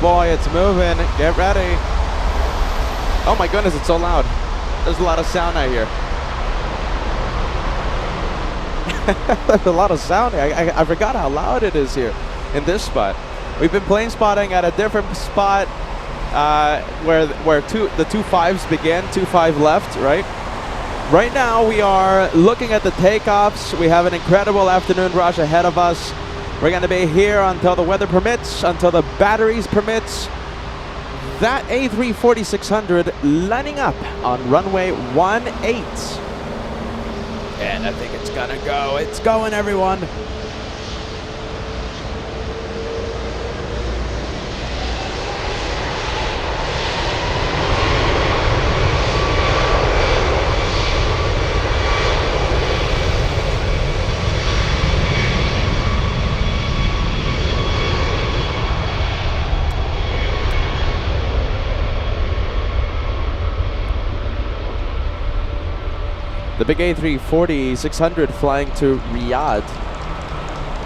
boy, it's moving. Get ready. Oh my goodness, it's so loud. There's a lot of sound out here. There's a lot of sound. I forgot how loud it is here in this spot. We've been plane spotting at a different spot where the 2.5s began, 2.5 left, right? Right now we are looking at the takeoffs. We have an incredible afternoon rush ahead of us. We're going to be here until the weather permits, until the batteries permits. That A340-600 lining up on runway 18. And I think it's gonna go. It's going, everyone. The big A340-600 flying to Riyadh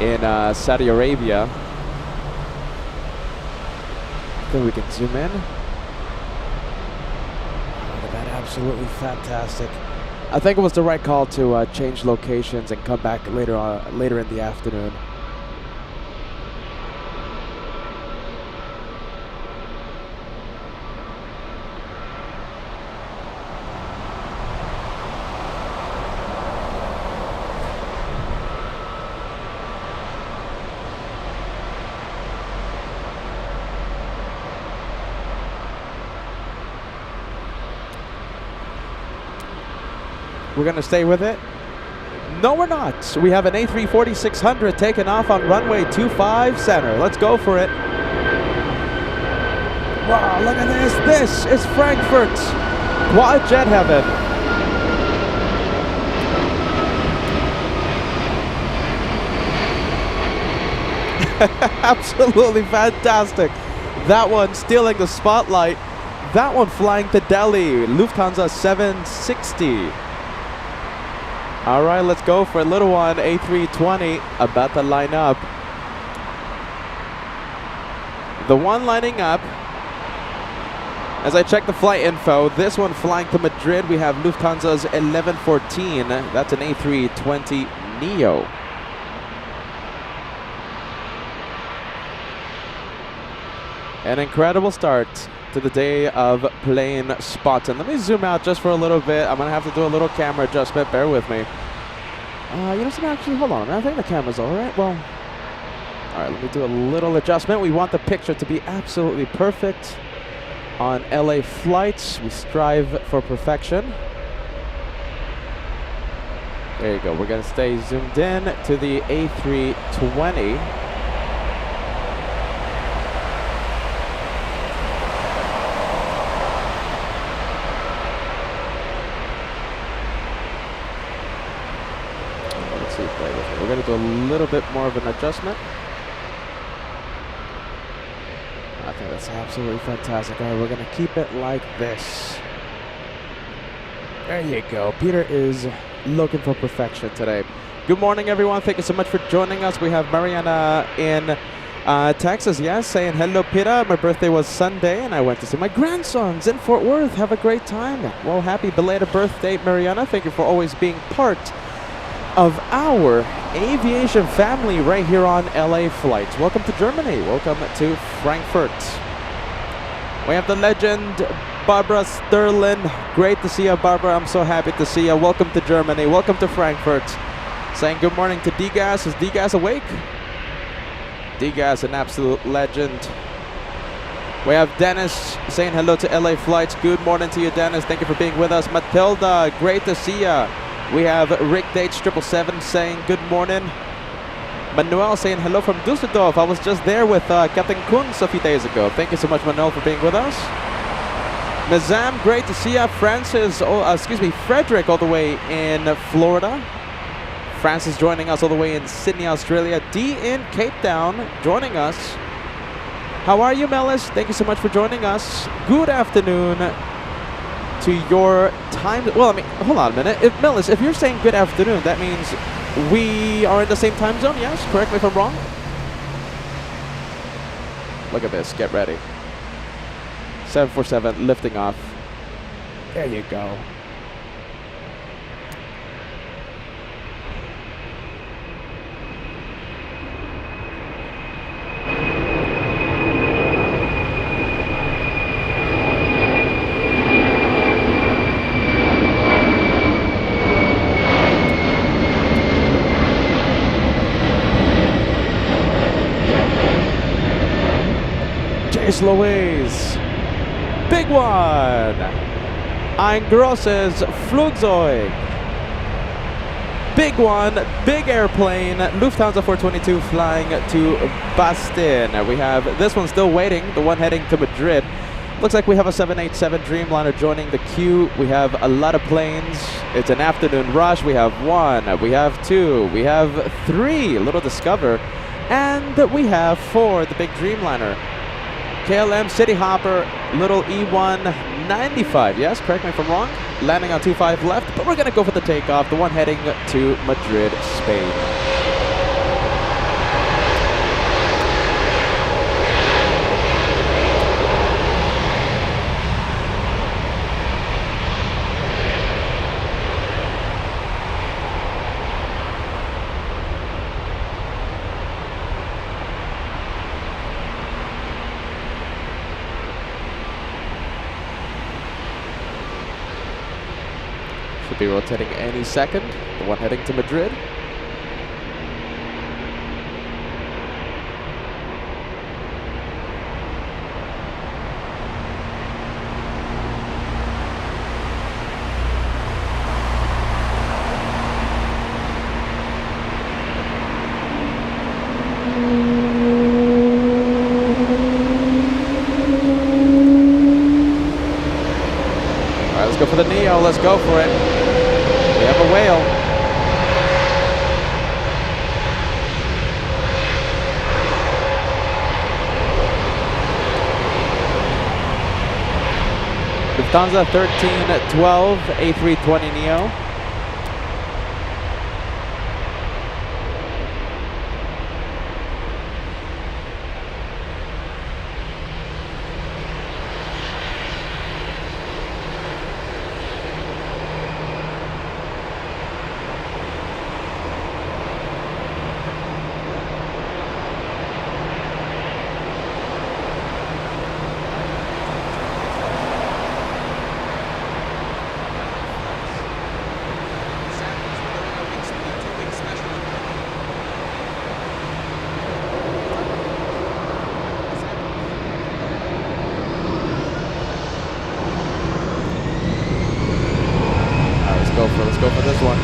in Saudi Arabia. I think we can zoom in. Look at that, absolutely fantastic. I think it was the right call to change locations and come back later in the afternoon. We're going to stay with it? No, we're not. We have an A340-600 taking off on runway 25 center. Let's go for it. Wow, look at this. This is Frankfurt. Quad jet heaven. Absolutely fantastic. That one stealing the spotlight. That one flying to Delhi. Lufthansa 760. All right, let's go for a little one. A320 about to line up. The one lining up. As I check the flight info, this one flying to Madrid, we have Lufthansa's 1114. That's an A320 Neo. An incredible start to the day of plane spotting. Let me zoom out just for a little bit. I'm gonna have to do a little camera adjustment. Bear with me. You know something? Actually, hold on. I think the camera's all right. Well, all right. Let me do a little adjustment. We want the picture to be absolutely perfect on LA flights. We strive for perfection. There you go. We're gonna stay zoomed in to the A320. We're going to do a little bit more of an adjustment. I think that's absolutely fantastic. All right, we're going to keep it like this. There you go. Peter is looking for perfection today. Good morning, everyone. Thank you so much for joining us. We have Mariana in Texas, yes, saying, hello, Peter. My birthday was Sunday, and I went to see my grandsons in Fort Worth. Have a great time. Well, happy belated birthday, Mariana. Thank you for always being part of our aviation family right here on LA Flights. Welcome to Germany. Welcome to Frankfurt. We have the legend, Barbara Sterling. Great to see you, Barbara. I'm so happy to see you. Welcome to Germany. Welcome to Frankfurt. Saying good morning to D-Gas. Is D-Gas awake? D-Gas, an absolute legend. We have Dennis saying hello to LA Flights. Good morning to you, Dennis. Thank you for being with us. Matilda, great to see you. We have Rick Dates 777 saying good morning. Manuel saying hello from Dusseldorf. I was just there with Captain Kunz a few days ago. Thank you so much, Manuel, for being with us. Nazam, great to see you. Frederick, all the way in Florida. Francis joining us all the way in Sydney, Australia. D in Cape Town joining us. How are you, Melis? Thank you so much for joining us. Good afternoon to your time. Well, I mean, hold on a minute. Melis, if you're saying good afternoon, that means we are in the same time zone, yes? Correct me if I'm wrong. Look at this. Get ready. 747 lifting off. There you go. Louise, big one. Ein grosses Flugzeug. Big one, big airplane. Lufthansa 422 flying to Bastin. We have this one still waiting, the one heading to Madrid. Looks like we have a 787 Dreamliner joining the queue. We have a lot of planes. It's an afternoon rush. We have 1, we have 2, we have 3, Little Discover, and we have 4, the big Dreamliner. KLM City Hopper, little E195. Yes, correct me if I'm wrong. Landing on 25 left, but we're going to go for the takeoff, the one heading to Madrid, Spain. Be rotating any second, the one heading to Madrid. All right, let's go for the Neo, let's go for it. We have a whale. Lufthansa 1312 A320 Neo. Let's go for this one.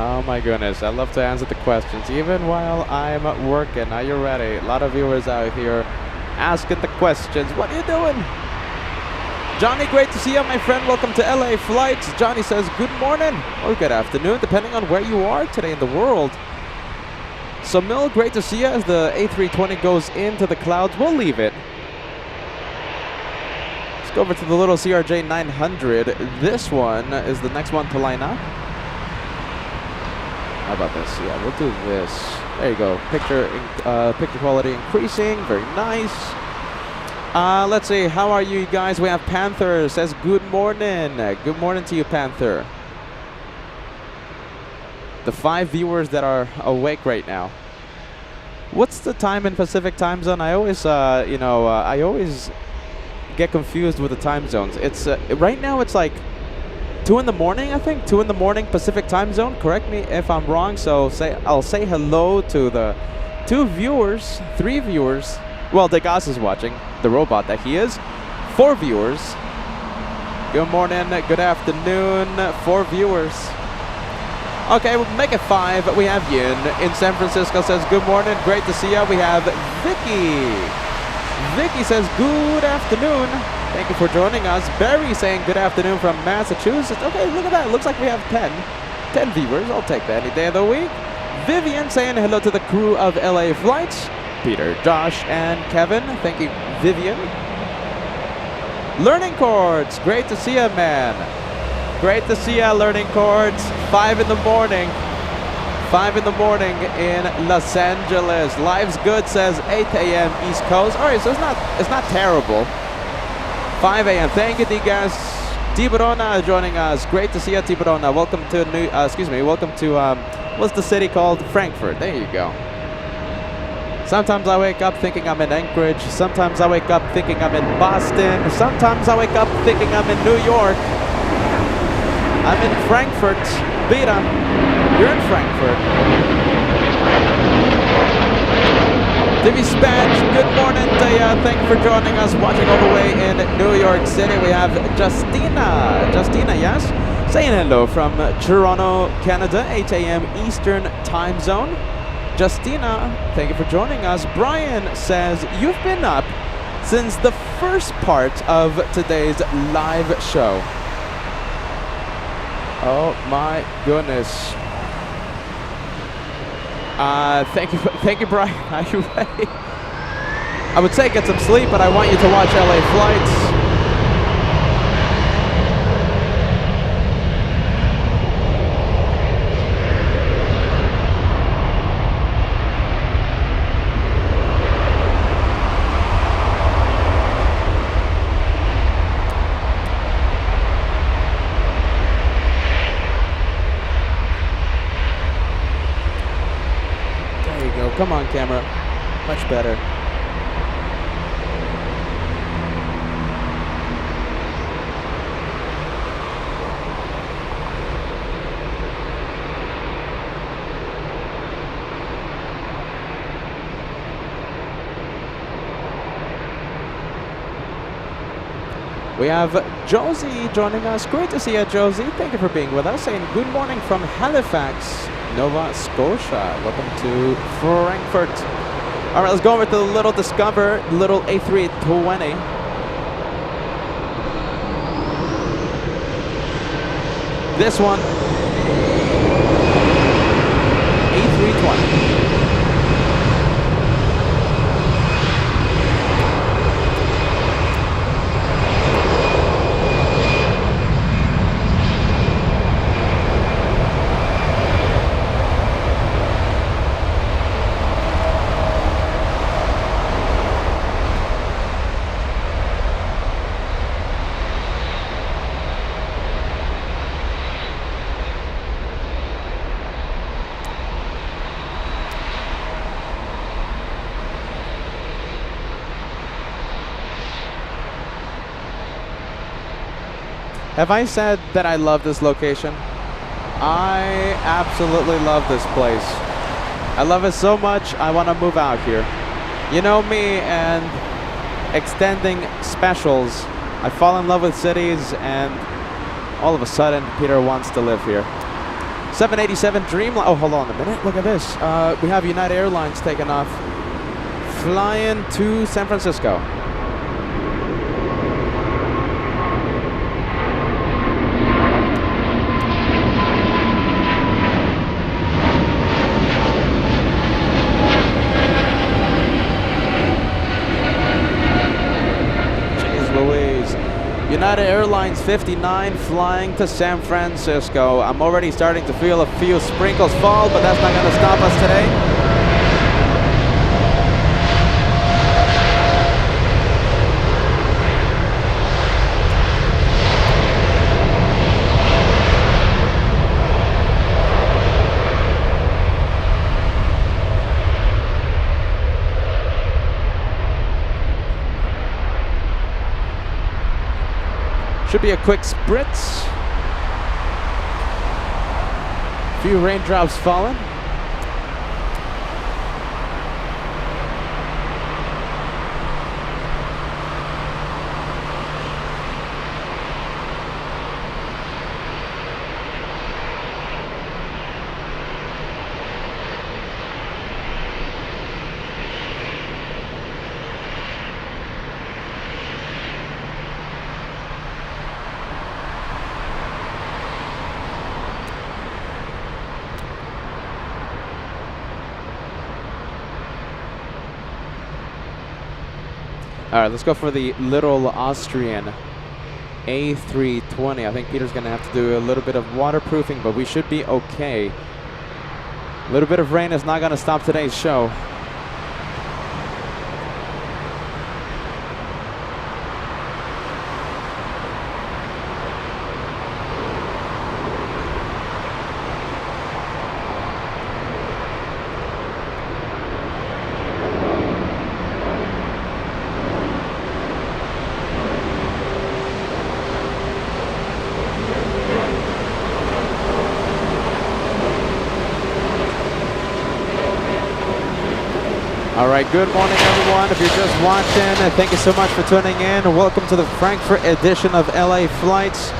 Oh my goodness, I love to answer the questions, even while I'm working. Are you ready? A lot of viewers out here asking the questions. What are you doing? Johnny, great to see you, my friend. Welcome to LA Flights. Johnny says, good morning, or good afternoon, depending on where you are today in the world. Samil, great to see you as the A320 goes into the clouds. We'll leave it. Let's go over to the little CRJ 900. This one is the next one to line up. How about this? Yeah, we'll do this. There you go. Picture quality increasing. Very nice. Let's see. How are you guys? We have Panther says good morning. Good morning to you, Panther. The 5 viewers that are awake right now. What's the time in Pacific time zone? I always, I always get confused with the time zones. It's right now. It's like 2 in the morning, I think. 2 in the morning Pacific time zone. Correct me if I'm wrong. So I'll say hello to the 2 viewers, 3 viewers. Well, Degas is watching, the robot that he is. 4 viewers. Good morning, good afternoon, 4 viewers. Okay, we'll make it 5. We have Yin in San Francisco says good morning, great to see you. We have Vicky Vicky says, good afternoon. Thank you for joining us. Barry saying good afternoon from Massachusetts. Okay, look at that. Looks like we have 10 viewers. I'll take that any day of the week. Vivian saying hello to the crew of LA Flights. Peter, Josh, and Kevin. Thank you, Vivian. Learning Chords. Great to see you, man. Great to see you, Learning Chords. 5 in the morning. 5 in the morning in Los Angeles. Life's good says 8 a.m. East Coast. All right, so it's not terrible. 5 a.m. Thank you, Digas. Tiburona joining us. Great to see you, Tiburona. Welcome to welcome to what's the city called? Frankfurt. There you go. Sometimes I wake up thinking I'm in Anchorage. Sometimes I wake up thinking I'm in Boston. Sometimes I wake up thinking I'm in New York. I'm in Frankfurt. Beta, you're in Frankfurt. Divi Spatch, good morning to you. Thank you for joining us, watching all the way in New York City. We have Justina. Justina, yes? Saying hello from Toronto, Canada, 8 a.m. Eastern time zone. Justina, thank you for joining us. Brian says, you've been up since the first part of today's live show. Oh my goodness. Thank you, Brian. Are you ready? I would say get some sleep, but I want you to watch LA Flights. Come on, camera. Much better. We have Josie joining us. Great to see you, Josie. Thank you for being with us. Saying good morning from Halifax, Nova Scotia. Welcome to Frankfurt. All right, let's go over to the little Discover, little A320. This one, A320. Have I said that I love this location? I absolutely love this place. I love it so much, I want to move out here. You know me and extending specials. I fall in love with cities and all of a sudden Peter wants to live here. 787 Dreamliner. Oh, hold on a minute. Look at this. We have United Airlines taking off, flying to San Francisco. United Airlines 59 flying to San Francisco. I'm already starting to feel a few sprinkles fall, but that's not going to stop us today. Should be a quick spritz. Few raindrops falling. All right, let's go for the little Austrian A320. I think Peter's going to have to do a little bit of waterproofing, but we should be okay. A little bit of rain is not going to stop today's show. All right, good morning, everyone. If you're just watching, thank you so much for tuning in. Welcome to the Frankfurt edition of LA Flights.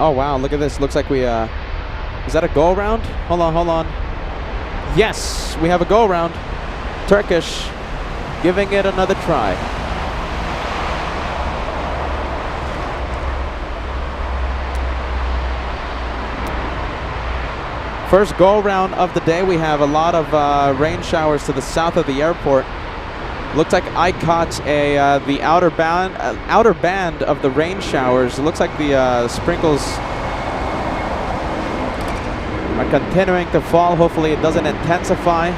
Oh, wow, look at this. Looks like we, is that a go-around? Hold on. Yes, we have a go-around. Turkish, giving it another try. First go-around of the day. We have a lot of rain showers to the south of the airport. Looks like I caught the outer band of the rain showers. It looks like the sprinkles are continuing to fall. Hopefully it doesn't intensify.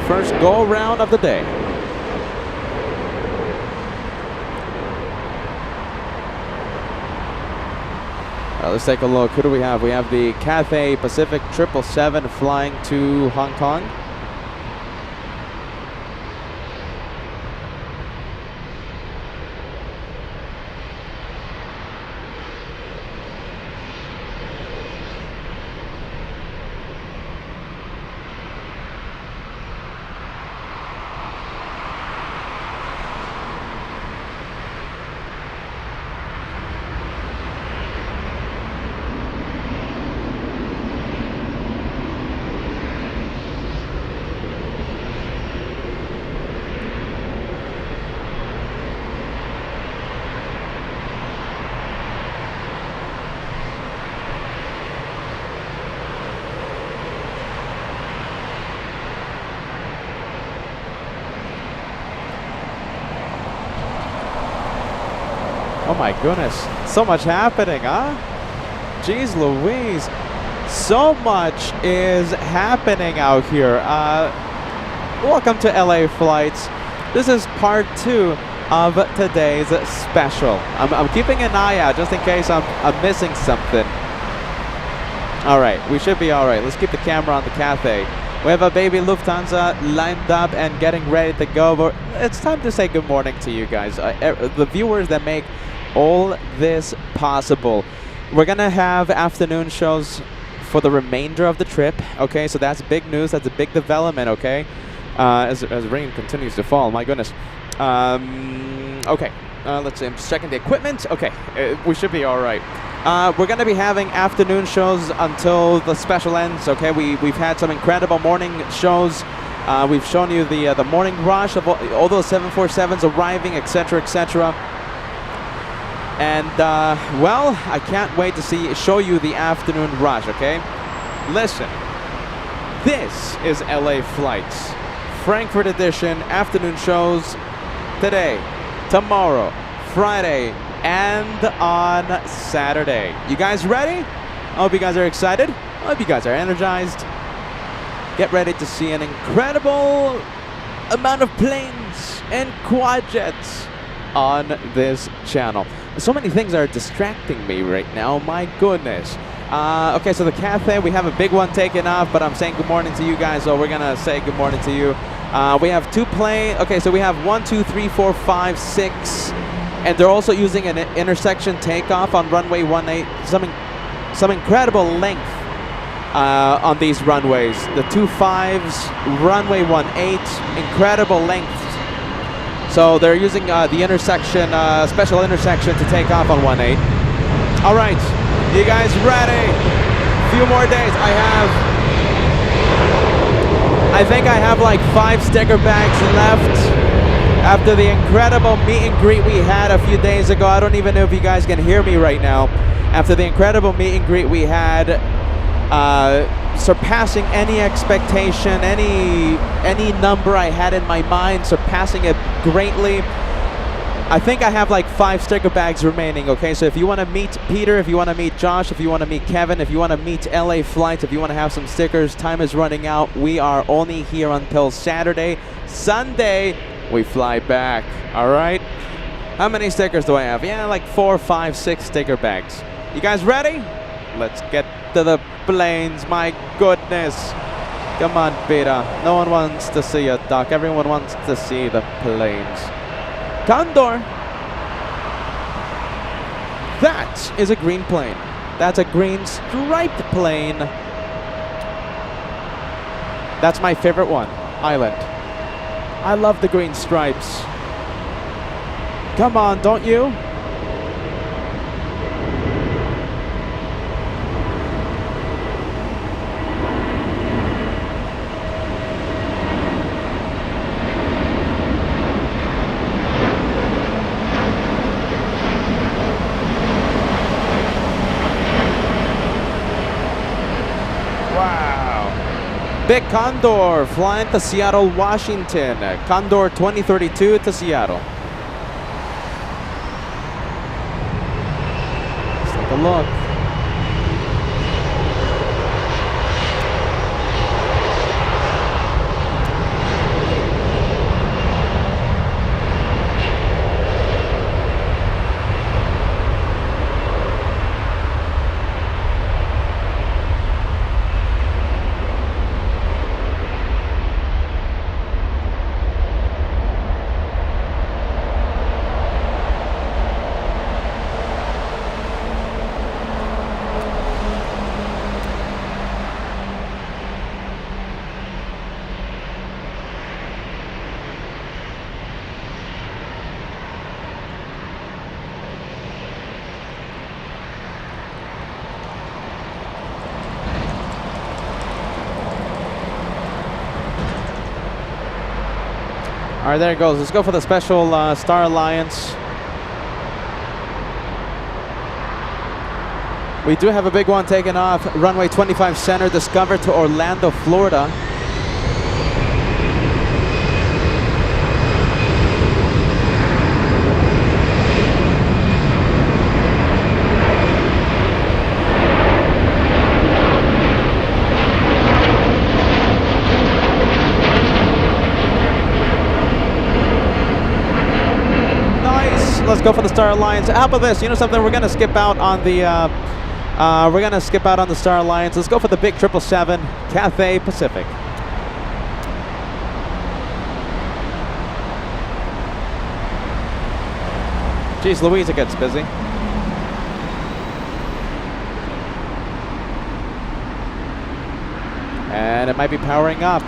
First go round of the day. Let's take a look. Who do we have? We have the Cathay Pacific 777 flying to Hong Kong. Oh my goodness, so much happening, huh? Jeez Louise, so much is happening out here. Welcome to LA Flights. This is part 2 of today's special. I'm keeping an eye out just in case I'm missing something. All right, we should be all right. Let's keep the camera on the Cathay. We have a baby Lufthansa lined up and getting ready to go. But it's time to say good morning to you guys, the viewers that make all this possible. We're gonna have afternoon shows for the remainder of the trip. Okay, so that's big news. That's a big development. Okay, as rain continues to fall. My goodness. Okay, let's see. I'm just checking the equipment. Okay, we should be all right. We're gonna be having afternoon shows until the special ends. Okay, we've had some incredible morning shows. We've shown you the morning rush of all those 747s arriving, etc., etc. And well, I can't wait to show you the afternoon rush. Okay, listen. This is LA Flights, Frankfurt edition. Afternoon shows today, tomorrow, Friday, and on Saturday. You guys ready? I hope you guys are excited. I hope you guys are energized. Get ready to see an incredible amount of planes and quad jets on this channel. So many things are distracting me right now, my goodness. Okay, so the Cathay, we have a big one taking off, but I'm saying good morning to you guys, so we're gonna say good morning to you. We have 2 planes. Okay, so we have 1, 2, 3, 4, 5, 6, and they're also using an intersection takeoff on runway 18. Some incredible length on these runways. The 2 5s, runway 18, incredible length. So they're using the intersection, special intersection to take off on 18. All right, you guys ready? Few more days. I think I have like 5 sticker bags left after the incredible meet and greet we had a few days ago. I don't even know if you guys can hear me right now. After the incredible meet and greet we had, surpassing any expectation, any number I had in my mind, surpassing it greatly. I think I have like 5 sticker bags remaining, okay? So if you want to meet Peter, if you want to meet Josh, if you want to meet Kevin, if you want to meet LA Flights, if you want to have some stickers, time is running out. We are only here until Saturday. Sunday, we fly back, all right? How many stickers do I have? Yeah, like 4, 5, 6 sticker bags. You guys ready? Let's get to the planes, my goodness. Come on, Peter. No one wants to see a duck. Everyone wants to see the planes. Condor. That is a green plane. That's a green striped plane. That's my favorite one, Island. I love the green stripes. Come on, don't you? Big Condor flying to Seattle, Washington. Condor 2032 to Seattle. Let's take a look. All right, there it goes. Let's go for the special Star Alliance. We do have a big one taking off. Runway 25 Center, Discover to Orlando, Florida. Let's go for the Star Alliance. How about this? You know something? We're gonna skip out on the Star Alliance. Let's go for the big 777 Cathay Pacific. Jeez Louise, it gets busy. And it might be powering up.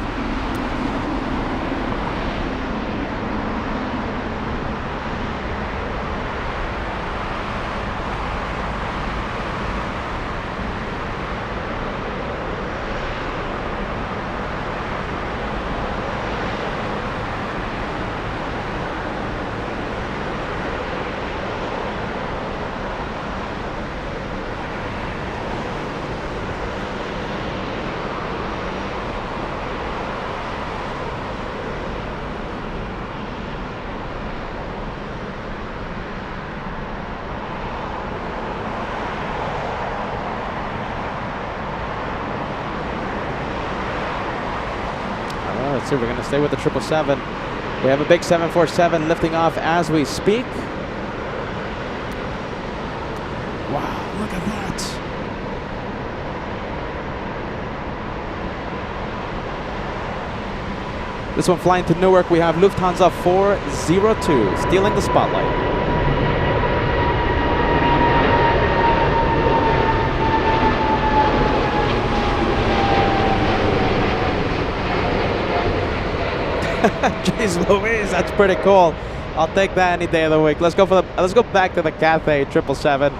Let's see, we're going to stay with the 777. We have a big 747 lifting off as we speak. Wow, look at that. This one flying to Newark, we have Lufthansa 402 stealing the spotlight. Jeez Louise, that's pretty cool. I'll take that any day of the week. Let's go back to the Cathay 777.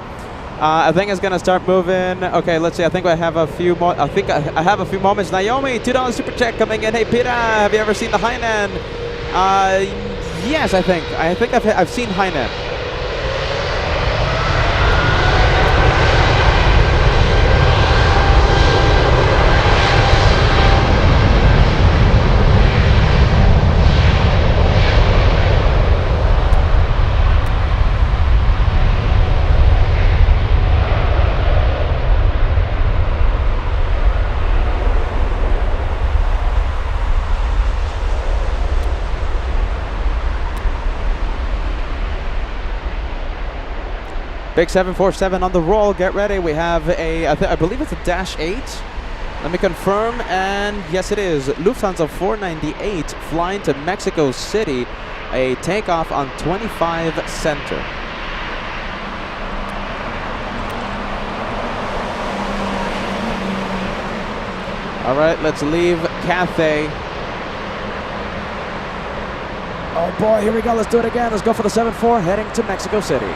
I think it's gonna start moving. Okay, let's see. I think I have a few more. I think I have a few moments. Naomi, $2 super check coming in. Hey Peter, have you ever seen the Hainan? Yes, I think I've seen Hainan. Big 747 on the roll. Get ready. We have I believe it's a -8. Let me confirm. And yes, it is. Lufthansa 498 flying to Mexico City. A takeoff on 25 center. All right, let's leave Cathay. Oh boy, here we go. Let's do it again. Let's go for the 7-4 heading to Mexico City.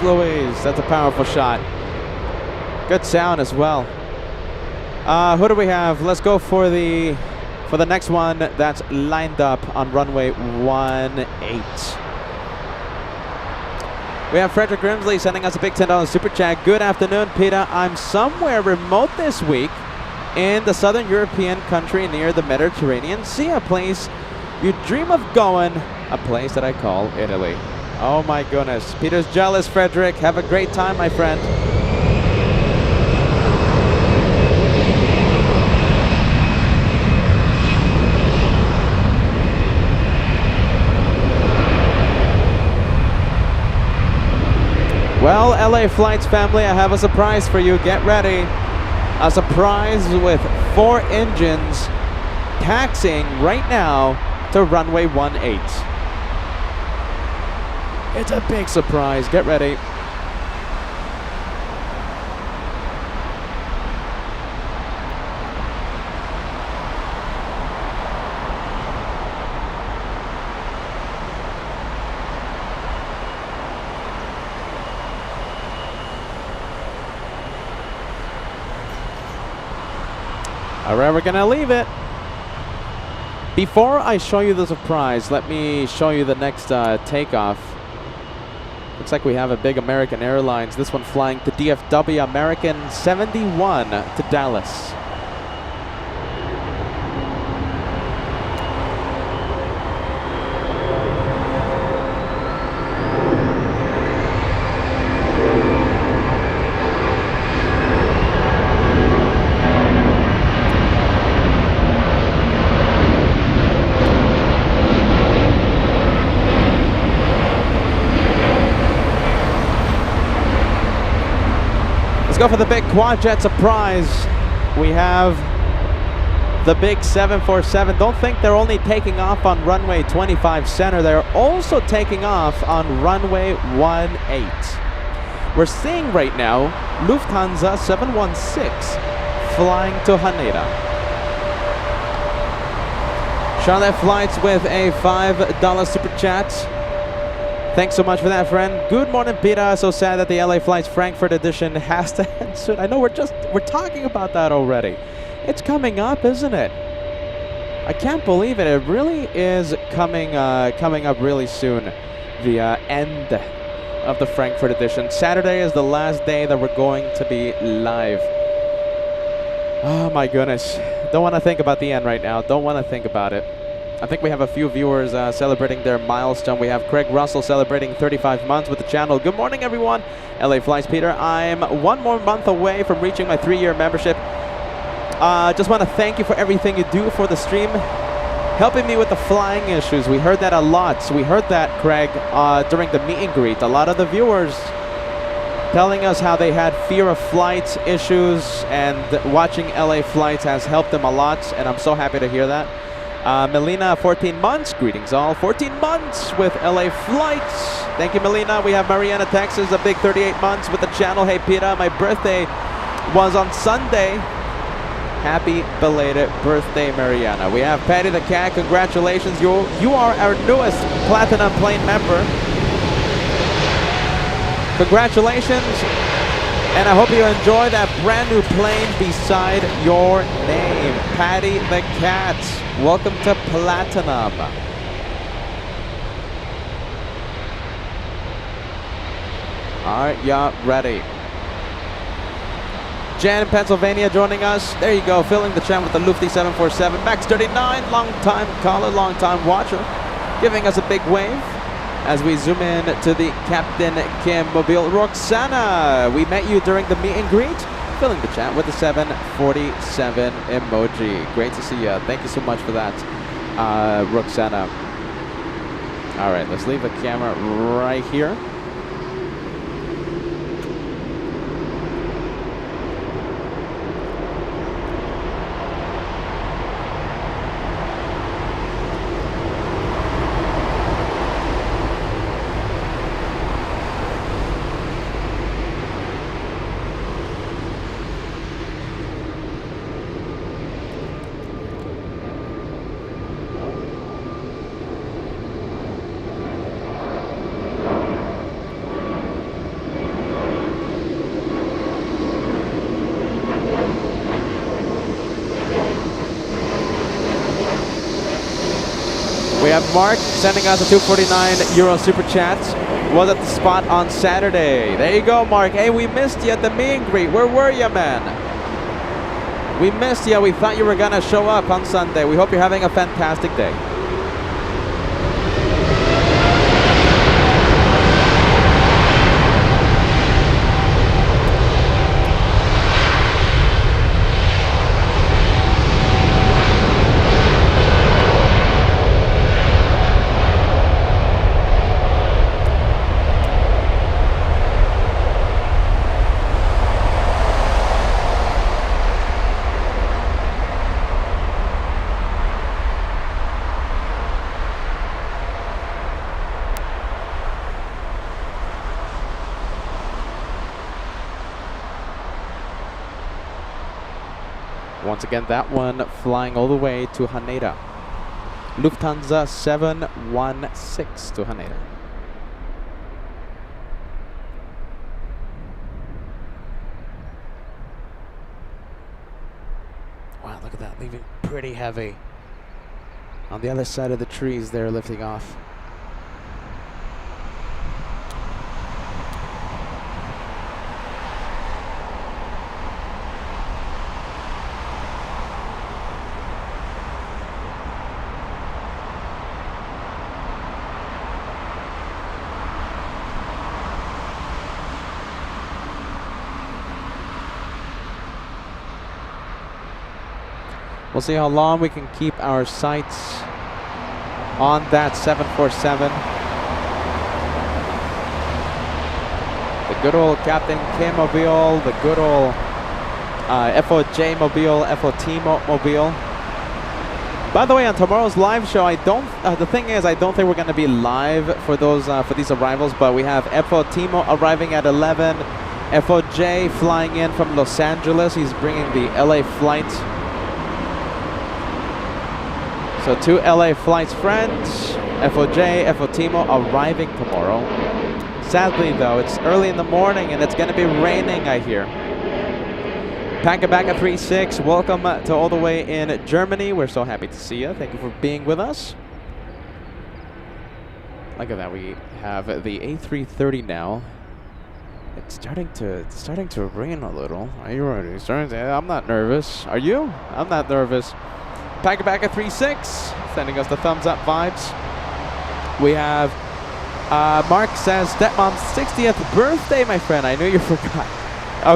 Louise, that's a powerful shot. Good sound as well. Who do we have? Let's go for the next one that's lined up on runway 18. We have Frederick Grimsley sending us a big $10 super chat. Good afternoon, Peter. I'm somewhere remote this week in the southern European country near the Mediterranean Sea, a place you dream of going, a place that I call Italy. Oh my goodness. Peter's jealous, Frederick. Have a great time, my friend. Well, LA Flights family, I have a surprise for you. Get ready. A surprise with 4 engines taxiing right now to runway 18. It's a big surprise. Get ready. All right, we're gonna leave it. Before I show you the surprise, let me show you the next takeoff. Looks like we have a big American Airlines. This one flying to DFW, American 71 to Dallas. Let's go for the big quad jet surprise. We have the big 747. Don't think they're only taking off on runway 25 center. They're also taking off on runway 18. We're seeing right now Lufthansa 716 flying to Haneda. Charlotte Flights with a $5 super chat. Thanks so much for that, friend. Good morning, Peter. So sad that the LA Flights Frankfurt edition has to end soon. I know we're talking about that already. It's coming up, isn't it? I can't believe it. It really is coming up really soon. The end of the Frankfurt edition. Saturday is the last day that we're going to be live. Oh my goodness. Don't want to think about the end right now. Don't want to think about it. I think we have a few viewers celebrating their milestone. We have Craig Russell celebrating 35 months with the channel. Good morning, everyone. LA Flights Peter. I'm 1 more month away from reaching my 3-year membership. Just want to thank you for everything you do for the stream. helping me with the flying issues. We heard that a lot. So we heard that, Craig, during the meet and greet. A lot of the viewers telling us how they had fear of flight issues, and watching LA flights has helped them a lot, and I'm so happy to hear that. Melina, 14 months. Greetings all. 14 months with LA flights. Thank you, Melina. We have Mariana, Texas, a big 38 months with the channel. Hey, Peter, my birthday was on Sunday. Happy belated birthday, Mariana. We have Patty the Cat. Congratulations. You are our newest Platinum Plane member. Congratulations. And I hope you enjoy that brand new plane beside your name. Patty the Cat. Welcome to Platinum. All right, yeah, ready. Jan in Pennsylvania joining us. There you go, filling the chat with the Lufty 747. Max 39, long time caller, long time watcher, giving us a big wave as we zoom in to the Captain Kim Mobile. Roxana, we met you during the meet and greet, filling the chat with the 747 emoji. Great to see you. Thank you so much for that, Roxana. All right, let's leave the camera right here. We have Mark sending us a €249 super chat. Was at the spot on Saturday. There you go, Mark. Hey, we missed you at the meet and greet. Where were you, man? We missed you. We thought you were going to show up on Sunday. We hope you're having a fantastic day. Once again, that one flying all the way to Haneda. Lufthansa 716 to Haneda. Wow, look at that, leaving pretty heavy. On the other side of the trees, they're lifting off. We'll see how long we can keep our sights on that 747. The good old Captain Kim Mobile, the good old FOJ Mobile, FOT Mobile. By the way, on tomorrow's live show, I don't. The thing is, I don't think we're going to be live for those for these arrivals. But we have FOT arriving at 11. FOJ flying in from Los Angeles. He's bringing the LA flight. So 2 LA flights, friends. FOJ, FOTimo arriving tomorrow. Sadly, though, it's early in the morning and it's going to be raining, I hear. Packabacka 36, welcome to all the way in Germany. We're so happy to see you. Thank you for being with us. Look at that, we have the A330 now. It's starting to rain a little. Are you ready? I'm not nervous. Are you? I'm not nervous. Packabacka 36 sending us the thumbs up vibes. We have Mark says stepmom's 60th birthday, my friend. I knew you forgot.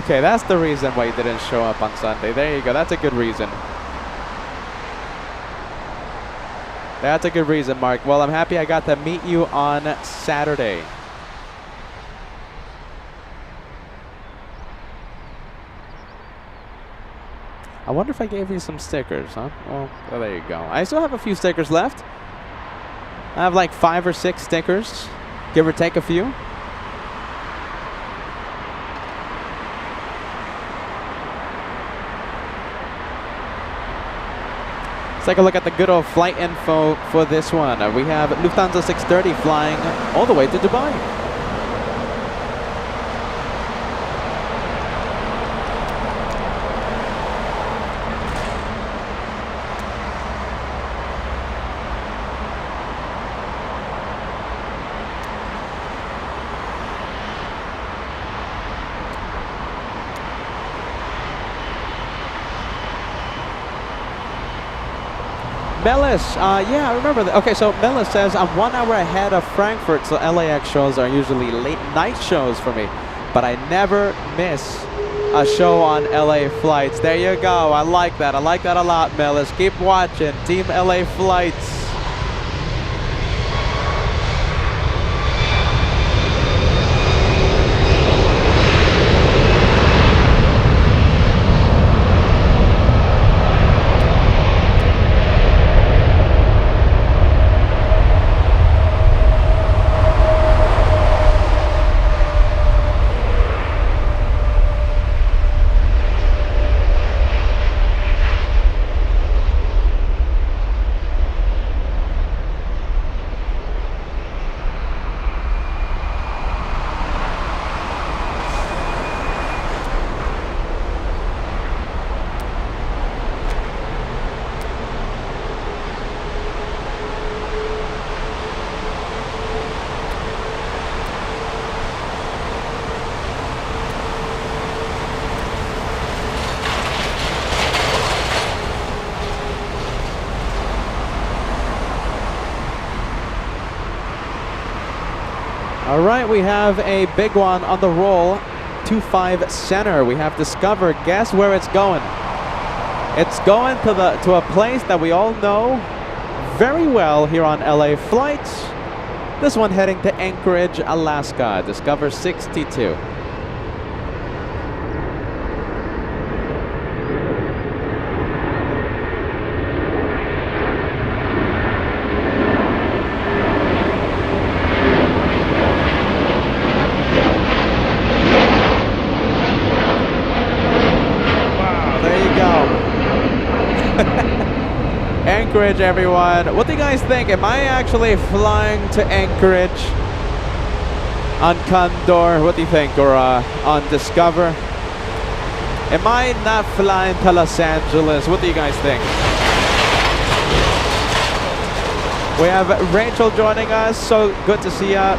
Okay, that's the reason why you didn't show up on Sunday. There you go. That's a good reason. That's a good reason, Mark. Well, I'm happy I got to meet you on Saturday. I wonder if I gave you some stickers, huh? Well, there you go. I still have a few stickers left. I have like 5 or 6 stickers, give or take a few. Let's take a look at the good old flight info for this one. We have Lufthansa 630 flying all the way to Dubai. Melis, yeah, I remember that. Okay, so Melis says, I'm 1 hour ahead of Frankfurt, so LAX shows are usually late night shows for me, but I never miss a show on LA flights. There you go. I like that. I like that a lot, Melis. Keep watching. Team LA flights. All right, we have a big one on the roll. 25 center. We have Discover. Guess where it's going? It's going to a place that we all know very well here on LA Flights. This one heading to Anchorage, Alaska. Discover 62. Anchorage, everyone. What do you guys think? Am I actually flying to Anchorage on Condor? What do you think? Or on Discover? Am I not flying to Los Angeles? What do you guys think? We have Rachel joining us. So good to see ya.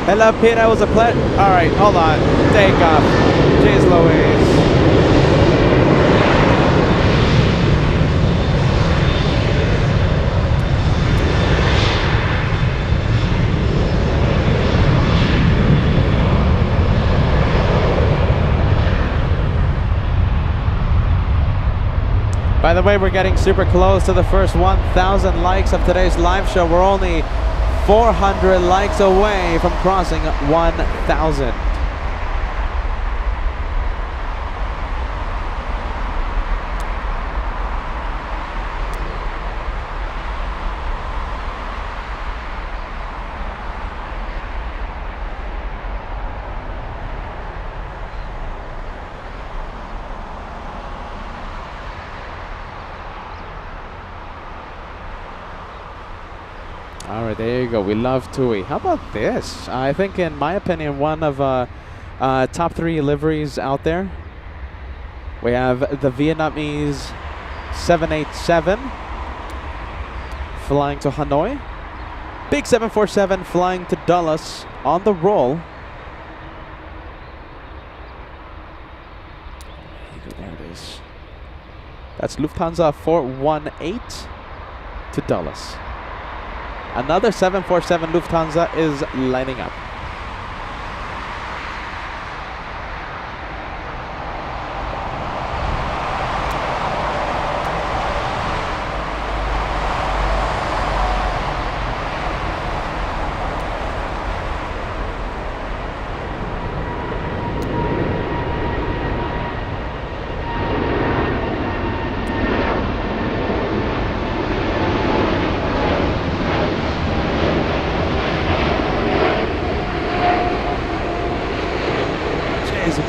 Hello, Peter. It was a pleasure. All right, hold on. Take off. Jeez Louise. By the way, we're getting super close to the first 1,000 likes of today's live show. We're only 400 likes away from crossing 1,000. All right, there you go. We love TUI. How about this? I think, in my opinion, one of top 3 liveries out there. We have the Vietnamese 787 flying to Hanoi. Big 747 flying to Dulles on the roll. There it is. That's Lufthansa 418 to Dulles. Another 747 Lufthansa is lining up.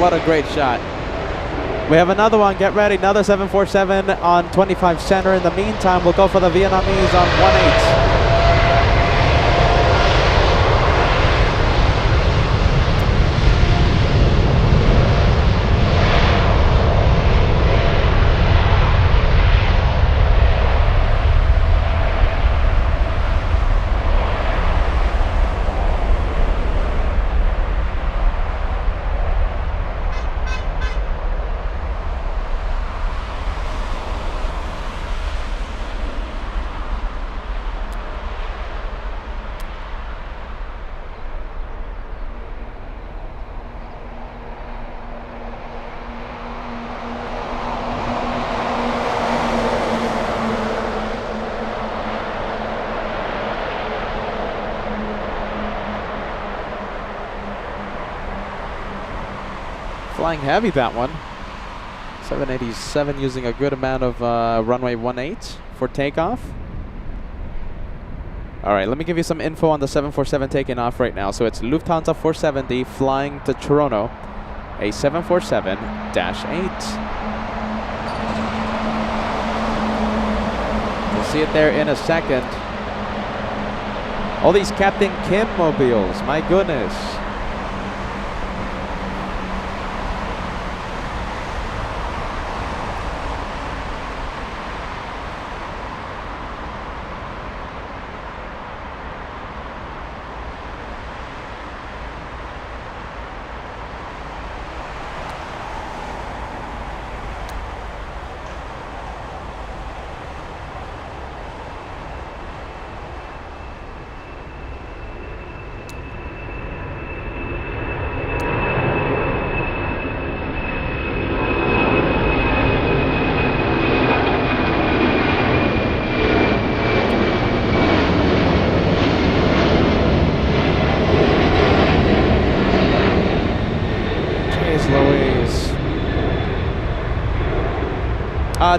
What a great shot. We have another one. Get ready. Another 747 on 25 center. In the meantime, we'll go for the Vietnamese on 18. Flying heavy, that one. 787 using a good amount of runway 18 for takeoff. All right, let me give you some info on the 747 taking off right now. So it's Lufthansa 470 flying to Toronto, a 747-8. You'll see it there in a second. All these Captain Kim mobiles, my goodness.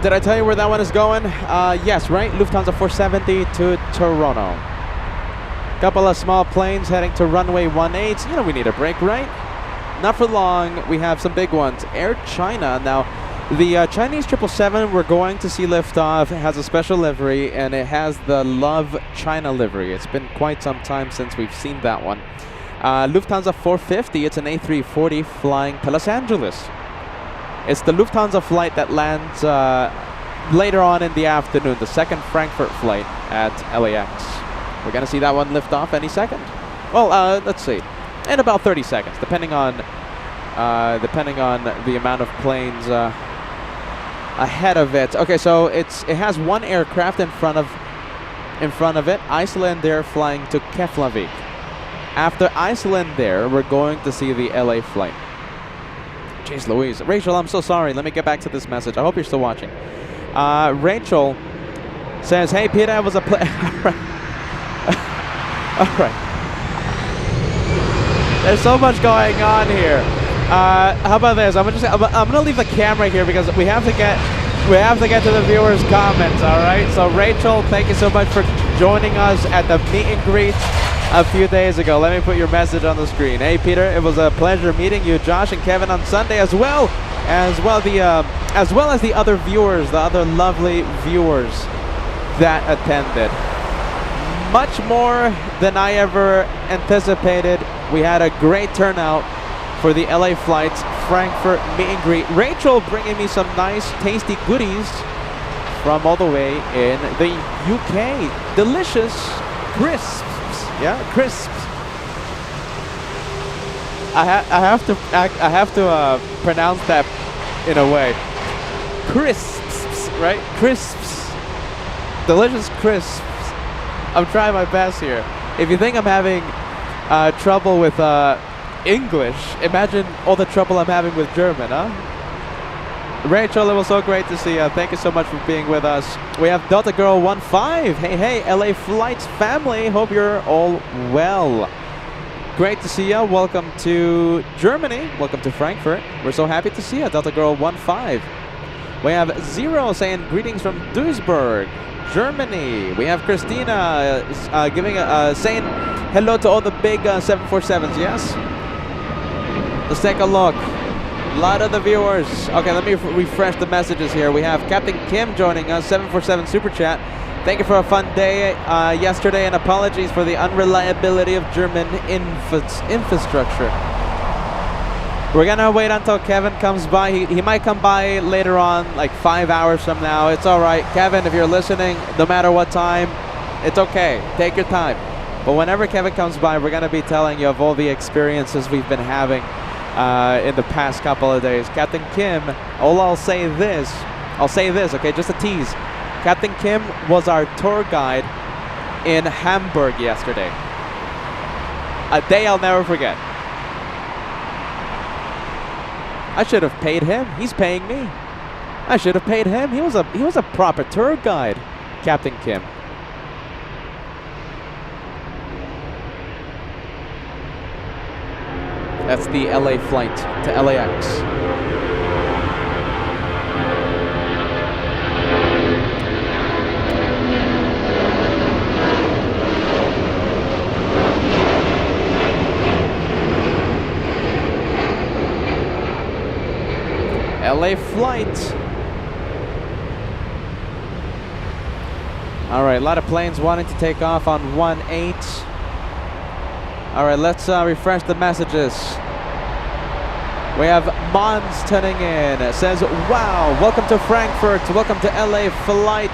Did I tell you where that one is going? Yes, right? Lufthansa 470 to Toronto. Couple of small planes heading to runway 18. You know we need a break, right? Not for long. We have some big ones. Air China. Now, the Chinese 777 we're going to see liftoff has a special livery, and it has the Love China livery. It's been quite some time since we've seen that one. Lufthansa 450. It's an A340 flying to Los Angeles. It's the Lufthansa flight that lands later on in the afternoon, the second Frankfurt flight at LAX. We're going to see that one lift off any second. Well, let's see. In about 30 seconds, depending on the amount of planes ahead of it. Okay, so it has one aircraft in front of it. Icelandair flying to Keflavik. After Icelandair, we're going to see the LA flight. Jeez Louise. Rachel, I'm so sorry. Let me get back to this message. I hope you're still watching. Rachel says, hey, Peter, I was a play. All right. There's so much going on here. How about this? I'm gonna leave the camera here because we have to get to the viewers' comments. All right. So Rachel, thank you so much for joining us at the meet and greet a few days ago. Let me put your message on the screen. Hey Peter, it was a pleasure meeting you, Josh and Kevin on Sunday as well as the other viewers, the other lovely viewers that attended. Much more than I ever anticipated. We had a great turnout for the LA flights, Frankfurt meet and greet. Rachel bringing me some nice tasty goodies from all the way in the UK. Delicious crisps. Yeah, crisps. I have to pronounce that in a way. Crisps, right? Crisps. Delicious crisps. I'm trying my best here. If you think I'm having trouble with English, imagine all the trouble I'm having with German, huh? Rachel, it was so great to see you. Thank you so much for being with us. We have Delta Girl 15. Hey, LA Flights family. Hope you're all well. Great to see you. Welcome to Germany. Welcome to Frankfurt. We're so happy to see you, Delta Girl 15. We have Zero saying greetings from Duisburg, Germany. We have Christina saying hello to all the big 747s. Yes. Let's take a look. A lot of the viewers. Okay, let me refresh the messages here. We have Captain Kim joining us, 747 Super Chat. Thank you for a fun day yesterday, and apologies for the unreliability of German infrastructure. We're gonna wait until Kevin comes by. He might come by later on, like 5 hours from now. It's all right. Kevin, if you're listening, no matter what time, it's okay. Take your time. But whenever Kevin comes by, we're gonna be telling you of all the experiences we've been having in the past couple of days. Captain Kim, I'll say this, okay, just a tease. Captain Kim was our tour guide in Hamburg yesterday. A day I'll never forget. I should have paid him. He's paying me. I should have paid him. He was a proper tour guide, Captain Kim. That's the LA flight to LAX. LA flight. All right, a lot of planes wanting to take off on 1-8. All right, let's refresh the messages. We have Mons tuning in. It says, wow, welcome to Frankfurt. Welcome to LA flight.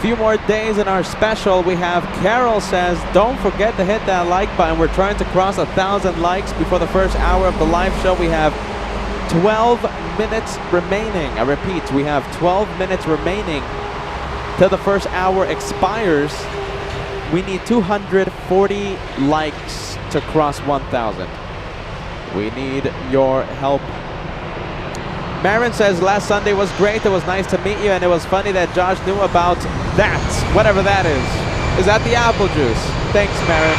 Few more days in our special. We have Carol says, don't forget to hit that like button. We're trying to cross 1,000 likes before the first hour of the live show. We have 12 minutes remaining. I repeat, we have 12 minutes remaining till the first hour expires. We need 240 likes to cross 1,000. We need your help. Marin says, last Sunday was great. It was nice to meet you, and it was funny that Josh knew about that, whatever that is. Is that the apple juice? Thanks, Marin.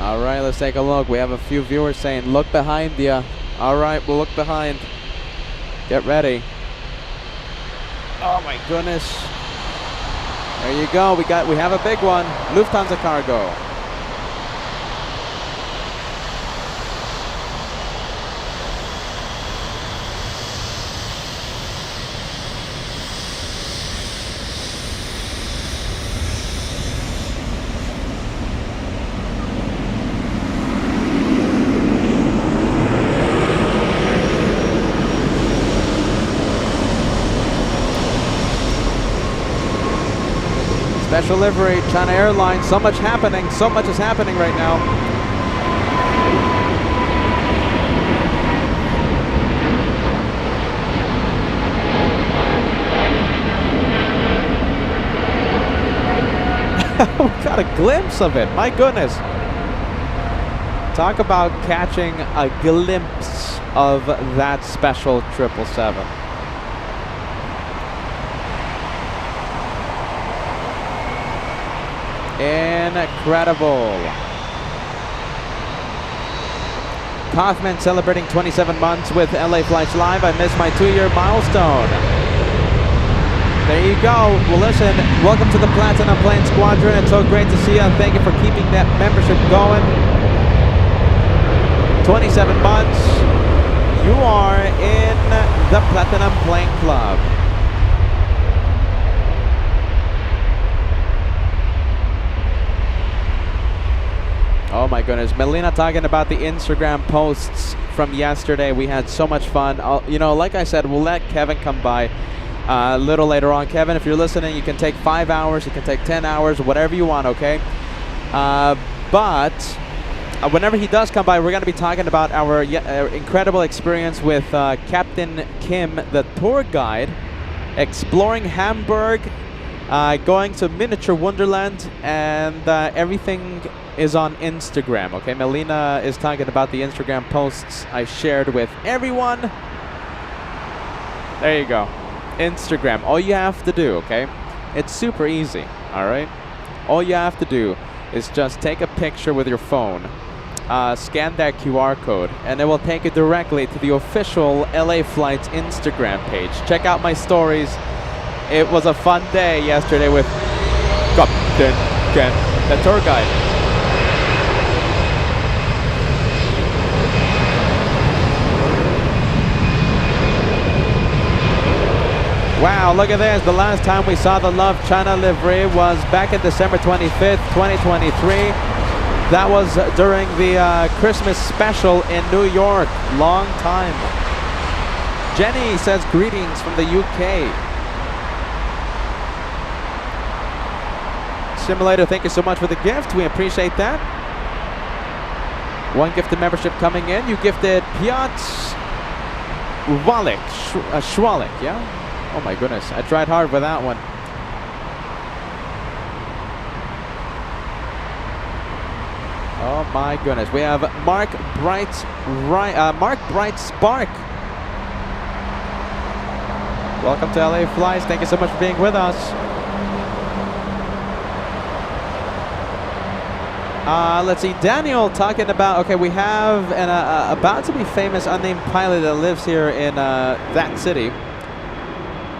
All right, let's take a look. We have a few viewers saying, look behind you. All right, we'll look behind. Get ready. Oh my goodness. There you go. We have a big one. Lufthansa cargo. Special livery, China Airlines, so much happening, so much is happening right now. We got a glimpse of it, my goodness. Talk about catching a glimpse of that special 777. Incredible. Kaufman celebrating 27 months with LA Flights Live. I missed my 2-year milestone. There you go. Well, listen, welcome to the Platinum Plane Squadron. It's so great to see you. Thank you for keeping that membership going. 27 months. You are in the Platinum Plane Club. Oh my goodness. Melina talking about the Instagram posts from yesterday. We had so much fun. You know, like I said, we'll let Kevin come by a little later on. Kevin, if you're listening, you can take 5 hours, you can take 10 hours, whatever you want, okay? But whenever he does come by, we're going to be talking about our incredible experience with Captain Kim, the tour guide, exploring Hamburg, going to Miniature Wonderland, and everything is on Instagram, okay? Melina is talking about the Instagram posts I shared with everyone. There you go. Instagram. All you have to do, okay? It's super easy, all right? All you have to do is just take a picture with your phone, scan that QR code, and it will take you directly to the official LA Flights Instagram page. Check out my stories. It was a fun day yesterday with Captain Ken, the tour guide. Wow, look at this. The last time we saw the Love China livery was back in December 25th, 2023. That was during the Christmas special in New York. Long time. Jenny says greetings from the UK. Simulator, thank you so much for the gift. We appreciate that. One gifted membership coming in. You gifted Piotr Schwalik, yeah? Oh my goodness, I tried hard with that one. Oh my goodness, we have Mark Bright Spark. Welcome to LA Flies. Thank you so much for being with us. Let's see, Daniel talking about, okay, we have an about to be famous unnamed pilot that lives here in that city.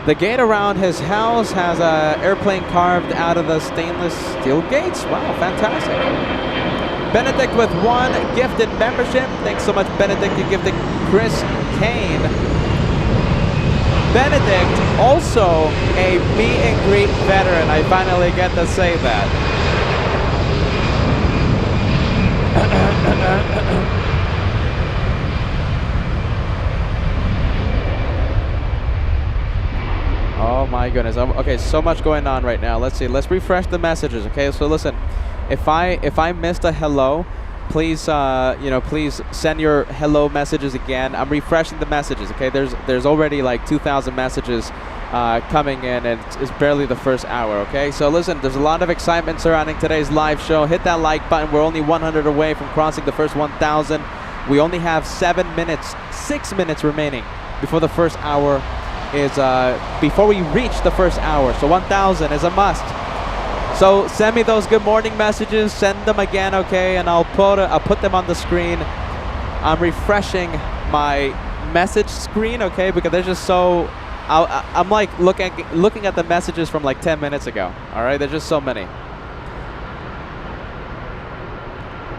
The gate around his house has an airplane carved out of the stainless steel gates. Wow, fantastic. Benedict with one gifted membership. Thanks so much, Benedict. You gifted Chris Kane. Benedict, also a meet and greet veteran. I finally get to say that. Oh my goodness. Okay, so much going on right now. Let's see. Let's refresh the messages. Okay, so listen. If I missed a hello, please please send your hello messages again. I'm refreshing the messages. Okay, there's already like 2,000 messages coming in, and it's barely the first hour. Okay, so listen. There's a lot of excitement surrounding today's live show. Hit that like button. We're only 100 away from crossing the first 1,000. We only have 6 minutes remaining before the first hour is before we reach the first hour. So 1,000 is a must. So send me those good morning messages. Send them again, okay? And I'll put them on the screen. I'm refreshing my message screen, okay? Because they're just so. I'm like looking at the messages from like 10 minutes ago. All right, there's just so many.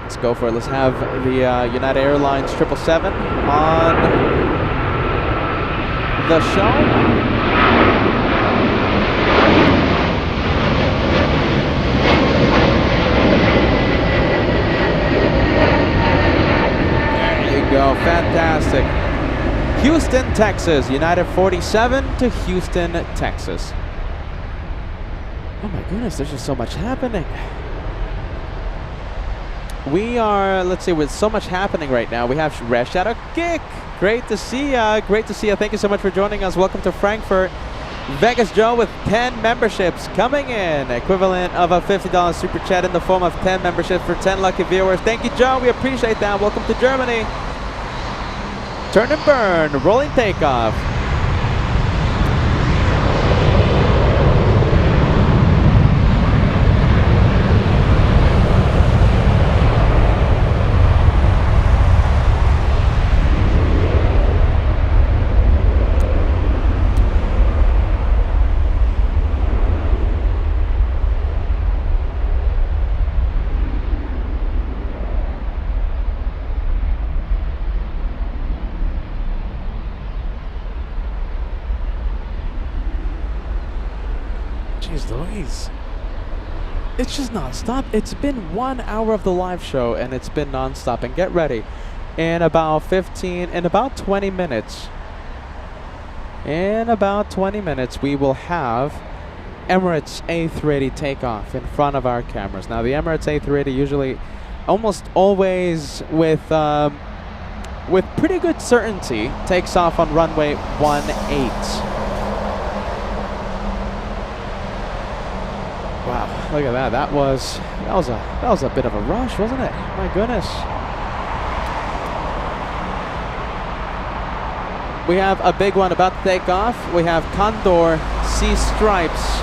Let's go for it. Let's have the United Airlines 777 on the show. There you go, fantastic. Houston, Texas, United 47 to Houston, Texas. Oh my goodness, there's just so much happening. We are, let's see, with so much happening right now, we have Red Shadow Kick. Great to see ya. Great to see ya. Thank you so much for joining us. Welcome to Frankfurt. Vegas Joe with 10 memberships coming in. Equivalent of a $50 super chat in the form of 10 memberships for 10 lucky viewers. Thank you, Joe. We appreciate that. Welcome to Germany. Turn and burn. Rolling takeoff. Louise. It's just non-stop. It's been 1 hour of the live show and it's been non-stop. And get ready. In about 20 minutes. In about 20 minutes, we will have Emirates A380 takeoff in front of our cameras. Now, the Emirates A380 usually, almost always with pretty good certainty, takes off on runway 18. Wow, look at that. That was a bit of a rush, wasn't it? My goodness. We have a big one about to take off. We have Condor Sea Stripes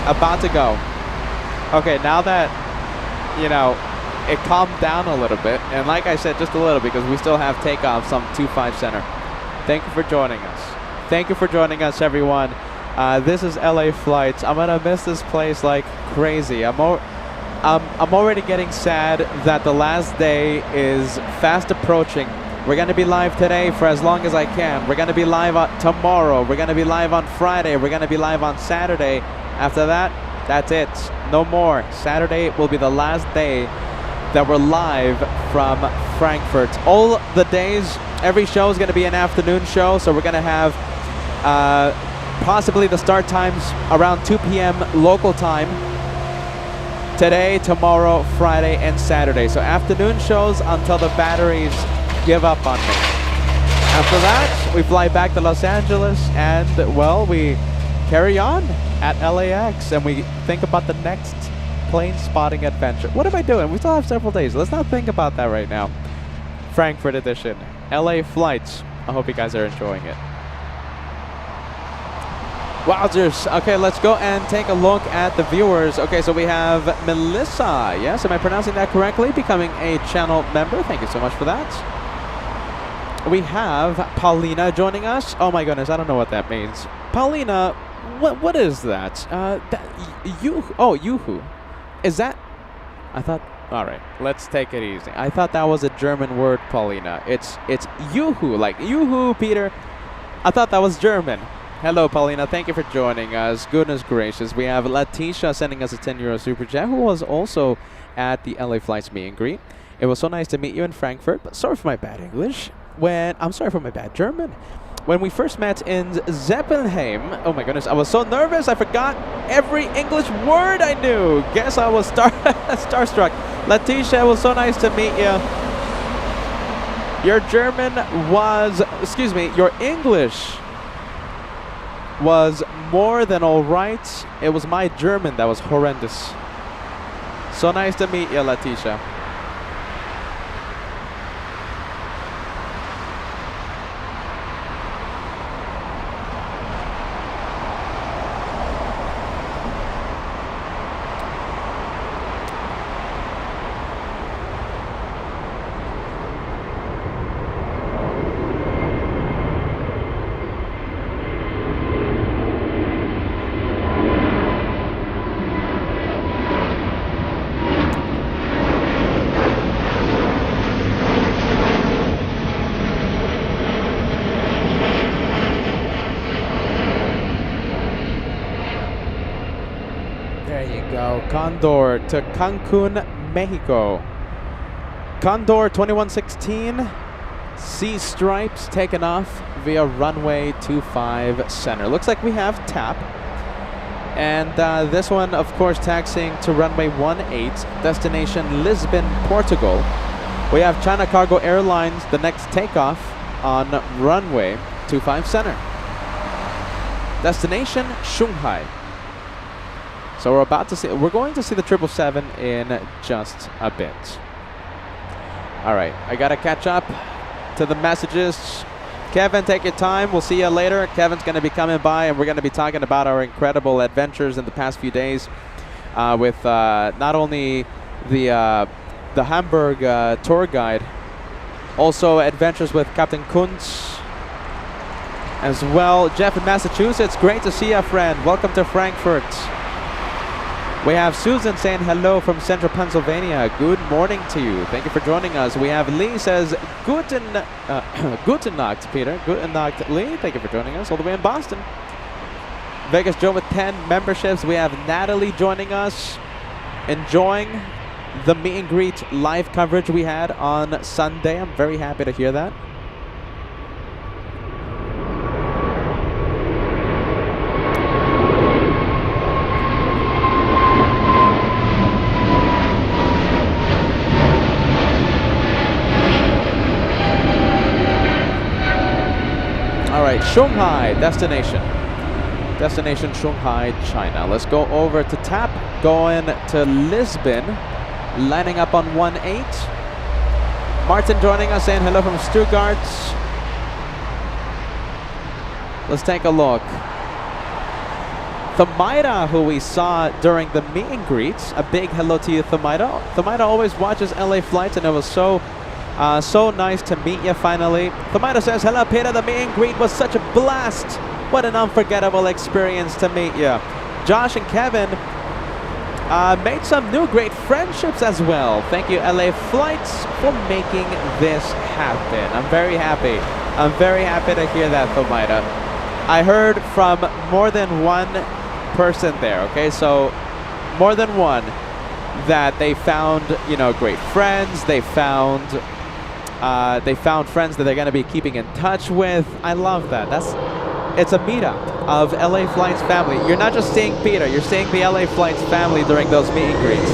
about to go. Okay, now that you know, it calmed down a little bit. And like I said, just a little, because we still have takeoffs on 25 Center. Thank you for joining us. Thank you for joining us, everyone. This is LA Flights. I'm gonna miss this place like crazy. I'm already getting sad that the last day is fast approaching. We're gonna be live today for as long as I can. We're gonna be live tomorrow. We're gonna be live on Friday. We're gonna be live on Saturday. After that, that's it. No more. Saturday will be the last day that we're live from Frankfurt. All the days, every show is gonna be an afternoon show, so we're gonna have possibly the start times around 2 p.m. local time. Today, tomorrow, Friday, and Saturday. So afternoon shows until the batteries give up on me. After that, we fly back to Los Angeles and, well, we carry on at LAX and we think about the next plane spotting adventure. What am I doing? We still have several days. Let's not think about that right now. Frankfurt edition. LA Flights. I hope you guys are enjoying it. Wowzers. Okay, let's go and take a look at the viewers. Okay, so we have Melissa. Yes, am I pronouncing that correctly? Becoming a channel member. Thank you so much for that. We have Paulina joining us. Oh my goodness, I don't know what that means. Paulina, what is that? Yoo-hoo. Is that? I thought. All right, let's take it easy. I thought that was a German word, Paulina. It's yoo-hoo, like yoo-hoo, Peter. I thought that was German. Hello, Paulina. Thank you for joining us. Goodness gracious. We have Letitia sending us a €10 super chat, who was also at the LA Flights meet and greet. It was so nice to meet you in Frankfurt, but sorry for my bad English. I'm sorry for my bad German. When we first met in Zeppelheim, oh my goodness, I was so nervous I forgot every English word I knew. Guess I was starstruck. Letitia, it was so nice to meet you. Your English was more than all right. It was my German that was horrendous. So nice to meet you, Letitia. Condor to Cancun, Mexico. Condor 2116, C stripes taken off via runway 25 center. Looks like we have TAP. And this one, of course, taxiing to runway 18, destination Lisbon, Portugal. We have China Cargo Airlines, the next takeoff on runway 25 center. Destination Shanghai. So we're going to see the 777 in just a bit. All right, I gotta catch up to the messages. Kevin, take your time. We'll see you later. Kevin's gonna be coming by, and we're gonna be talking about our incredible adventures in the past few days with not only the Hamburg tour guide, also adventures with Captain Kuntz as well. Jeff in Massachusetts, great to see you, friend. Welcome to Frankfurt. We have Susan saying hello from central Pennsylvania. Good morning to you. Thank you for joining us. We have Lee says, Guten Nacht, Peter. Guten Nacht, Lee. Thank you for joining us all the way in Boston. Vegas Joe with 10 memberships. We have Natalie joining us, enjoying the meet and greet live coverage we had on Sunday. I'm very happy to hear that. Shanghai destination Shanghai, China. Let's go over to TAP, going to Lisbon, lining up on 18. Martin joining us, saying hello from Stuttgart. Let's take a look. Thamaida, who we saw during the meet and greets. A big hello to you, Thamaida. Thamaida always watches LA flights, and it was so nice to meet you finally. Thamaida says, hello, Peter. The meet and greet was such a blast. What an unforgettable experience to meet you. Josh and Kevin made some new great friendships as well. Thank you, LA Flights, for making this happen. I'm very happy. I'm very happy to hear that, Thamaida. I heard from more than one person there, okay? So more than one that they found, you know, great friends. They found friends that they're going to be keeping in touch with. I love that. It's a meetup of LA Flights family. You're not just seeing Peter, you're seeing the LA Flights family during those meet and greets.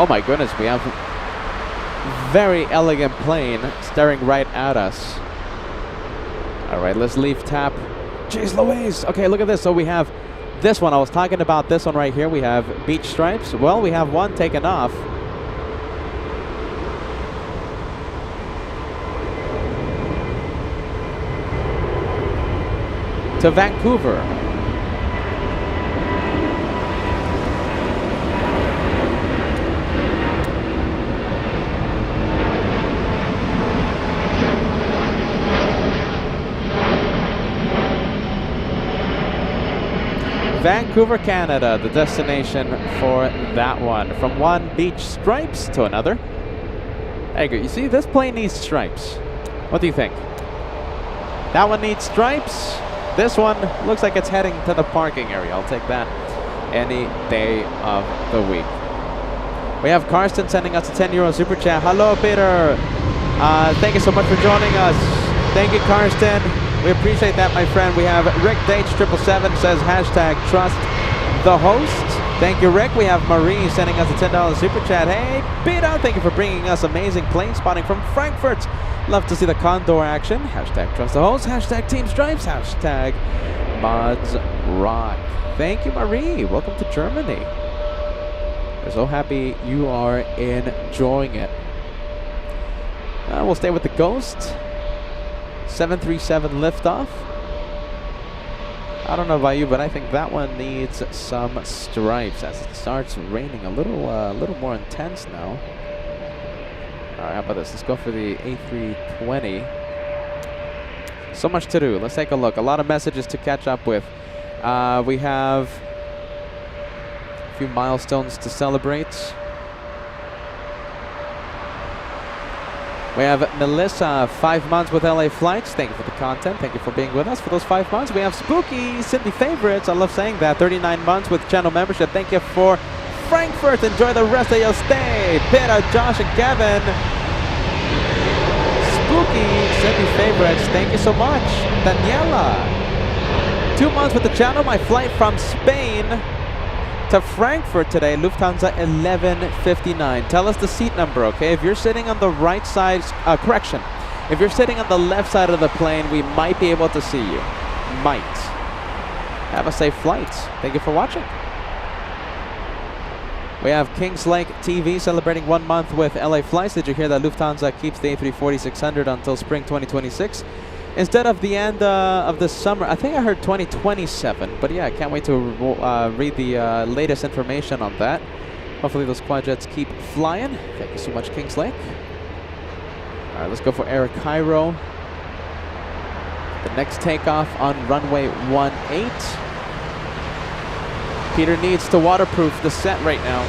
Oh my goodness, we have a very elegant plane staring right at us. All right, let's leave tap. Jeez Louise. Okay, look at this. So we have this one. I was talking about this one right here. We have beach stripes. Well, we have one taken off. To Vancouver. Vancouver, Canada, the destination for that one. From one beach stripes to another. There you go. You see, this plane needs stripes. What do you think? That one needs stripes. This one looks like it's heading to the parking area. I'll take that any day of the week. We have Karsten sending us a €10 super chat. Hello, Peter. Thank you so much for joining us. Thank you, Karsten. We appreciate that, my friend. We have Rick Dates777 says hashtag trust the host. Thank you, Rick. We have Marie sending us a $10 super chat. Hey, Peter, thank you for bringing us amazing plane spotting from Frankfurt. Love to see the Condor action. Hashtag trust the host. Hashtag Team Stripes. Hashtag Mods Rock. Thank you, Marie. Welcome to Germany. We're so happy you are enjoying it. We'll stay with the Ghost. 737 liftoff. I don't know about you, but I think that one needs some stripes as it starts raining a little more intense now. All right, how about this? Let's go for the A320. So much to do. Let's take a look. A lot of messages to catch up with. We have a few milestones to celebrate. We have Melissa, 5 months with LA Flights. Thank you for the content. Thank you for being with us for those 5 months. We have Spooky, Cindy Favorites. I love saying that. 39 months with channel membership. Thank you for Frankfurt. Enjoy the rest of your stay. Peter, Josh, and Kevin. Spooky, Cindy Favorites. Thank you so much. Daniela, 2 months with the channel. My flight from Spain to Frankfurt today, Lufthansa 1159. Tell us the seat number, okay? If you're sitting on the right side, correction. If you're sitting on the left side of the plane, we might be able to see you. Might. Have a safe flight. Thank you for watching. We have Kings Lake TV celebrating 1 month with LA Flights. Did you hear that Lufthansa keeps the A340-600 until spring 2026? Instead of the end of the summer, I think I heard 2027. But yeah, I can't wait to read the latest information on that. Hopefully those quad jets keep flying. Thank you so much, Kings Lake. All right, let's go for Air Cairo. The next takeoff on runway 18. Peter needs to waterproof the set right now.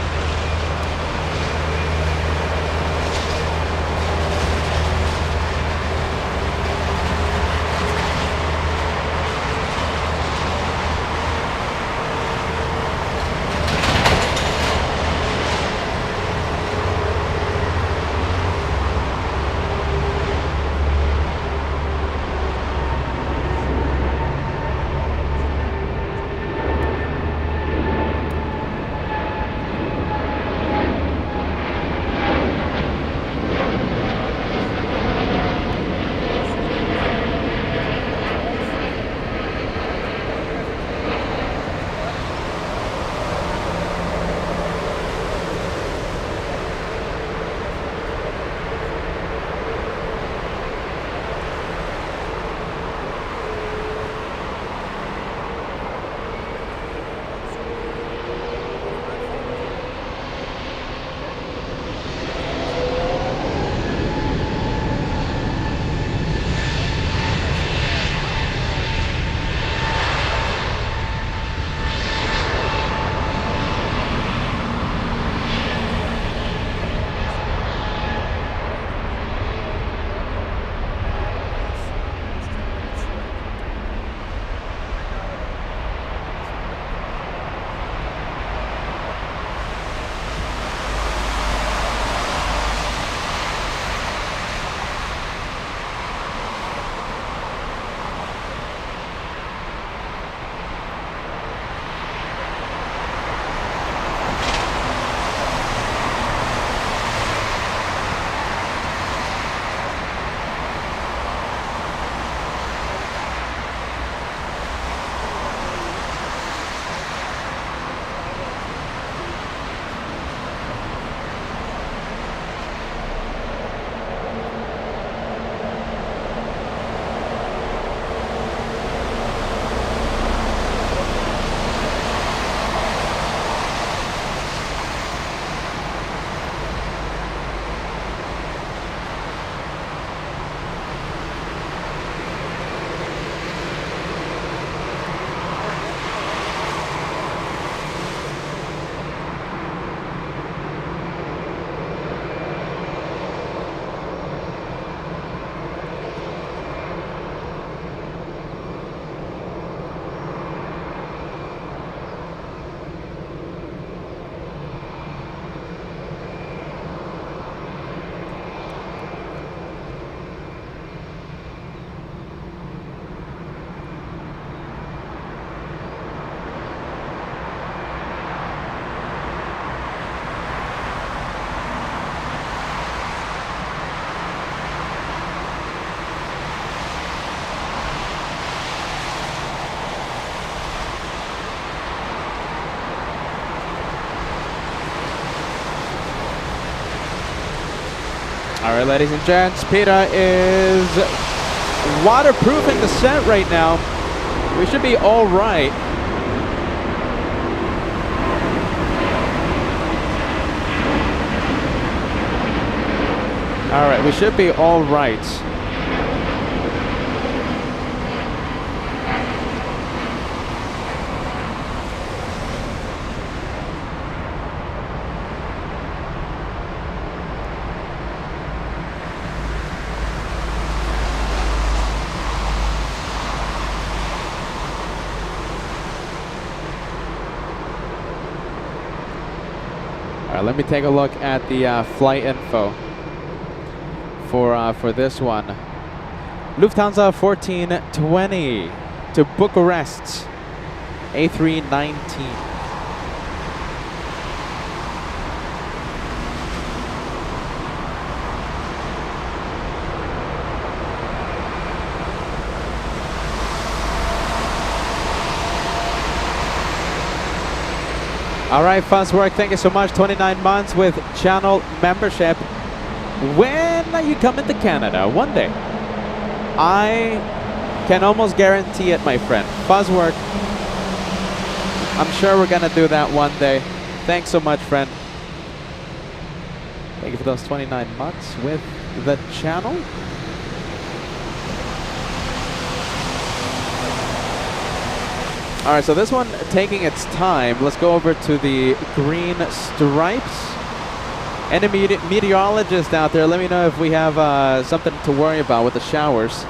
All right, ladies and gents, Peter is waterproofing the set right now. We should be all right. All right, we should be all right. Let me take a look at the flight info for this one. Lufthansa 1420 to Bucharest, A319. All right, Fuzzwork, thank you so much. 29 months with channel membership. When are you coming to Canada? One day. I can almost guarantee it, my friend. Fuzzwork, I'm sure we're going to do that one day. Thanks so much, friend. Thank you for those 29 months with the channel. All right, so this one taking its time. Let's go over to the green stripes. Any meteorologist out there, let me know if we have something to worry about with the showers.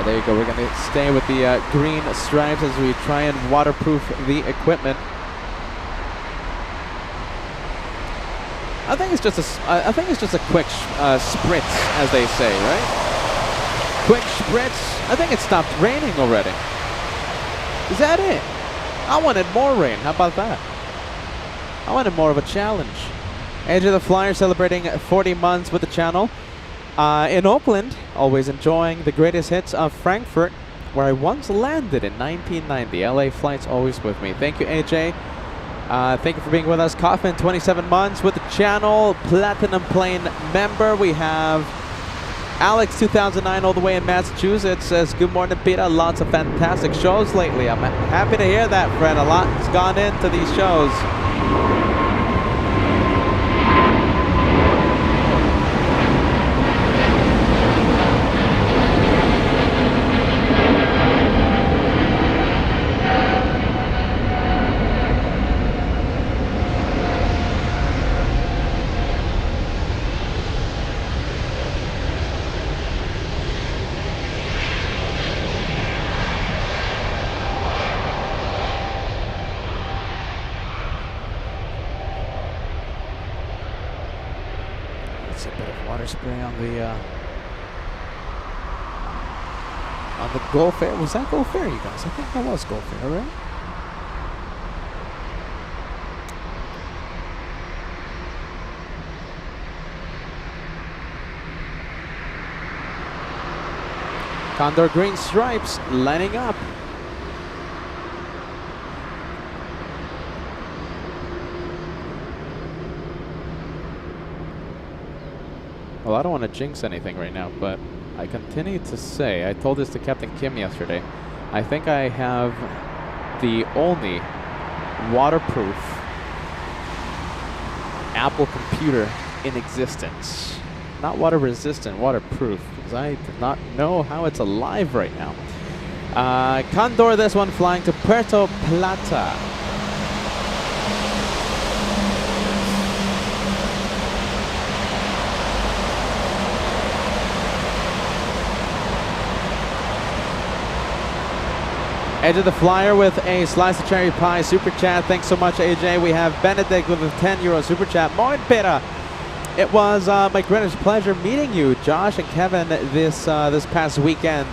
There you go. We're going to stay with the green stripes as we try and waterproof the equipment. I think it's just a quick spritz, as they say, right? Quick spritz. I think it stopped raining already. Is that it? I wanted more rain. How about that? I wanted more of a challenge. Age of the Flyer celebrating 40 months with the channel. In Oakland, always enjoying the greatest hits of Frankfurt, where I once landed in 1990. LA flights always with me. Thank you, AJ. Thank you for being with us. Kaufman, 27 months with the channel. Platinum Plane member. We have Alex, 2009, all the way in Massachusetts, says, good morning, Peter. Lots of fantastic shows lately. I'm happy to hear that, friend. A lot's gone into these shows. Spray on the Gulf Air. Was that Gulf Air, you guys? I think that was Gulf Air, right? Condor green stripes lining up. Well, I don't want to jinx anything right now, but I continue to say, I told this to Captain Kim yesterday, I think I have the only waterproof Apple computer in existence. Not water resistant, waterproof, because I do not know how it's alive right now. Condor, this one flying to Puerto Plata. AJ the Flyer with a slice of cherry pie super chat. Thanks so much, AJ. We have Benedict with a 10 euro super chat. Moin Peter. It was my greatest pleasure meeting you, Josh and Kevin, this past weekend.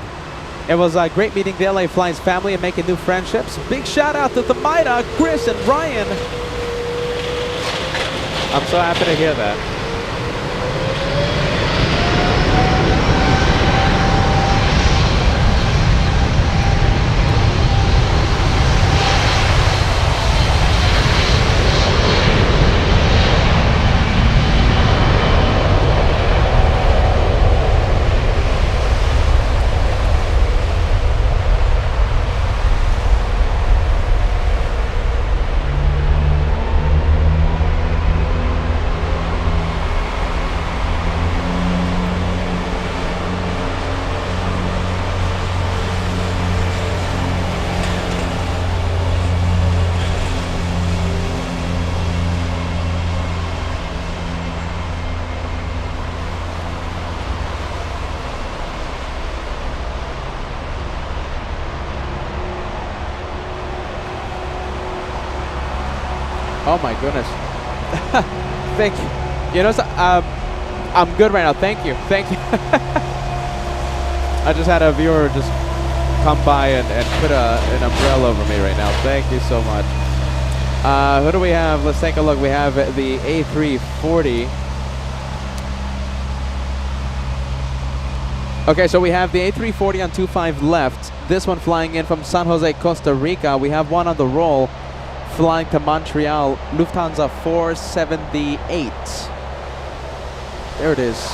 It was great meeting the LA Flights family and making new friendships. Big shout out to Thamaida, Chris, and Ryan. I'm so happy to hear that. Oh my goodness. Thank you. You know, I'm good right now. Thank you. Thank you. I just had a viewer just come by and put an umbrella over me right now. Thank you so much. Who do we have? Let's take a look. We have the A340. Okay, so we have the A340 on 25 left. This one flying in from San Jose, Costa Rica. We have one on the roll flying to Montreal, Lufthansa 478. There it is.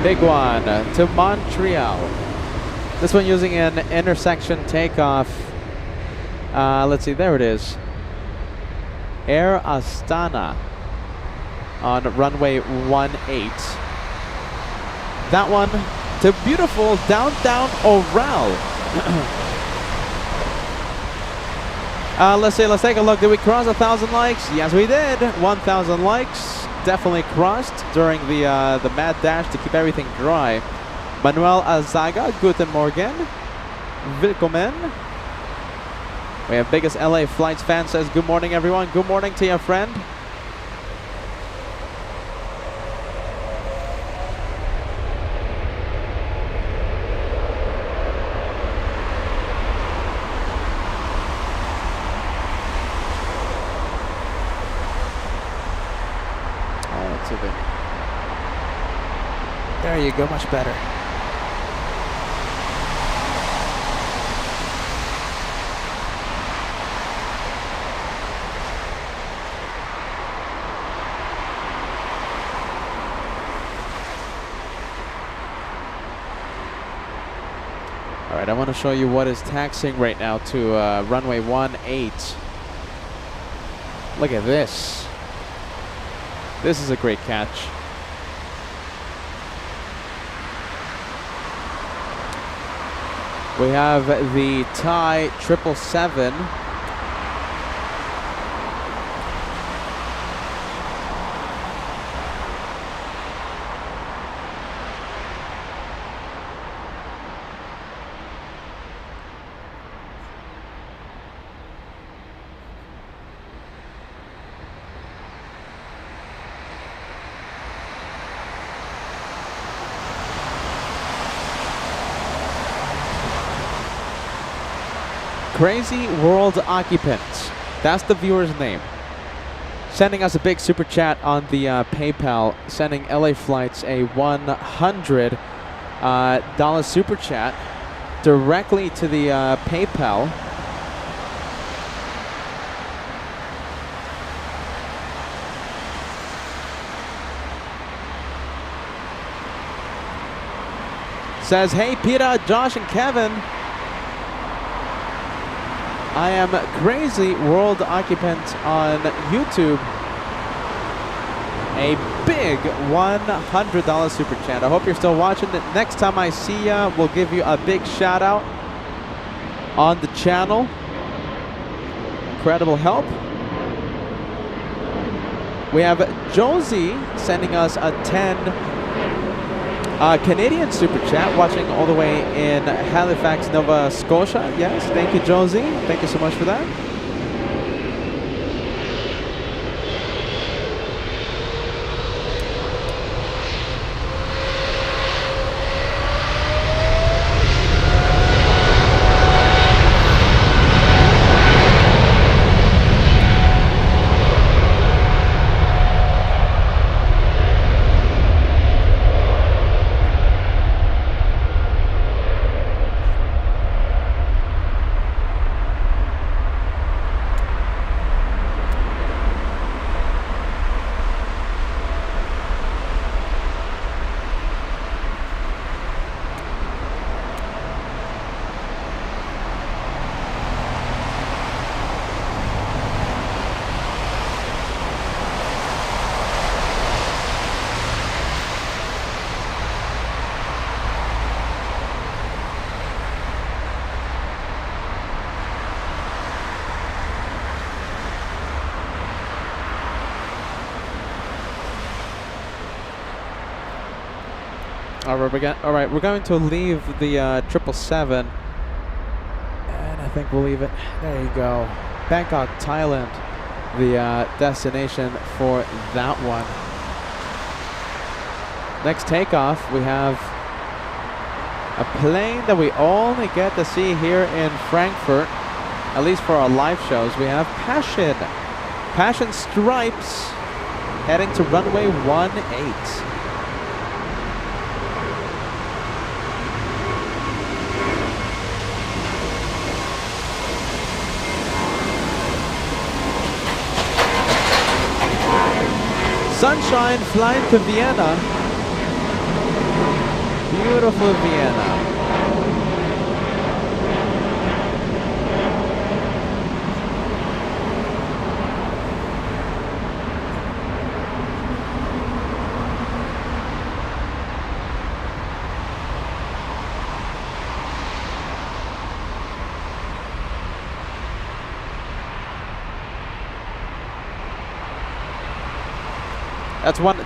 Big one to Montreal. This one using an intersection takeoff. Let's see, there it is. Air Astana on runway 18. That one to beautiful downtown Oral. Let's take a look. Did we cross 1,000 likes? Yes, we did. 1,000 likes. Definitely crossed during the mad dash to keep everything dry. Manuel Azaga, guten Morgen. Willkommen. We have biggest LA Flights fan says, good morning everyone. Good morning to your friend. There you go, much better. All right, I want to show you what is taxiing right now to runway 18. Look at this. This is a great catch. We have the Thai 777. Crazy World Occupant. That's the viewer's name. Sending us a big super chat on the PayPal. Sending LA Flights a $100 super chat directly to the PayPal. says, hey, Peter, Josh, and Kevin. I am crazy world occupant on YouTube. A big $100 super chat. I hope you're still watching it. Next time I see ya, we'll give you a big shout out on the channel. Incredible help. We have Josie sending us a 10 Canadian super chat, watching all the way in Halifax, Nova Scotia. Yes, thank you, Josie. Thank you so much for that. All right, we're going to leave the 777, and I think we'll leave it. There you go, Bangkok, Thailand, the destination for that one. Next takeoff, we have a plane that we only get to see here in Frankfurt, at least for our live shows. We have Passion Stripes, heading to runway 18. Sunshine flying to Vienna. Beautiful Vienna.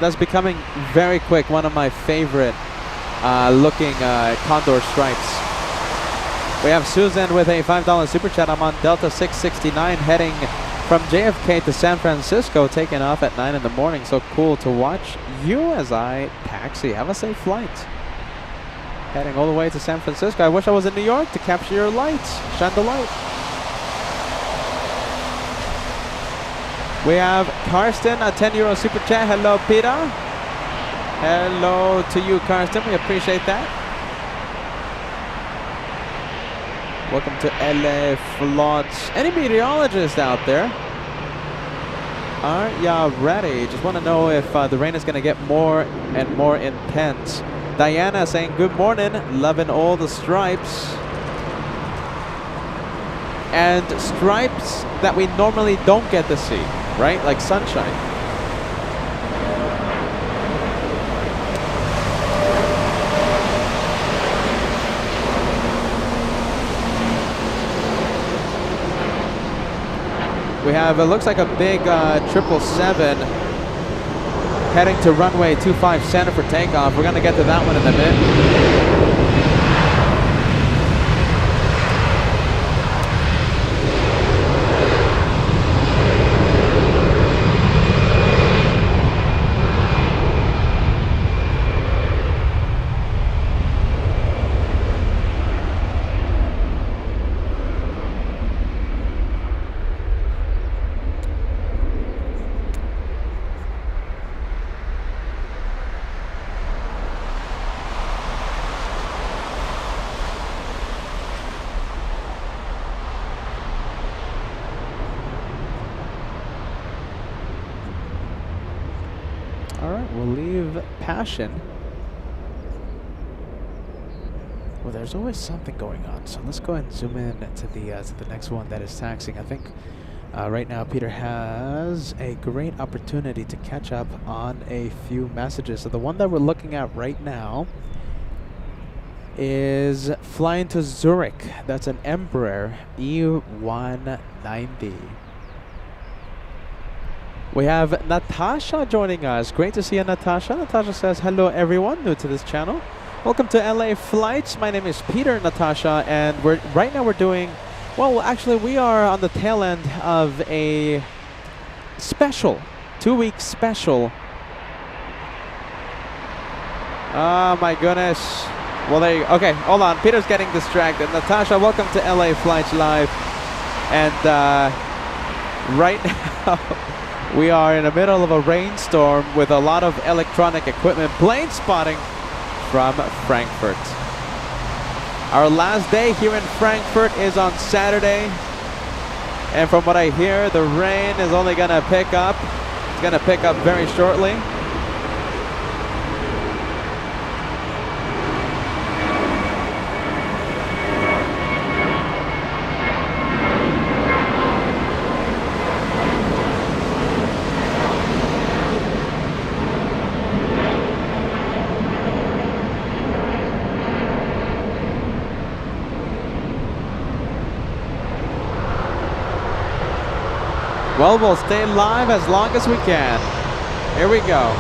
That's becoming very quick. One of my favorite looking Condor stripes. We have Susan with a $5 super chat. I'm on Delta 669 heading from JFK to San Francisco, taking off at 9 in the morning. So cool to watch you as I taxi. Have a safe flight. Heading all the way to San Francisco. I wish I was in New York to capture your lights. Shine the light. We have Karsten, a €10 super chat. Hello, Peter. Hello to you, Karsten. We appreciate that. Welcome to LA Flots. Any meteorologists out there? Are ya ready? Just want to know if the rain is going to get more and more intense. Diana saying, good morning. Loving all the stripes. And stripes that we normally don't get to see. Right? Like sunshine. We have, it looks like a big 777 heading to runway 25 center for takeoff. We're going to get to that one in a bit. Passion. Well, there's always something going on. So let's go ahead and zoom in to the next one that is taxiing. I think right now Peter has a great opportunity to catch up on a few messages. So the one that we're looking at right now is flying to Zurich. That's an Embraer E190. We have Natasha joining us. Great to see you, Natasha. Natasha says, hello everyone new to this channel. Welcome to LA Flights. My name is Peter, Natasha, and right now we're doing, well, actually we are on the tail end of a special, 2-week special. Oh my goodness. Well, there you go. Okay, hold on. Peter's getting distracted. Natasha, welcome to LA Flights Live. And right now, we are in the middle of a rainstorm with a lot of electronic equipment. Plane spotting from Frankfurt. Our last day here in Frankfurt is on Saturday. And from what I hear, the rain is only going to pick up. It's going to pick up very shortly. Well, we'll stay live as long as we can. Here we go.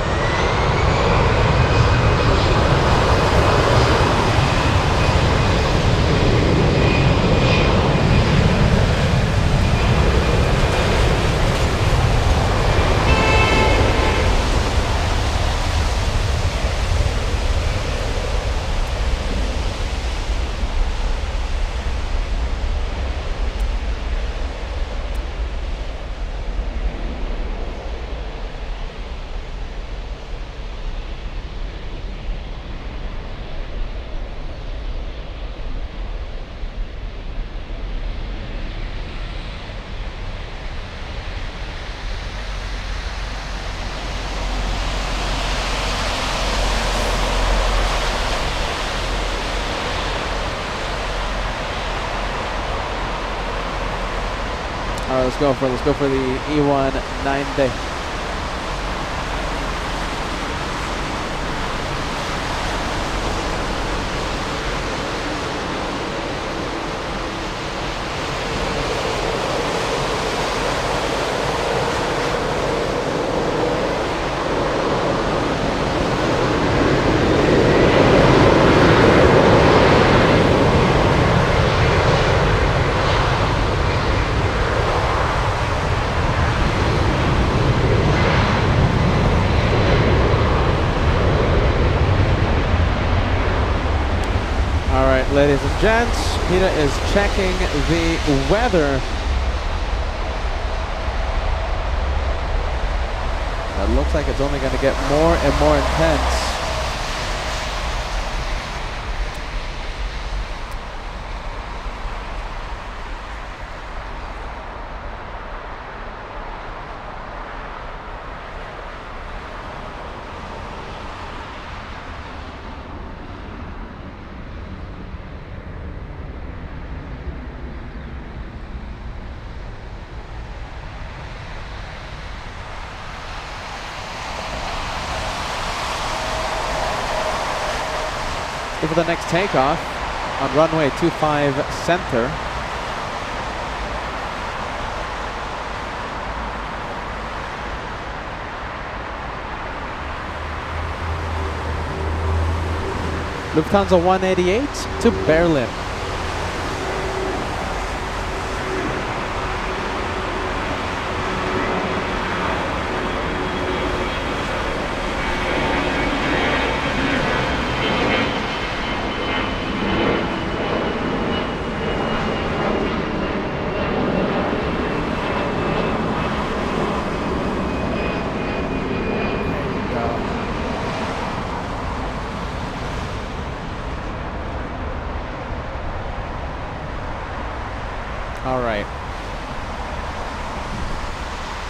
All right, let's go for the E190. Ladies and gents, Peter is checking the weather. It looks like it's only going to get more and more intense. For the next takeoff on runway 25 center. Lufthansa 188 to Berlin.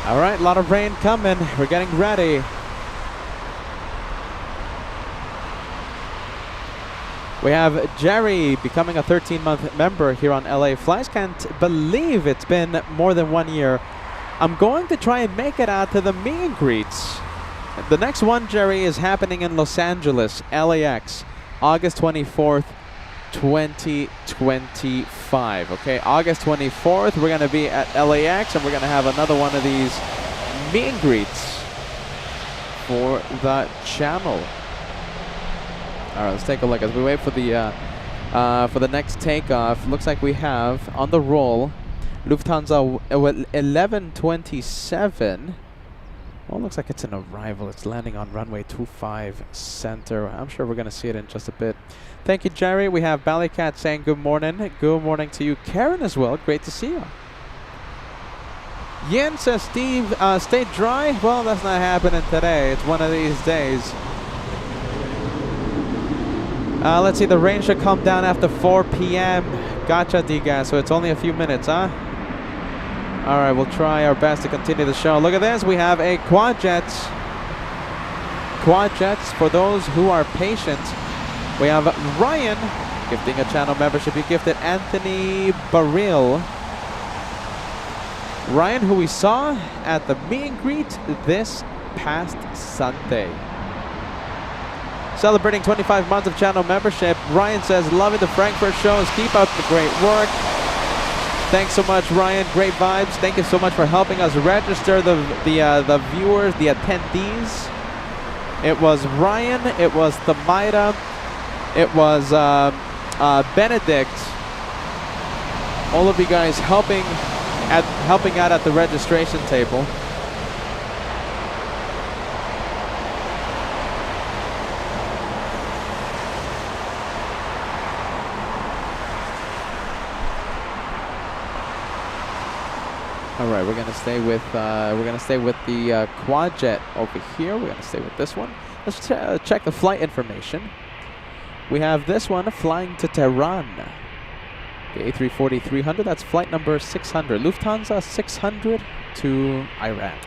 All right, a lot of rain coming. We're getting ready. We have Jerry becoming a 13-month member here on LA Flies. Can't believe it's been more than 1 year. I'm going to try and make it out to the meet and greets. The next one, Jerry, is happening in Los Angeles, LAX, August 24th, 2025. Okay, August 24th, we're going to be at LAX, and we're going to have another one of these meet and greets for the channel. All right, let's take a look as we wait for the next takeoff. Looks like we have on the roll Lufthansa 1127. Well, looks like it's an arrival. It's landing on runway 25 center. I'm sure we're going to see it in just a bit. Thank you, Jerry. We have Ballycat saying good morning. Good morning to you. Karen as well. Great to see you. Yen says, Steve, stay dry. Well, that's not happening today. It's one of these days. Let's see. The rain should come down after 4 p.m. Gotcha, D-Gas. So it's only a few minutes, huh? All right, we'll try our best to continue the show. Look at this. We have a quad jets. Quad jets for those who are patient. We have Ryan gifting a channel membership. He gifted Anthony Baril. Ryan, who we saw at the meet and greet this past Sunday. Celebrating 25 months of channel membership. Ryan says, loving the Frankfurt shows. Keep up the great work. Thanks so much, Ryan. Great vibes. Thank you so much for helping us register the viewers, the attendees. It was Ryan. It was Thamaida. It was Benedict. All of you guys helping out at the registration table. All right, we're gonna stay with the quad jet over here. We're gonna stay with this one. Let's check the flight information. We have this one flying to Tehran. The A340-300. That's flight number 600. Lufthansa 600 to Iran.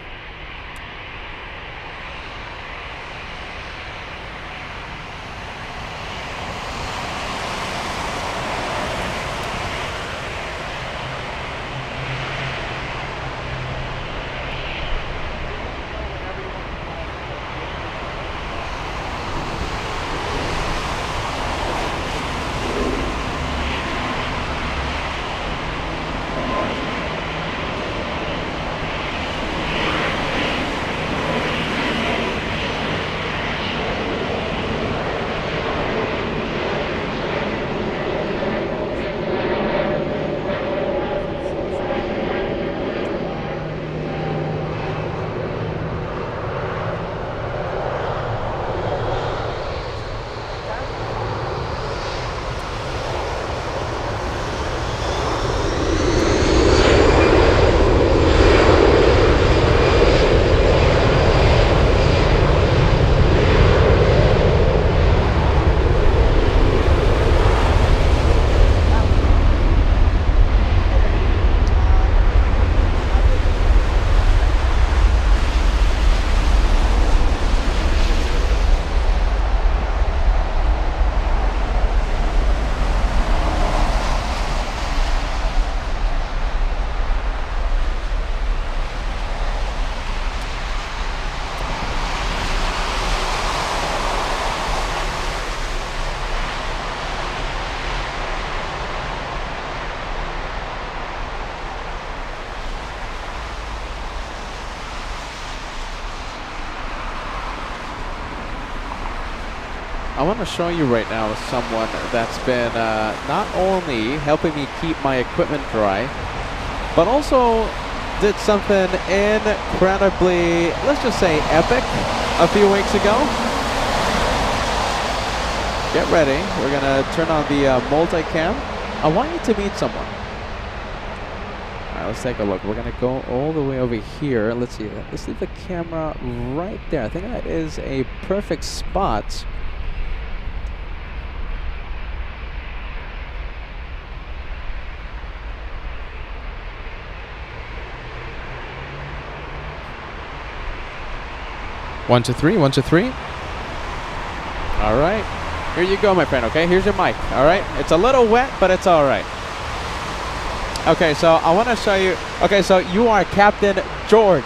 I want to show you right now someone that's been not only helping me keep my equipment dry, but also did something incredibly, let's just say, epic a few weeks ago. Get ready. We're going to turn on the multicam. I want you to meet someone. All right, let's take a look. We're going to go all the way over here. Let's see. Let's leave the camera right there. I think that is a perfect spot. One, two, three. All right. Here you go, my friend, okay? Here's your mic, all right? It's a little wet, but it's all right. Okay, so I want to show you. Okay, so you are Captain George.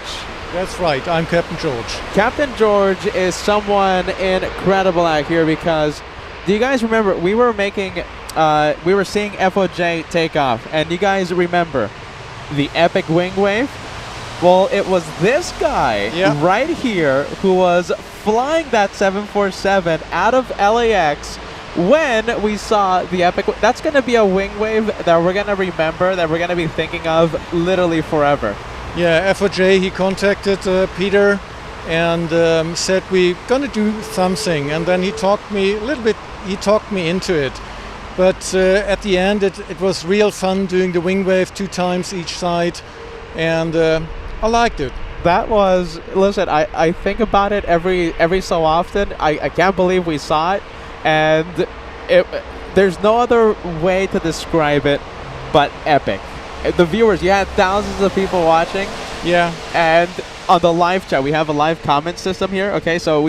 That's right, I'm Captain George. Captain George is someone incredible out here because, do you guys remember, we were seeing FOJ take off, and you guys remember the epic wing wave? Well, it was this guy right here who was flying that 747 out of LAX when we saw the epic. That's going to be a wing wave that we're going to remember, that we're going to be thinking of literally forever. Yeah, FOJ, he contacted Peter and said we're going to do something. And then he talked me a little bit, he talked me into it. But at the end, it was real fun doing the wing wave 2 times each side. And I liked it. That was, listen, I think about it every so often. I can't believe we saw it. And there's no other way to describe it but epic. The viewers, you had thousands of people watching. Yeah. And on the live chat, we have a live comment system here. Okay, so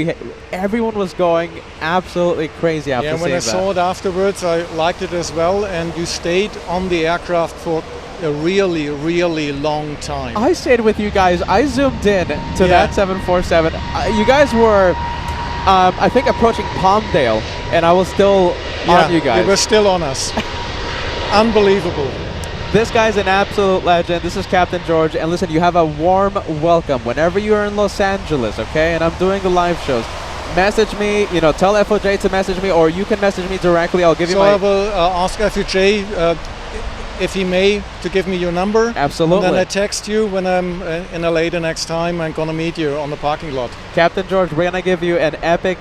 everyone was going absolutely crazy after seeing that. Yeah, when I saw it afterwards, I liked it as well. And you stayed on the aircraft for a really, really long time. I stayed with you guys. I zoomed in to that 747. You guys were, I think, approaching Palmdale, and I was still on you guys. You were still on us. Unbelievable. This guy's an absolute legend. This is Captain George. And listen, you have a warm welcome whenever you're in Los Angeles, okay? And I'm doing the live shows. Message me, tell FOJ to message me, or you can message me directly. I'll give you my... So I will ask FOJ if he may to give me your number. Absolutely. And then I text you when I'm in LA the next time. I'm going to meet you on the parking lot. Captain George, we're going to give you an epic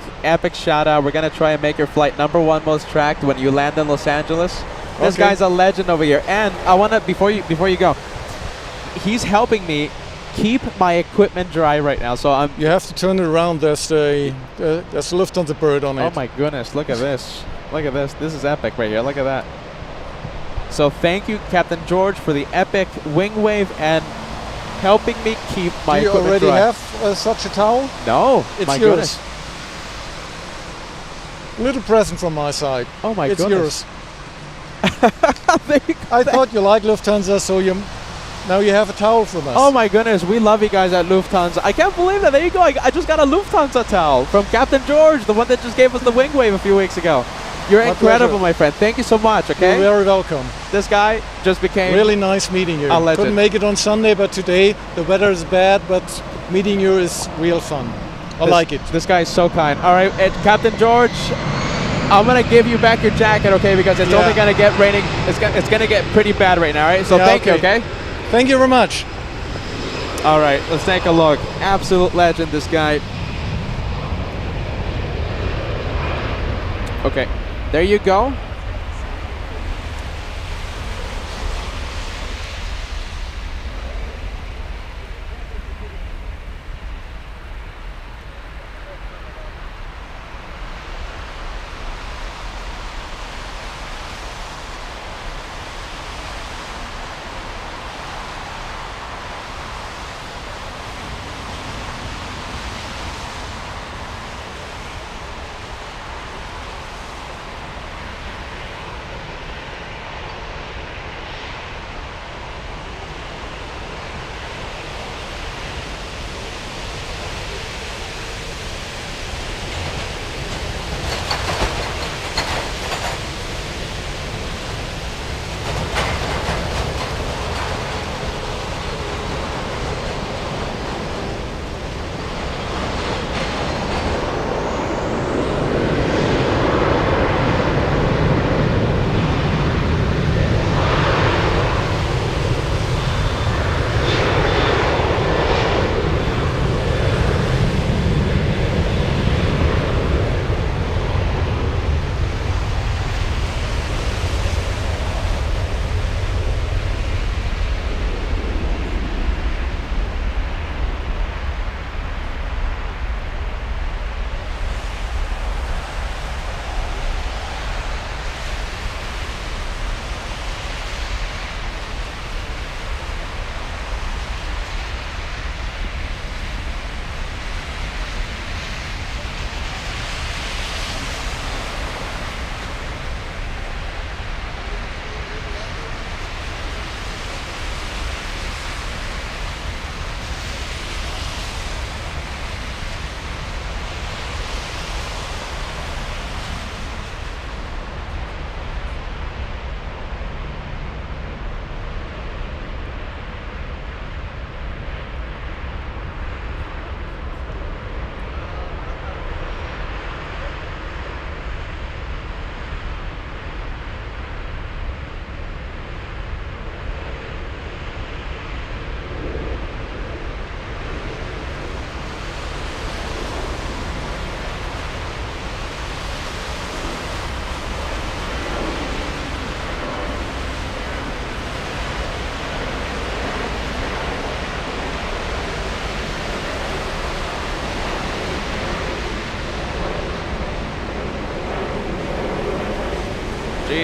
shout out. We're going to try and make your flight #1 most tracked when you land in Los Angeles. This guy's a legend over here. And I want to, before you go, he's helping me keep my equipment dry right now. So You have to turn it around. There's a Lufthansa bird on it. Oh my goodness, look at this. Look at this. This is epic right here. Look at that. So thank you, Captain George, for the epic wing wave and helping me keep my equipment dry. Do you already have such a towel? No. It's my yours. Goodness. Little present from my side. Oh my it's goodness. Yours. I thought you liked Lufthansa, so now you have a towel from us. Oh my goodness, we love you guys at Lufthansa. I can't believe that. There you go. I just got a Lufthansa towel from Captain George, the one that just gave us the wing wave a few weeks ago. You're incredible, my friend. Thank you so much, okay? You're very welcome. This guy just became... Really nice meeting you. A legend. Couldn't make it on Sunday, but today the weather is bad, but meeting you is real fun. I like it. This guy is so kind. All right, Captain George, I'm going to give you back your jacket, okay? Because it's only going to get raining. It's going to get pretty bad right now, all right? So thank you, okay? Thank you very much. All right, let's take a look. Absolute legend, this guy. Okay, there you go.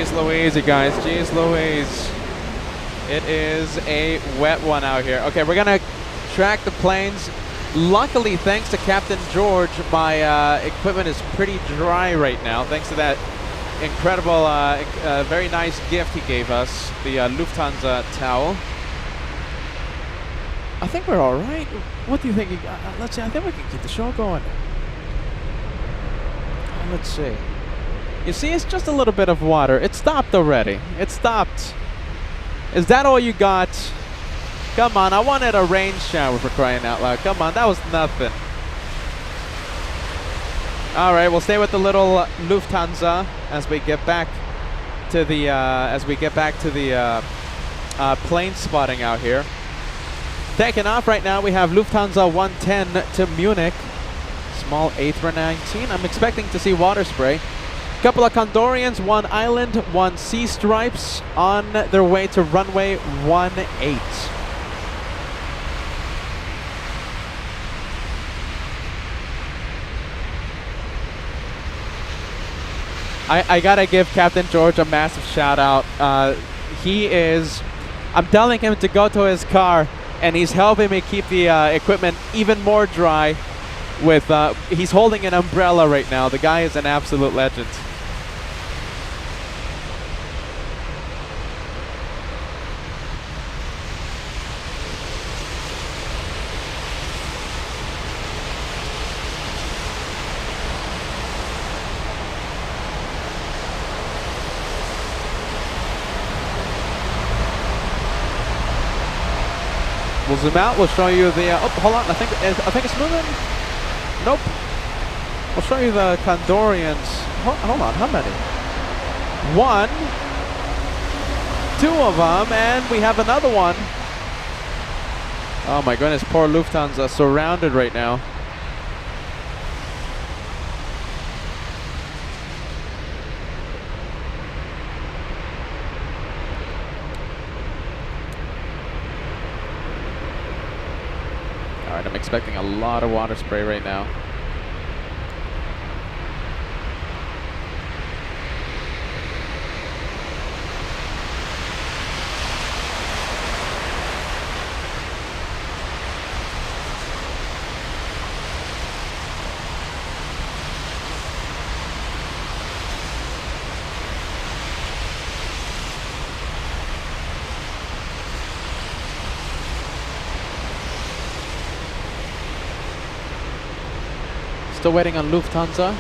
Jeez Louise, you guys. Jeez Louise. It is a wet one out here. Okay, we're going to track the planes. Luckily, thanks to Captain George, my equipment is pretty dry right now, thanks to that incredible, very nice gift he gave us, the Lufthansa towel. I think we're all right. What do you think? Let's see. I think we can keep the show going. Let's see. You see, it's just a little bit of water. It stopped already. It stopped. Is that all you got? Come on, I wanted a rain shower, for crying out loud. Come on, that was nothing. All right, we'll stay with the little Lufthansa as we get back to the plane spotting out here. Taking off right now, we have Lufthansa 110 to Munich. Small A319. I'm expecting to see water spray. Couple of Condorians, one island, one sea stripes on their way to runway 18. I gotta give Captain George a massive shout out. I'm telling him to go to his car, and he's helping me keep the equipment even more dry. He's holding an umbrella right now. The guy is an absolute legend. We'll zoom out. We'll show you the. Oh, hold on. I think it's moving. Nope. We'll show you the Condorians. Hold on. How many? One. Two of them, and we have another one. Oh my goodness! Poor Lufthansa, surrounded right now. Alright, I'm expecting a lot of water spray right now. Still waiting on Lufthansa.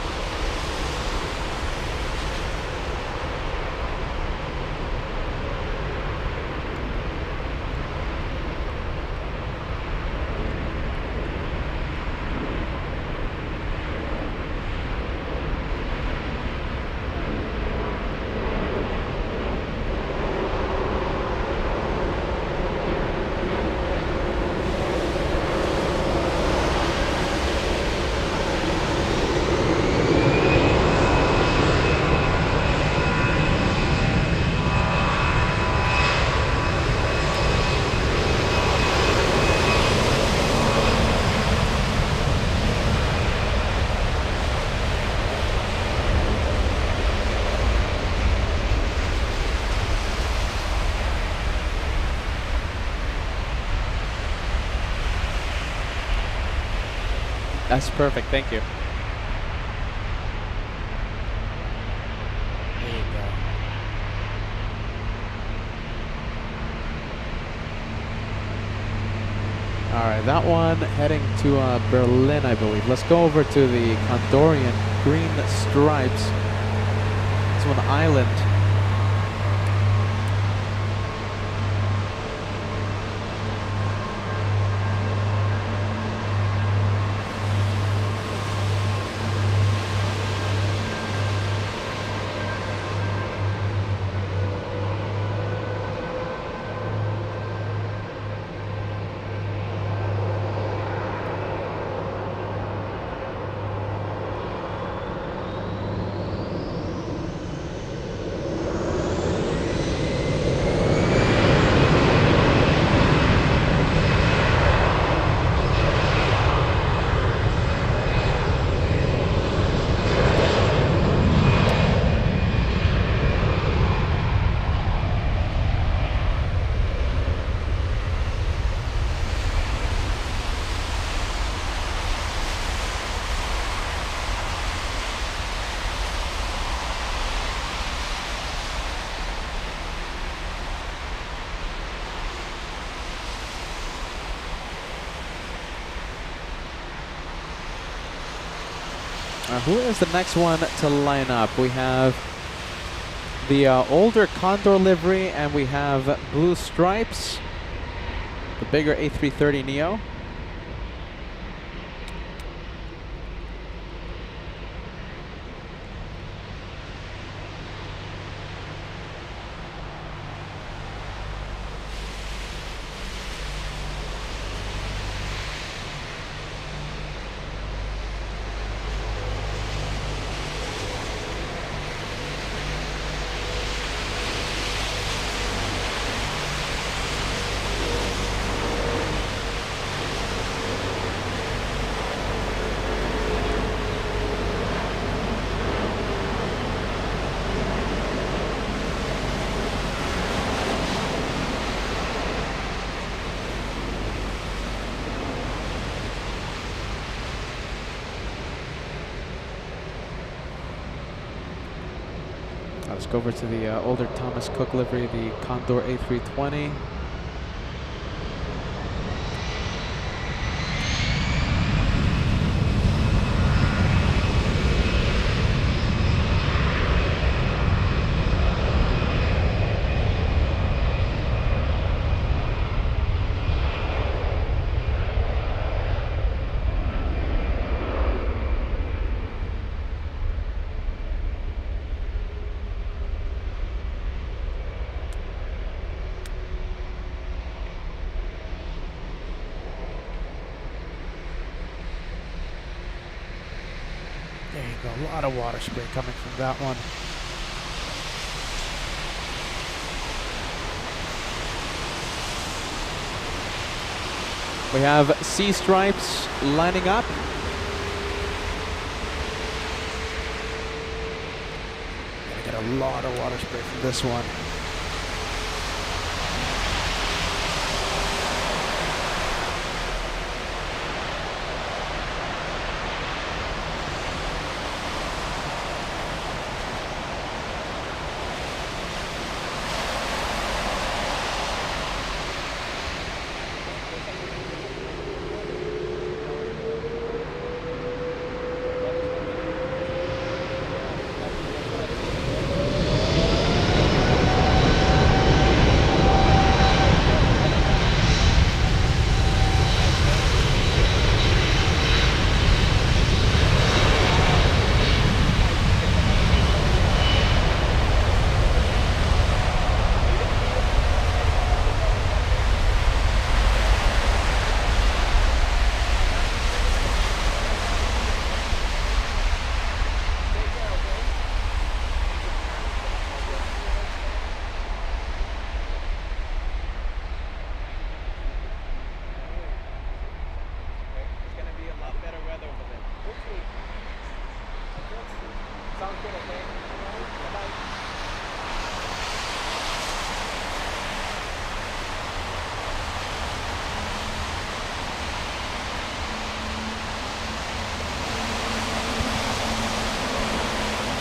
That's perfect, thank you. There you go. Alright, that one heading to Berlin, I believe. Let's go over to the Condorian green stripes. It's one island. Who is the next one to line up? We have the older Condor livery, and we have blue stripes, the bigger A330neo. Let's go over to the older Thomas Cook livery, the Condor A320. There you go, a lot of water spray coming from that one. We have sea stripes lining up. Gonna get a lot of water spray from this one.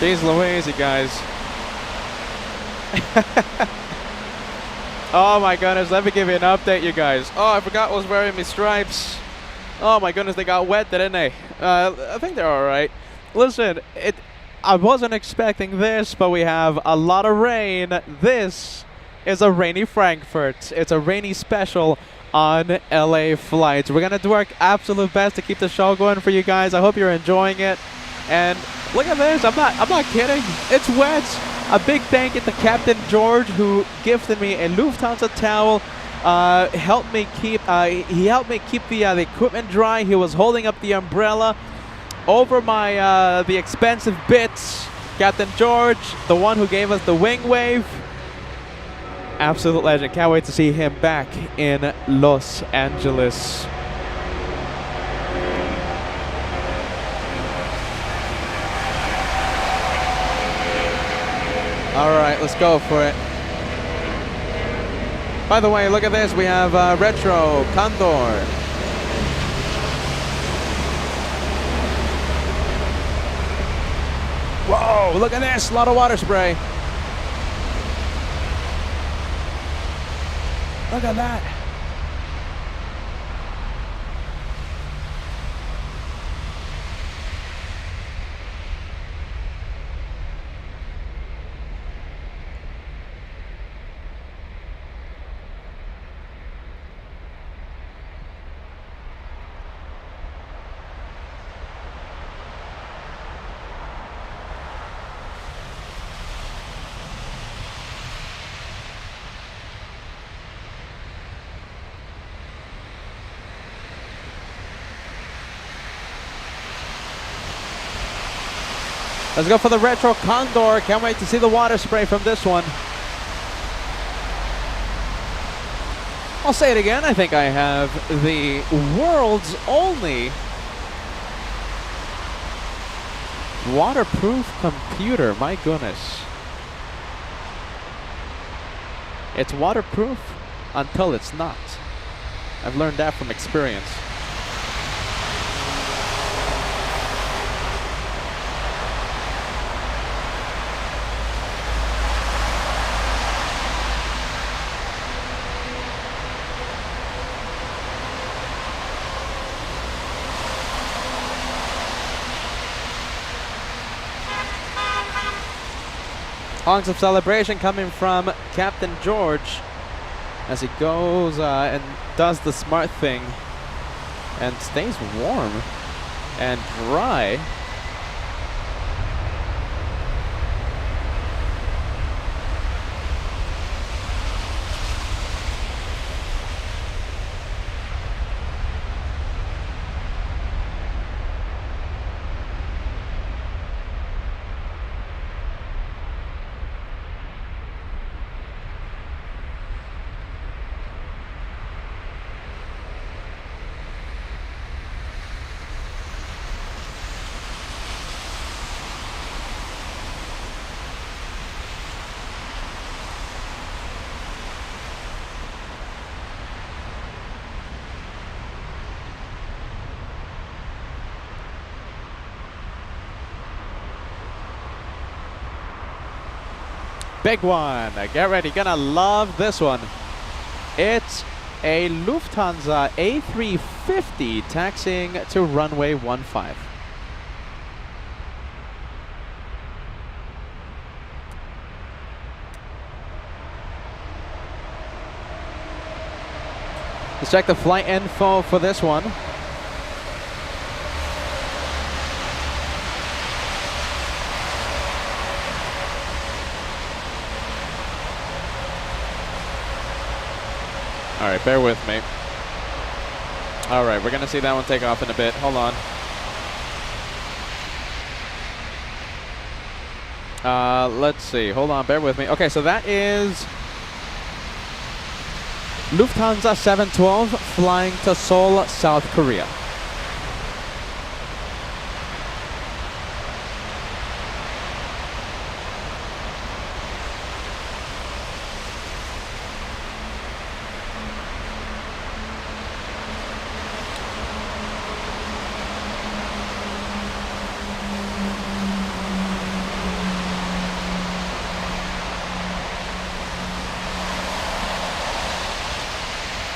Jeez Louise, you guys. Oh my goodness, let me give you an update, you guys. Oh, I forgot I was wearing my stripes. Oh my goodness, they got wet, didn't they? I think they're alright. Listen, I wasn't expecting this, but we have a lot of rain. This is a rainy Frankfurt. It's a rainy special on LA flights. We're gonna do our absolute best to keep the show going for you guys. I hope you're enjoying it. And look at this, I'm not kidding. It's wet. A big thank you to Captain George, who gifted me a Lufthansa towel. He helped me keep the equipment dry. He was holding up the umbrella over my the expensive bits. Captain George, the one who gave us the wing wave. Absolute legend. Can't wait to see him back in Los Angeles. All right, let's go for it. By the way, look at this. We have retro Condor. Whoa, look at this. A lot of water spray. Look at that. Let's go for the retro Condor. Can't wait to see the water spray from this one. I'll say it again. I think I have the world's only waterproof computer. My goodness. It's waterproof until it's not. I've learned that from experience. Honks of celebration coming from Captain George as he goes and does the smart thing and stays warm and dry. Big one. Get ready. Gonna love this one. It's a Lufthansa A350 taxiing to runway 15. Let's check the flight info for this one. All right, bear with me. All right, we're gonna see that one take off in a bit. Hold on. Let's see. Hold on, bear with me. Okay, so that is Lufthansa 712 flying to Seoul, South Korea.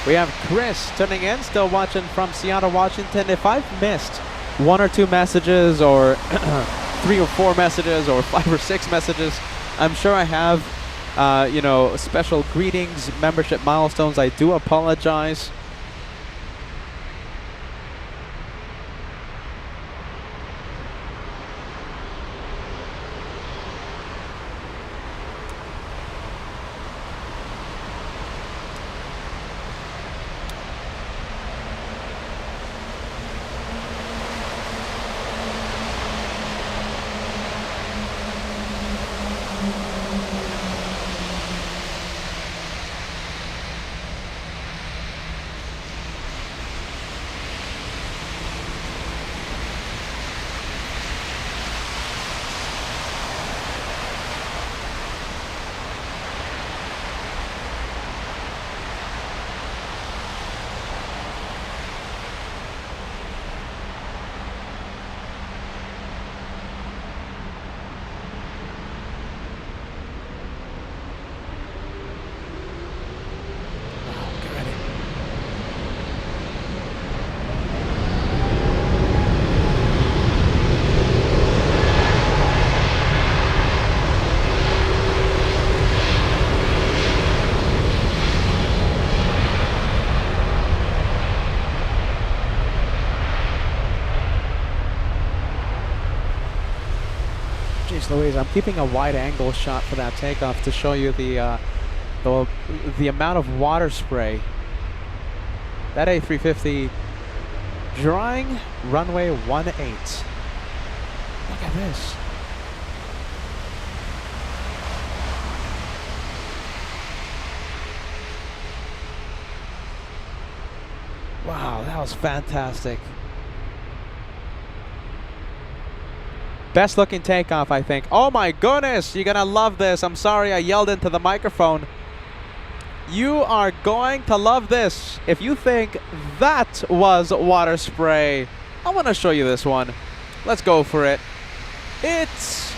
We have Chris tuning in, still watching from Seattle, Washington. If I've missed one or two messages or 3 or 4 messages or 5 or 6 messages, I'm sure I have, you know, special greetings, membership milestones. I do apologize. Jeez Louise, I'm keeping a wide angle shot for that takeoff to show you the amount of water spray. That A350 drying runway 18. Look at this. Wow, that was fantastic. Best looking takeoff, I think. Oh my goodness, you're gonna love this. I'm sorry I yelled into the microphone. You are going to love this. If you think that was water spray, I want to show you this one. Let's go for it. It's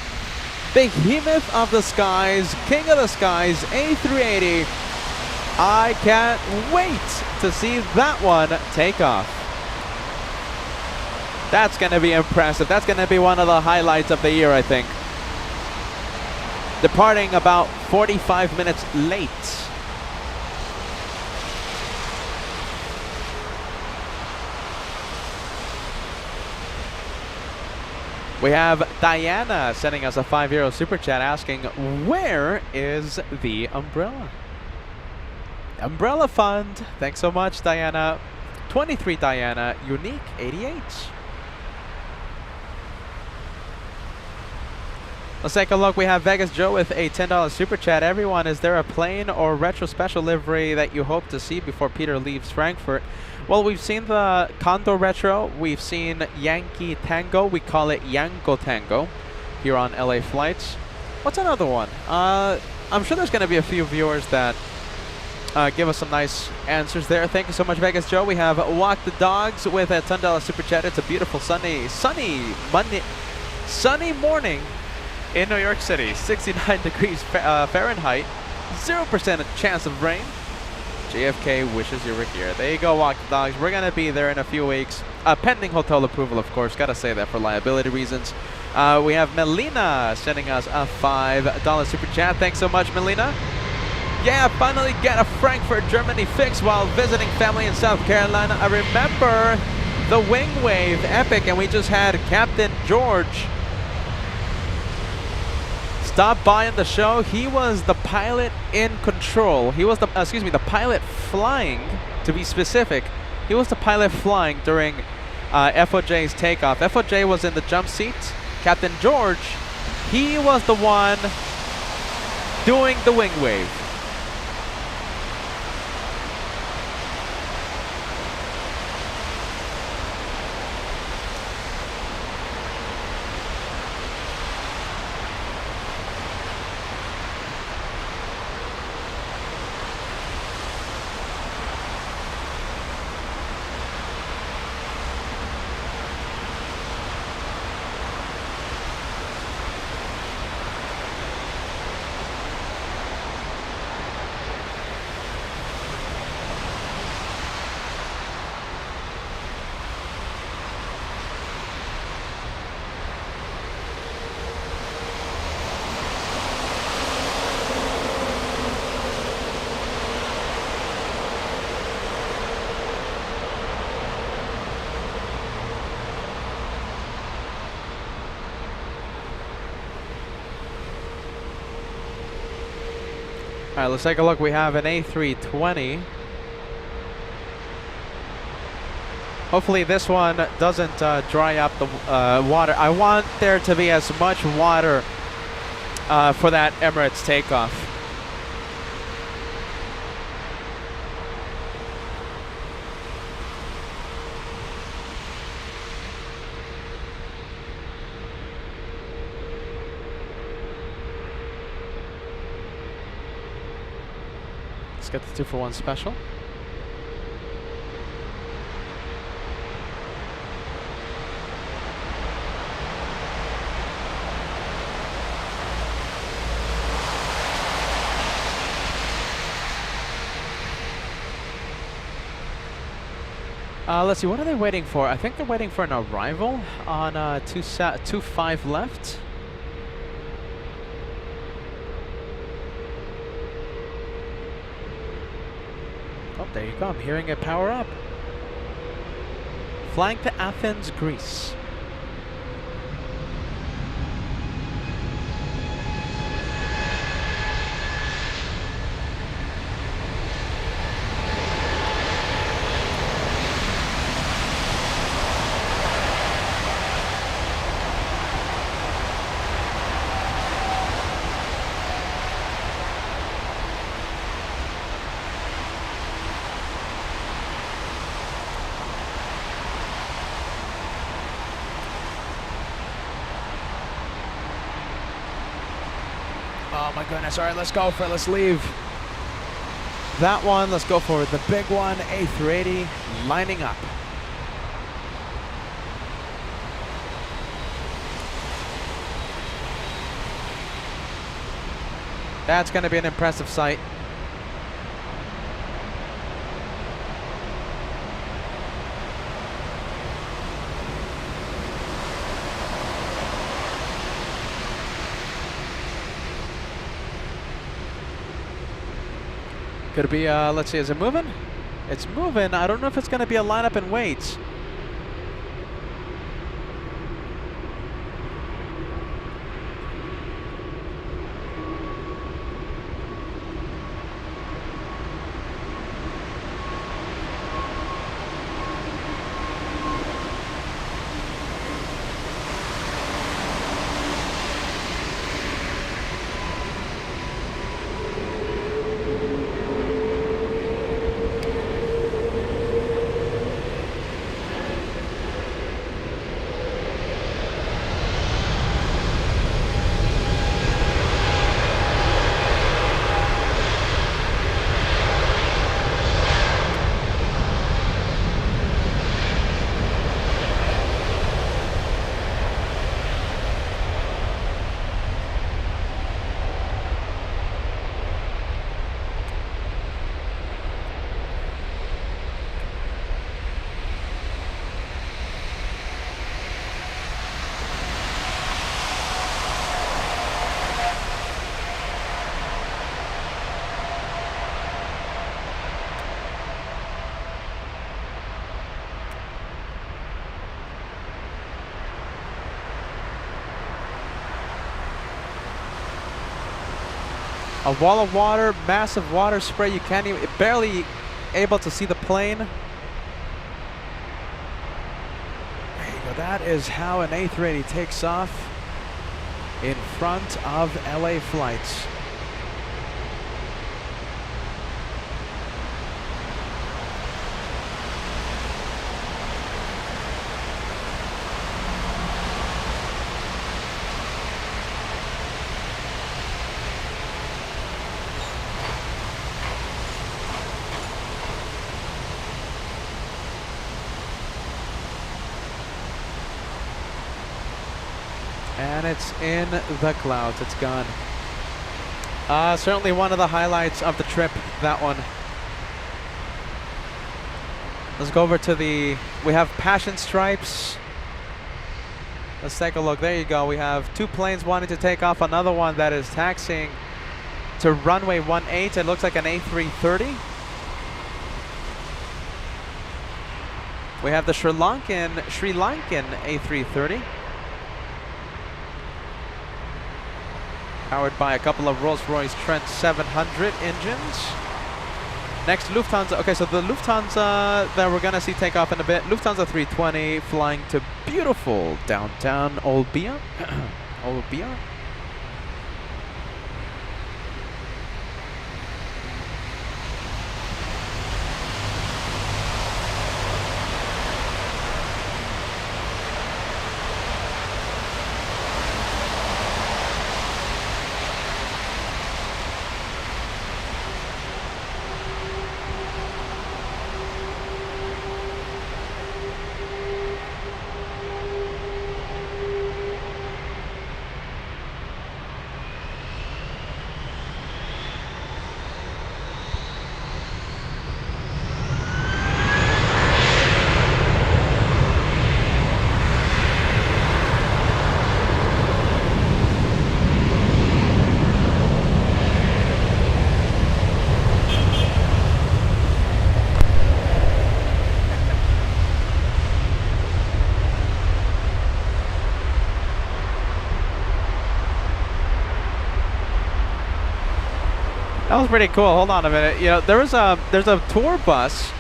Behemoth of the Skies, King of the Skies, A380. I can't wait to see that one take off. That's going to be impressive. That's going to be one of the highlights of the year, I think. Departing about 45 minutes late. We have Diana sending us a €5 super chat asking, where is the umbrella? Umbrella Fund. Thanks so much, Diana. 23 Diana, unique 88. Let's take a look. We have Vegas Joe with a $10 super chat. Everyone, is there a plane or retro special livery that you hope to see before Peter leaves Frankfurt? Well, we've seen the Condor Retro. We've seen Yankee Tango. We call it Yanko Tango here on LA flights. What's another one? I'm sure there's going to be a few viewers that give us some nice answers there. Thank you so much, Vegas Joe. We have Walk the Dogs with a $10 super chat. It's a beautiful sunny morning in New York City. 69 degrees Fahrenheit. 0% chance of rain. JFK wishes you were here. There you go, Walk the Dogs. We're going to be there in a few weeks. Pending hotel approval, of course. Got to say that for liability reasons. We have Melina sending us a $5 super chat. Thanks so much, Melina. Yeah, finally get a Frankfurt, Germany fix while visiting family in South Carolina. I remember the wing wave epic, and we just had Captain George stop by on the show. He was the pilot in control. He was the pilot flying, to be specific. He was the pilot flying during FOJ's takeoff. FOJ was in the jump seat. Captain George, he was the one doing the wing wave. All right, let's take a look. We have an A320. Hopefully this one doesn't dry up the water. I want there to be as much water for that Emirates takeoff. Let's get the 2-for-1 special. Let's see, what are they waiting for? I think they're waiting for an arrival on 25 left. Oh, there you go. I'm hearing it power up. Flying to Athens, Greece. Oh my goodness. All right, let's go for it. Let's leave that one. Let's go for the big one. A380 lining up. That's going to be an impressive sight. Could it be, let's see, is it moving? It's moving. I don't know if it's going to be a lineup and wait. A wall of water, massive water spray. You can't even, barely able to see the plane. There you go. That is how an A380 takes off in front of LA flights. And it's in the clouds. It's gone. Certainly one of the highlights of the trip, that one. Let's go over to the, we have passion stripes. Let's take a look. There you go. We have two planes wanting to take off. Another one that is taxiing to runway 18. It looks like an A330. We have the Sri Lankan A330. Powered by a couple of Rolls-Royce Trent 700 engines. Next, Lufthansa. Okay, so the Lufthansa that we're going to see take off in a bit. Lufthansa 320 flying to beautiful downtown Olbia. Olbia? That was pretty cool. Hold on a minute. You know, there's a tour bus.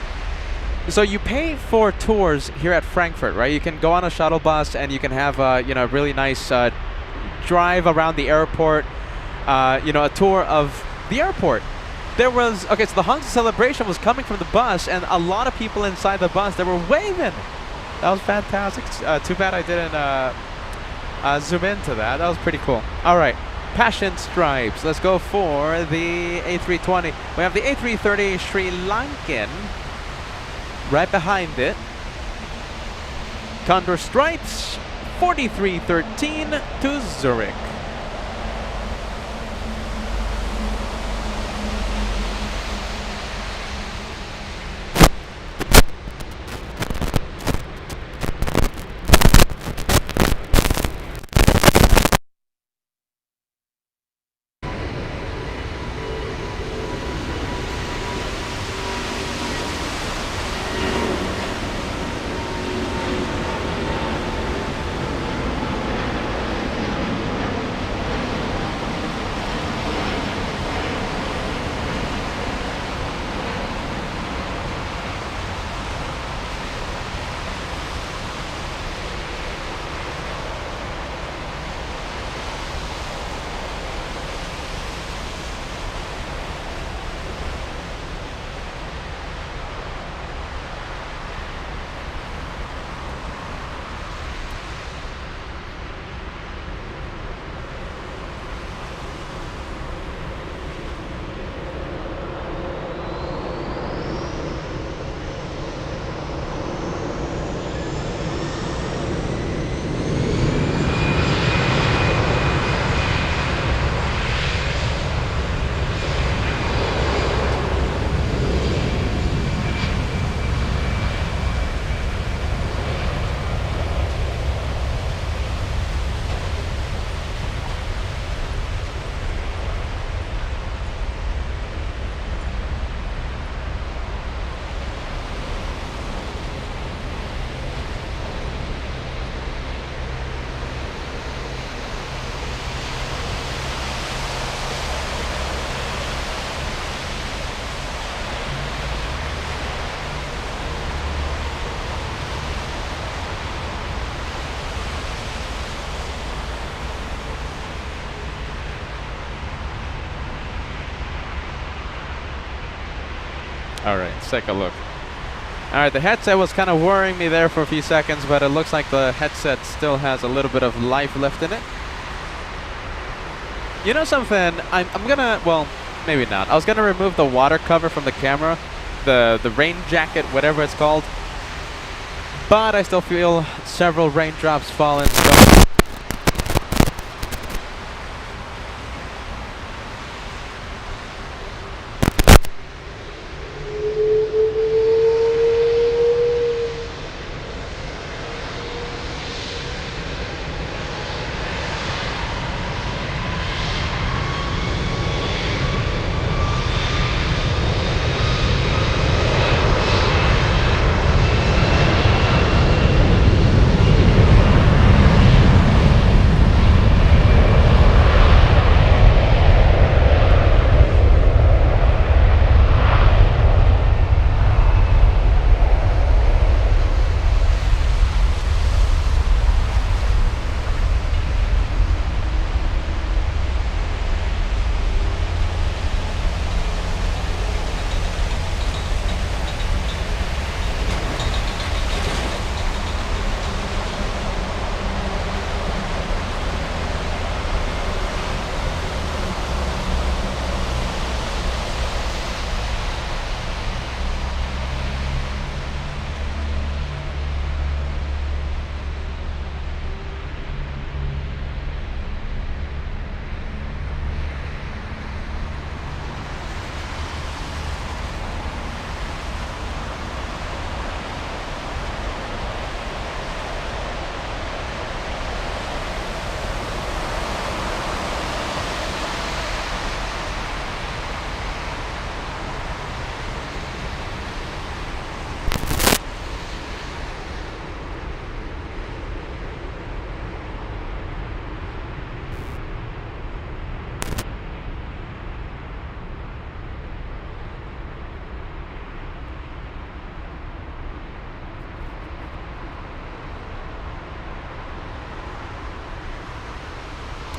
So you pay for tours here at Frankfurt, right? You can go on a shuttle bus and you can have a really nice drive around the airport. A tour of the airport. There was so the Hansa celebration was coming from the bus, and a lot of people inside the bus, they were waving. That was fantastic. Too bad I didn't zoom into that. That was pretty cool. All right. Passion stripes. Let's go for the A320. We have the A330 Sri Lankan right behind it. Condor stripes, 4313 to Zurich. Alright, let's take a look. Alright, the headset was kind of worrying me there for a few seconds, but it looks like the headset still has a little bit of life left in it. You know something? I'm gonna, well, maybe not. I was gonna remove the water cover from the camera, the rain jacket, whatever it's called. But I still feel several raindrops falling, so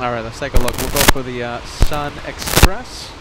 alright, let's take a look. We'll go for the Sun Express.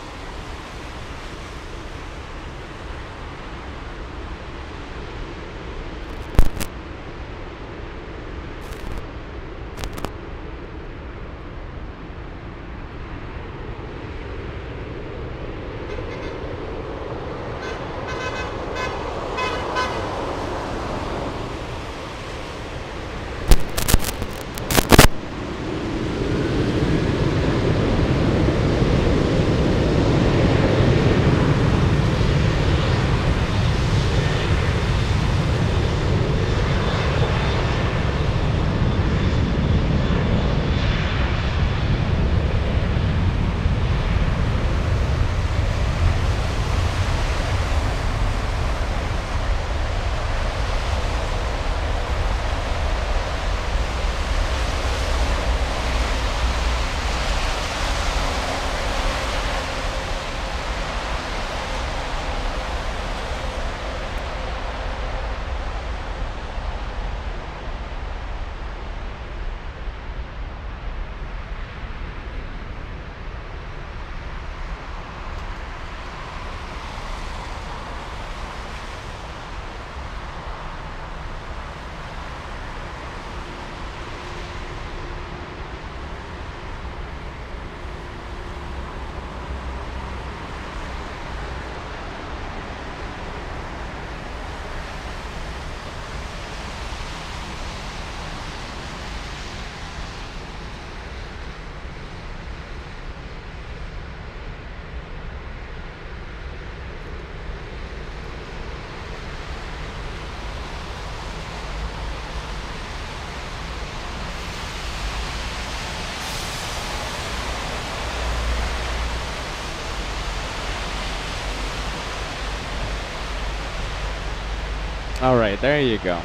All right, there you go.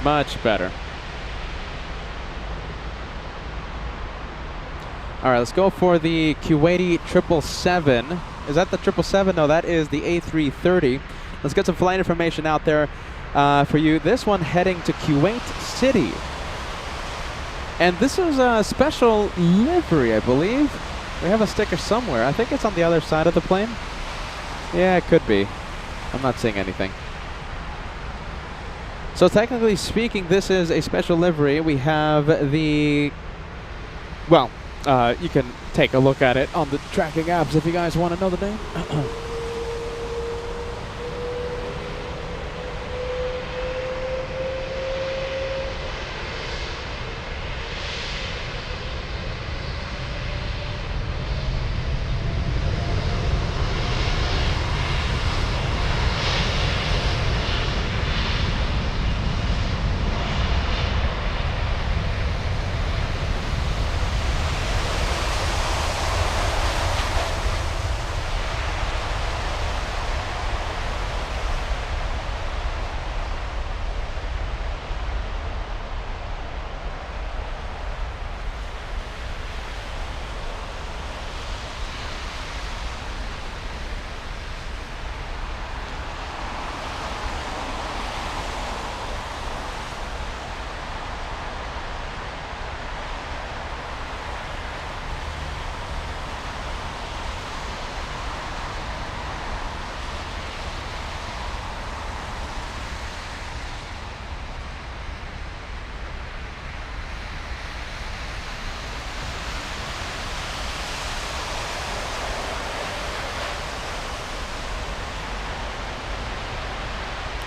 Much better. All right, let's go for the Kuwaiti 777. Is that the 777? No, that is the A330. Let's get some flight information out there for you. This one heading to Kuwait City. And this is a special livery, I believe. We have a sticker somewhere. I think it's on the other side of the plane. Yeah, it could be. I'm not seeing anything. So technically speaking, this is a special livery. We have the... Well, you can take a look at it on the tracking apps if you guys want to know the name.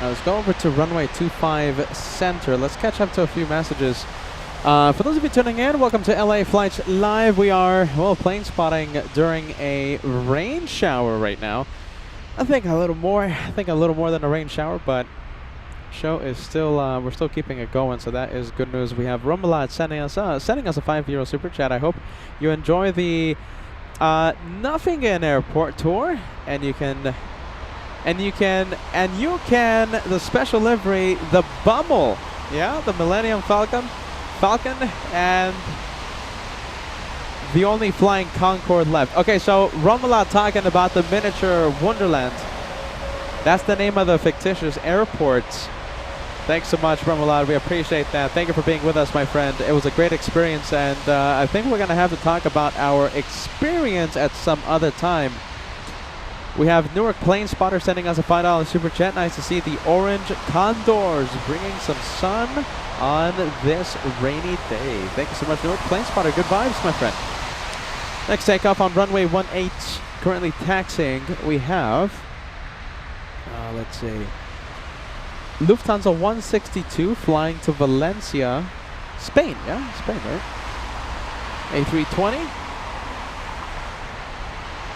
Let's go over to runway 25 center. Let's catch up to a few messages. For those of you tuning in, welcome to LA Flights Live. We are, well, plane spotting during a rain shower right now. I think a little more than a rain shower, but show is still, we're still keeping it going, so that is good news. We have Rumbalad sending us a €5 super chat. I hope you enjoy the Nuffingen Airport tour, and you can the special livery, the Bummel, yeah, the Millennium Falcon, and the only flying Concorde left. Okay, so Romuald talking about the miniature Wonderland. That's the name of the fictitious airport. Thanks so much, Romuald. We appreciate that. Thank you for being with us, my friend. It was a great experience, and I think we're going to have to talk about our experience at some other time. We have Newark Plane Spotter sending us a $5 super chat. Nice to see the orange condors bringing some sun on this rainy day. Thank you so much, Newark Plane Spotter. Good vibes, my friend. Next takeoff on runway 18, currently taxiing. We have, let's see, Lufthansa 162 flying to Valencia, Spain. Yeah, Spain, right? A320.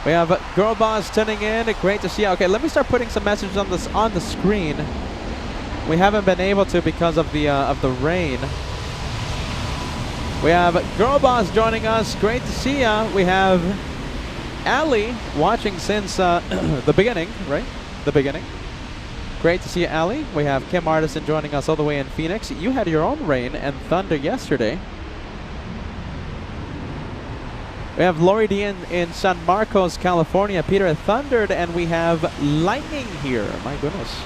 We have Girl Boss tuning in. Great to see you. Okay, let me start putting some messages on this on the screen. We haven't been able to because of the rain. We have Girl Boss joining us. Great to see ya. We have Ali watching since the beginning, right? The beginning. Great to see you, Ali. We have Kim Artisan joining us all the way in Phoenix. You had your own rain and thunder yesterday. We have Lori D in San Marcos, California. Peter thundered, and we have lightning here. My goodness.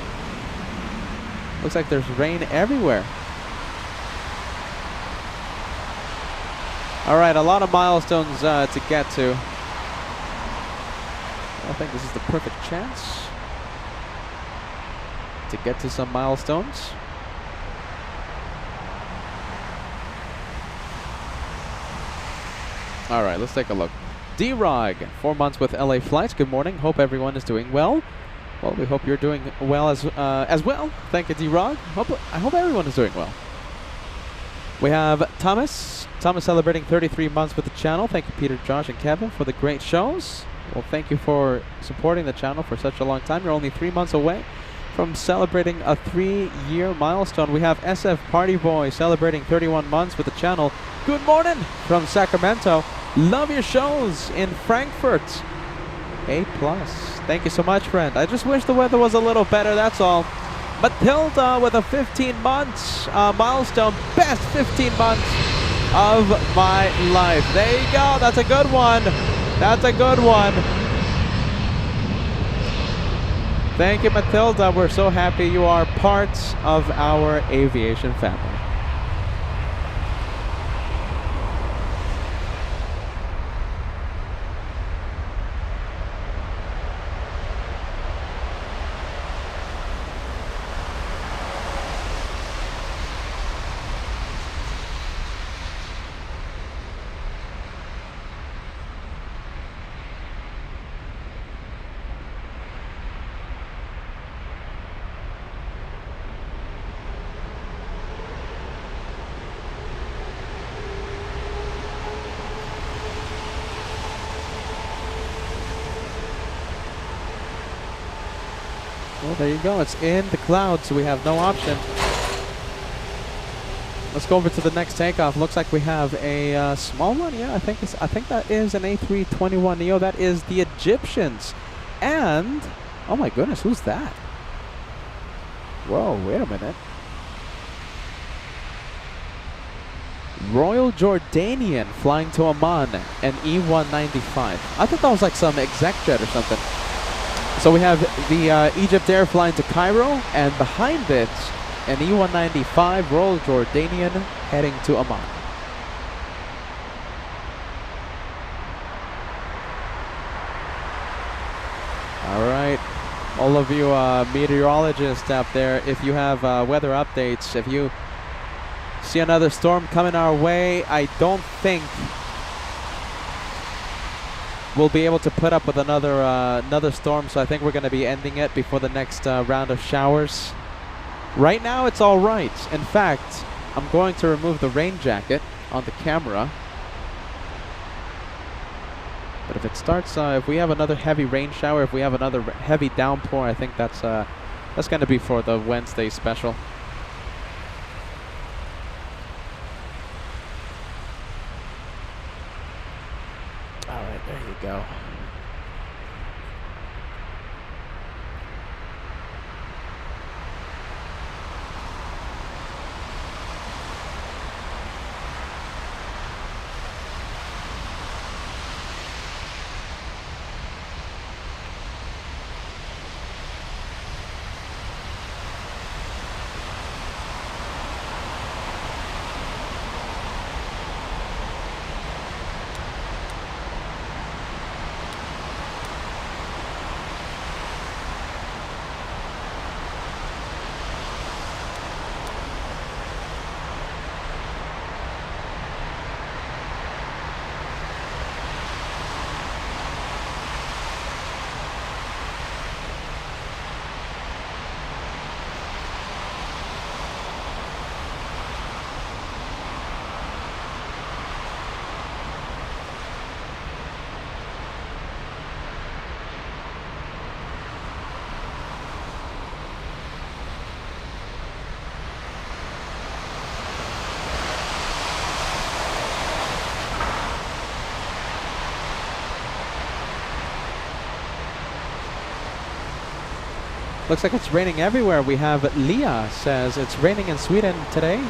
Looks like there's rain everywhere. All right, a lot of milestones to get to. I think this is the perfect chance to get to some milestones. All right, let's take a look. D-Rog, 4 months with LA Flights. Good morning. Hope everyone is doing well. Well, we hope you're doing well as well. Thank you, D-Rog. I hope everyone is doing well. We have Thomas. Thomas celebrating 33 months with the channel. Thank you, Peter, Josh, and Kevin for the great shows. Well, thank you for supporting the channel for such a long time. You're only 3 months away from celebrating a 3-year milestone. We have SF Party Boy celebrating 31 months with the channel. Good morning from Sacramento. Love your shows in Frankfurt. A+. Thank you so much, friend. I just wish the weather was a little better, that's all. Matilda with a 15 months milestone. Best 15 months of my life. There you go. That's a good one. That's a good one. Thank you, Matilda. We're so happy you are part of our aviation family. Well, there you go. It's in the clouds, so we have no option. Let's go over to the next takeoff. Looks like we have a small one. Yeah, I think that is an A321neo. That is the Egyptians. And oh my goodness, who's that? Whoa, wait a minute. Royal Jordanian flying to Oman, an E195. I thought that was like some exec jet or something. So we have the Egypt Air flying to Cairo, and behind it, an E195 Royal Jordanian heading to Oman. All right, all of you meteorologists out there, if you have weather updates, if you see another storm coming our way, I don't think we'll be able to put up with another storm, so I think we're going to be ending it before the next round of showers. Right now, it's all right. In fact, I'm going to remove the rain jacket on the camera. But if it starts, if we have another heavy rain shower, if we have another heavy downpour, I think that's going to be for the Wednesday special. There you go. Looks like it's raining everywhere. We have Leah says it's raining in Sweden today.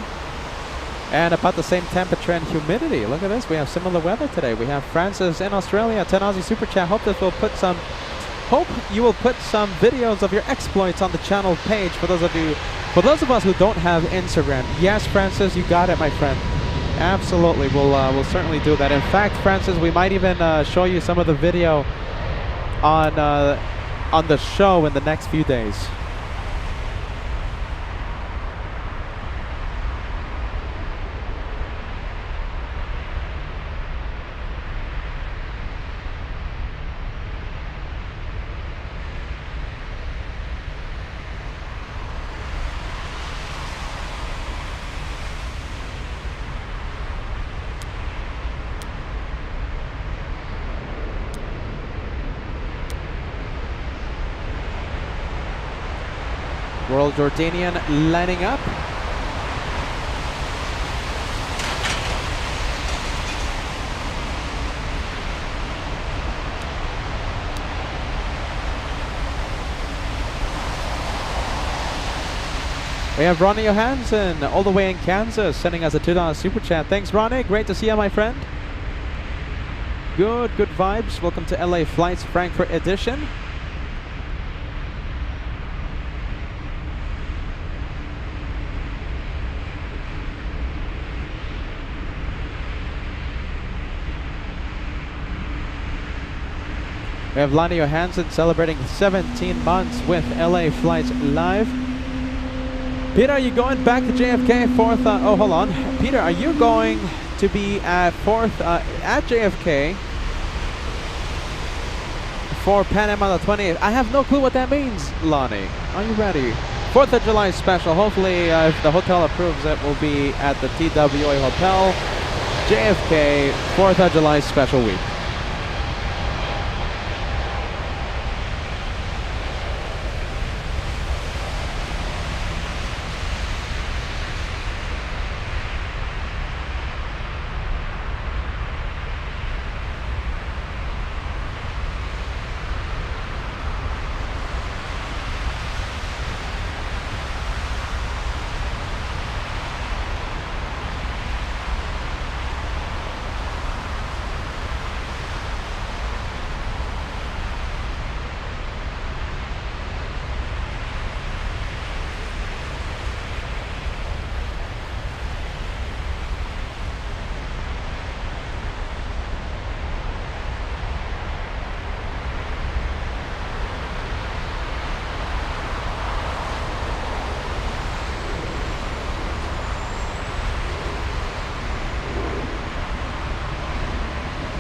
And about the same temperature and humidity. Look at this. We have similar weather today. We have Francis in Australia. 10 Aussie Super Chat. Hope you will put some videos of your exploits on the channel page for those of us who don't have Instagram. Yes, Francis, you got it, my friend. Absolutely. We'll certainly do that. In fact, Francis, we might even show you some of the video on the show in the next few days. Royal Jordanian lining up. We have Ronnie Johansson all the way in Kansas sending us a $2 super chat. Thanks, Ronnie. Great to see you, my friend. Good vibes. Welcome to LA Flights Frankfurt edition. We have Lonnie Johansson celebrating 17 months with LA Flights Live. Peter, are you going back to JFK 4th? Oh, hold on. Peter, are you going to be at 4th at JFK for Pan Am on the 28th? I have no clue what that means, Lonnie. Are you ready? 4th of July special. Hopefully, if the hotel approves it, will be at the TWA Hotel, JFK, 4th of July special week.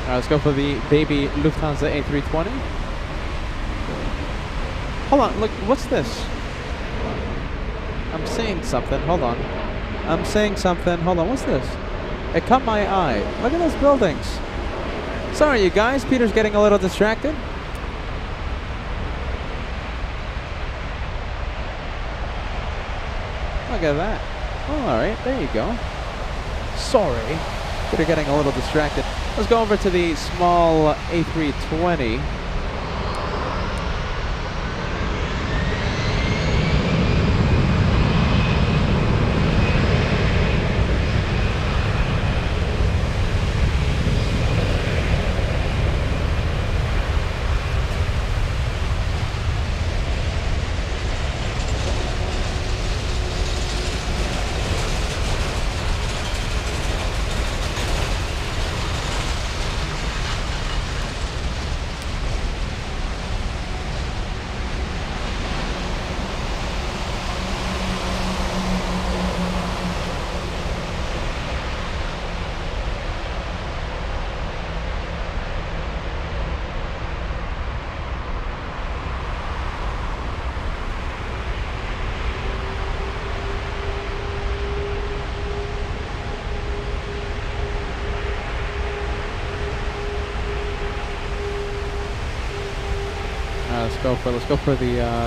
Let's go for the baby Lufthansa A320. Hold on, look, what's this? I'm seeing something, hold on. I'm seeing something, hold on, what's this? It caught my eye. Look at those buildings. Sorry, you guys, Peter's getting a little distracted. Look at that. Oh, alright, there you go. Sorry. Peter getting a little distracted. Let's go over to the small A320.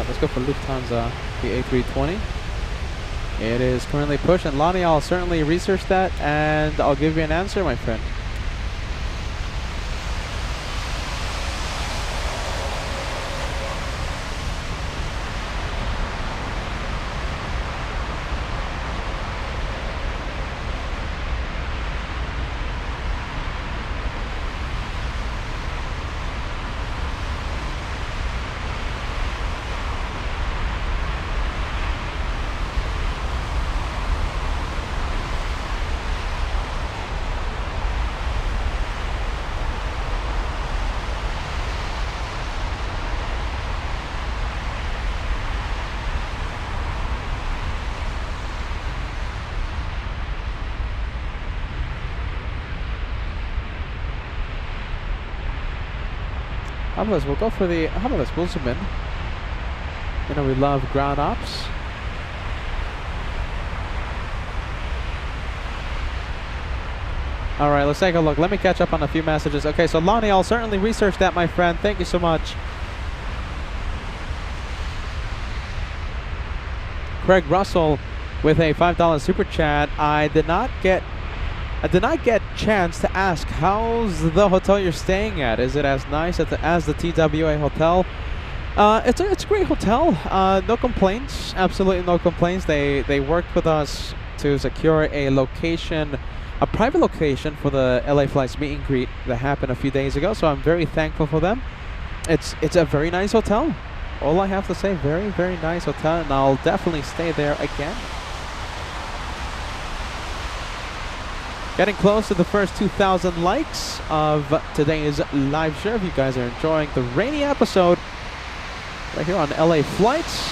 Let's go for Lufthansa, the A320. It is currently pushed, and Lonnie, I'll certainly research that and I'll give you an answer, my friend. How about this? We'll go for the. How about this? We'll zoom in. You know we love ground ops. All right, let's take a look. Let me catch up on a few messages. Okay, so Lonnie, I'll certainly research that, my friend. Thank you so much. Craig Russell with a $5 super chat. I did not get chance to ask, how's the hotel you're staying at? Is it as nice as the TWA Hotel? It's a great hotel. No complaints. Absolutely no complaints. They worked with us to secure a location, a private location for the LA Flights meet and greet that happened a few days ago. So I'm very thankful for them. It's a very nice hotel. All I have to say, very, very nice hotel, and I'll definitely stay there again. Getting close to the first 2,000 likes of today's live show. If you guys are enjoying the rainy episode right here on LA Flights,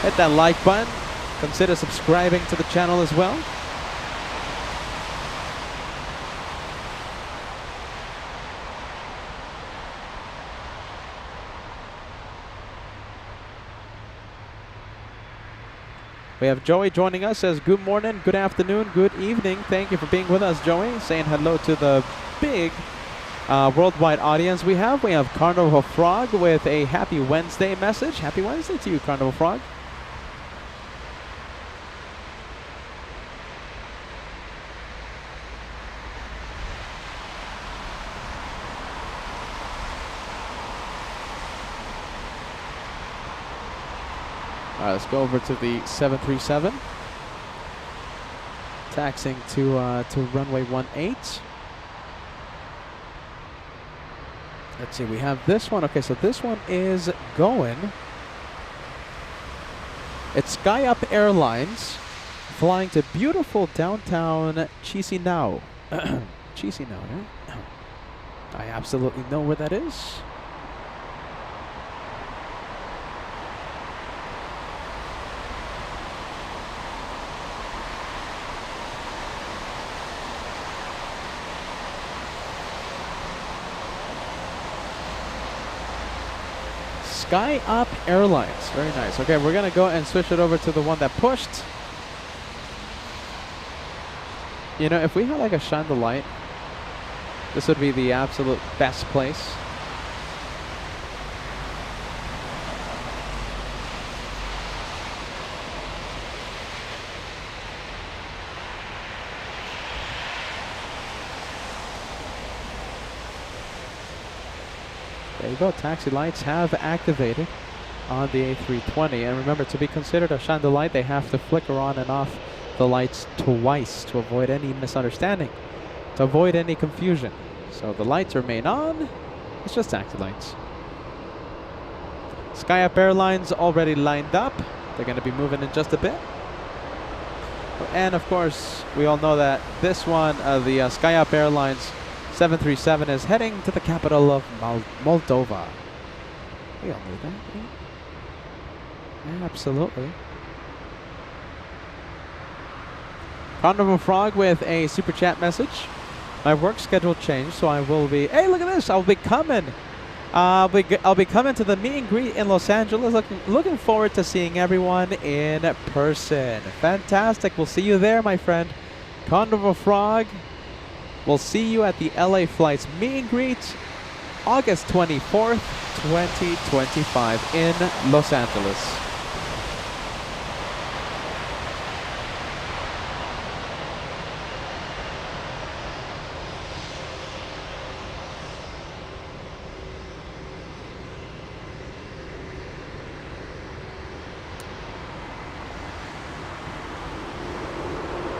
hit that like button. Consider subscribing to the channel as well. We have Joey joining us. Says good morning, good afternoon, good evening. Thank you for being with us, Joey. Saying hello to the big worldwide audience we have. We have Carnival Frog with a happy Wednesday message. Happy Wednesday to you, Carnival Frog. All right, let's go over to the 737. Taxiing to runway 18. Let's see, we have this one. Okay, so this one is going. It's SkyUp Airlines flying to beautiful downtown Chisinau. Chisinau, right? I absolutely know where that is. SkyUp Airlines. Very nice. Okay, we're going to go and switch it over to the one that pushed. You know, if we had like a shine the light, this would be the absolute best place. There you go, taxi lights have activated on the A320. And remember, to be considered a shine the light, they have to flicker on and off the lights twice to avoid any misunderstanding, to avoid any confusion. So the lights remain on, it's just taxi lights. SkyUp Airlines already lined up. They're going to be moving in just a bit. And of course, we all know that this one, the SkyUp Airlines 737 is heading to the capital of Moldova. We all knew that, right? Yeah, absolutely. Carnival Frog with a super chat message. My work schedule changed, so I will be. Hey, look at this! I'll be coming. I'll be coming to the meet and greet in Los Angeles. Looking forward to seeing everyone in person. Fantastic! We'll see you there, my friend. Carnival Frog. We'll see you at the LA Flights meet and greet August 24th, 2025 in Los Angeles.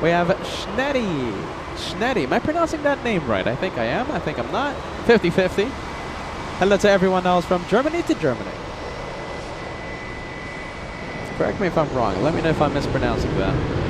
We have Schnetty. Schnetty. Am I pronouncing that name right? I think I am. I think I'm not. 50-50. Hello to everyone else from Germany to Germany. Correct me if I'm wrong. Let me know if I'm mispronouncing that.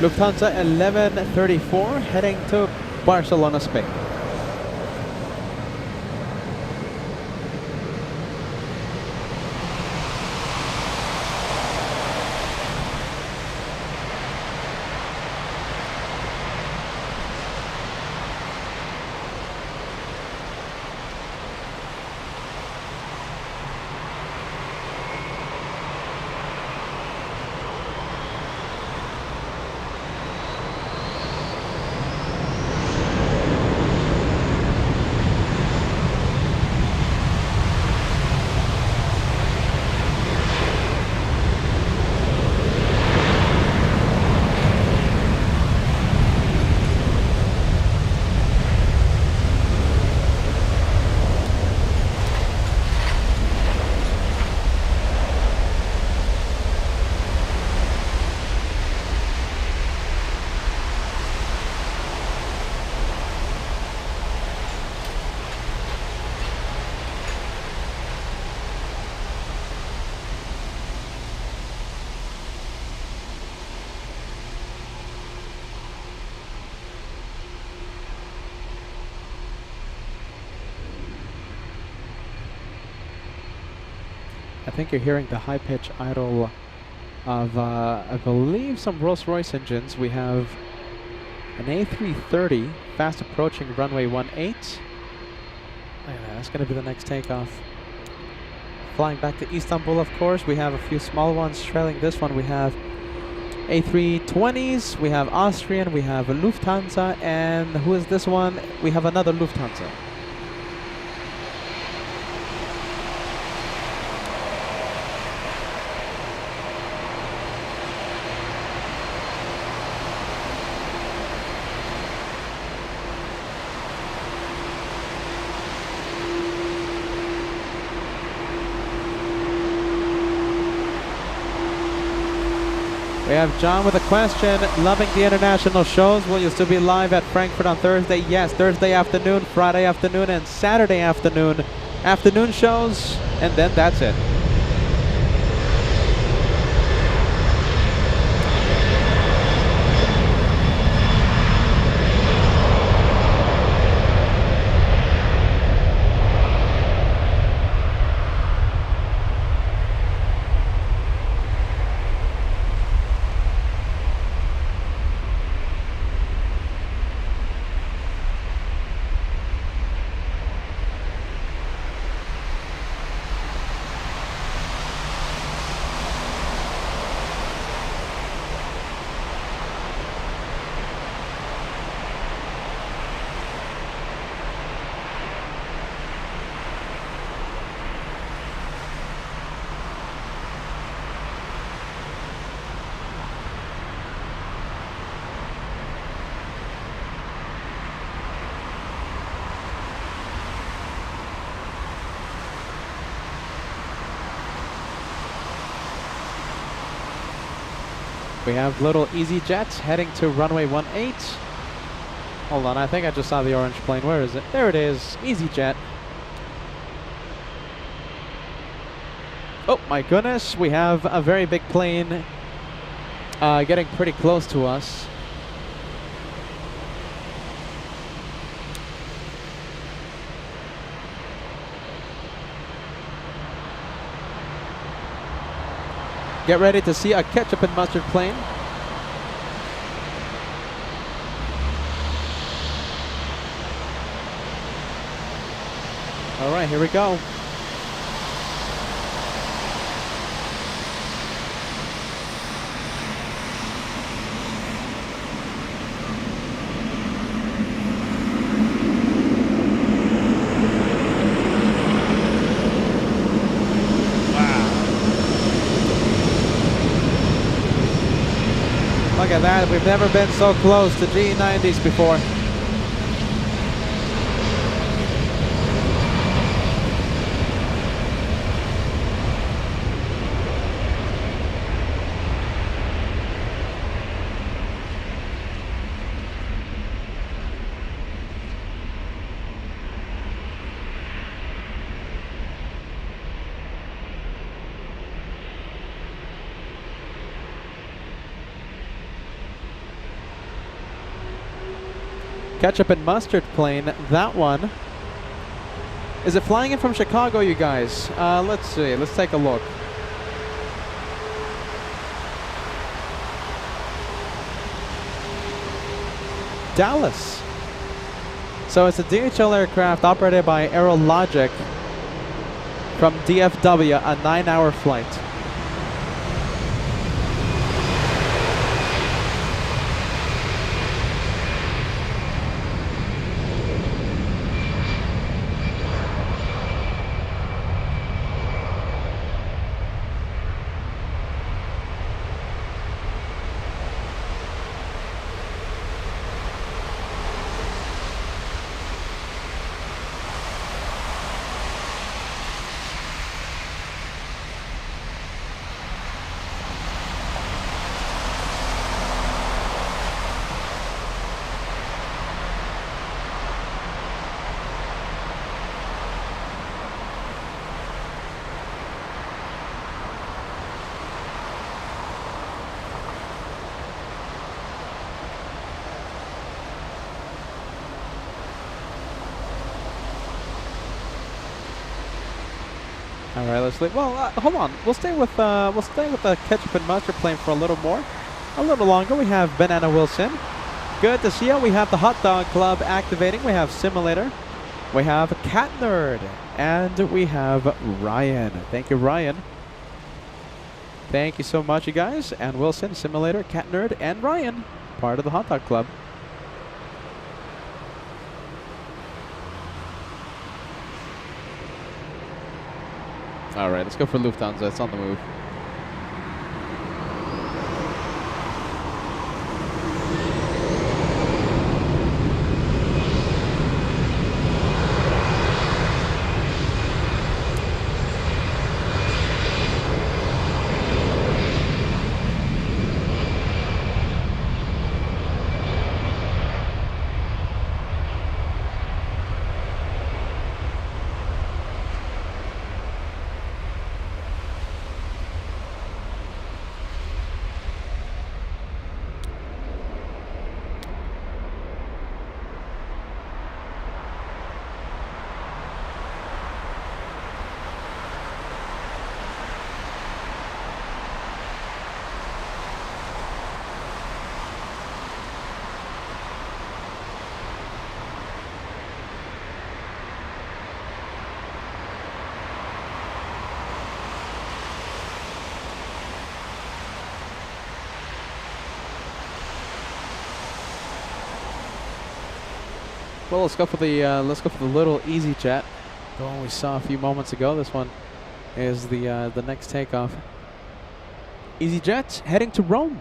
Lufthansa 1134 heading to Barcelona, Spain. I think you're hearing the high-pitch idle of, I believe, some Rolls-Royce engines. We have an A330 fast approaching runway 18. Look at that, that's going to be the next takeoff. Flying back to Istanbul, of course. We have a few small ones trailing this one. We have A320s, we have Austrian, we have a Lufthansa, and who is this one? We have another Lufthansa. We have John with a question. Loving the international shows. Will you still be live at Frankfurt on Thursday? Yes, Thursday afternoon, Friday afternoon, and Saturday afternoon. Afternoon shows, and then that's it. We have little EasyJets heading to runway 18. Hold on, I think I just saw the orange plane. Where is it? There it is, EasyJet. Oh my goodness, we have a very big plane getting pretty close to us. Get ready to see a ketchup and mustard plane. All right, here we go. Look at that, we've never been so close to G90s before. ketchup and mustard plane. That one. Is it flying in from Chicago, you guys? Let's see. Let's take a look. Dallas. So it's a DHL aircraft operated by Aerologic from DFW, a 9-hour flight. All right, let's leave. Well, hold on. We'll stay with the ketchup and mustard plane for a little longer. We have Banana Wilson. Good to see you. We have the Hot Dog Club activating. We have Simulator. We have Cat Nerd, and we have Ryan. Thank you, Ryan. Thank you so much, you guys. And Wilson, Simulator, Cat Nerd, and Ryan, part of the Hot Dog Club. All right, let's go for Lufthansa. It's on the move. Well, let's go for the little easy jet, the one we saw a few moments ago. This one is the next takeoff. EasyJet heading to Rome.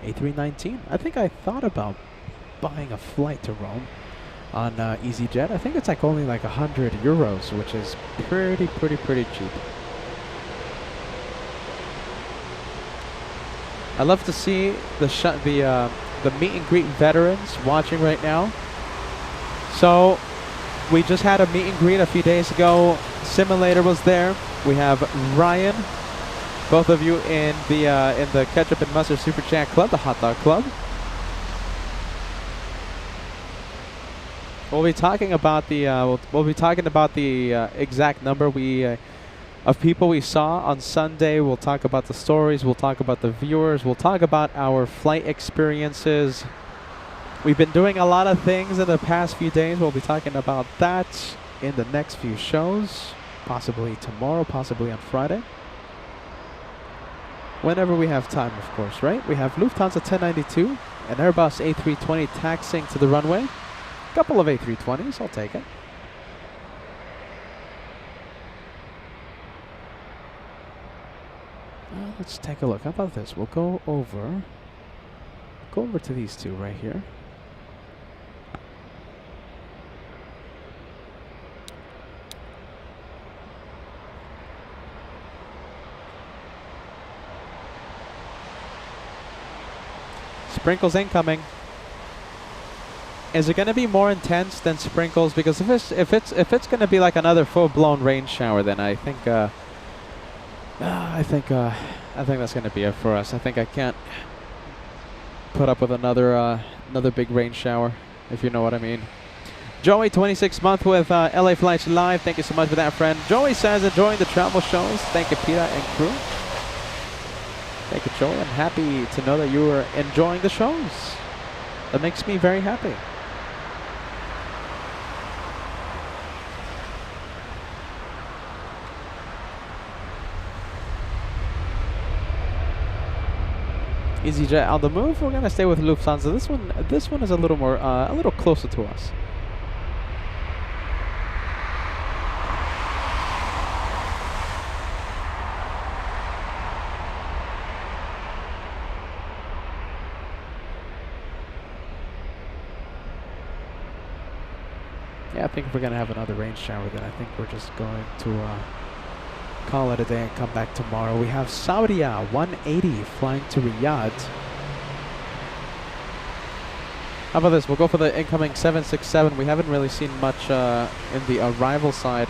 A319. I think I thought about buying a flight to Rome on EasyJet. I think it's like only like €100, which is pretty cheap. I love to see the meet and greet veterans watching right now. So we just had a meet and greet a few days ago. Simulator was there. We have Ryan, both of you in the Ketchup and Mustard Super Chat Club, the Hot Dog Club. We'll be talking about the exact number of people we saw on Sunday. We'll talk about the stories. We'll talk about the viewers. We'll talk about our flight experiences. We've been doing a lot of things in the past few days. We'll be talking about that in the next few shows, possibly tomorrow, possibly on Friday. Whenever we have time, of course, right? We have Lufthansa 1092, an Airbus A320 taxiing to the runway. A couple of A320s, I'll take it. Let's take a look. How about this? We'll go over to these two right here. Sprinkles incoming. Is it going to be more intense than sprinkles? Because if it's going to be like another full-blown rain shower, then I think that's going to be it for us. I think I can't put up with another big rain shower. if you know what I mean. Joey, 26 month with LA Flights Live. Thank you so much for that, friend. Joey says, enjoying the travel shows. Thank you, Peter and crew. Thank you, Joey. I'm happy to know that you are enjoying the shows. That makes me very happy. EasyJet on the move. We're gonna stay with Lufthansa. This one is a little more, a little closer to us. Yeah, I think if we're gonna have another range shower, then I think we're just going to call it a day and come back tomorrow. We have Saudia 180 flying to Riyadh. How about this? We'll go for the incoming 767. We haven't really seen much in the arrival side.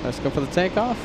Let's go for the takeoff.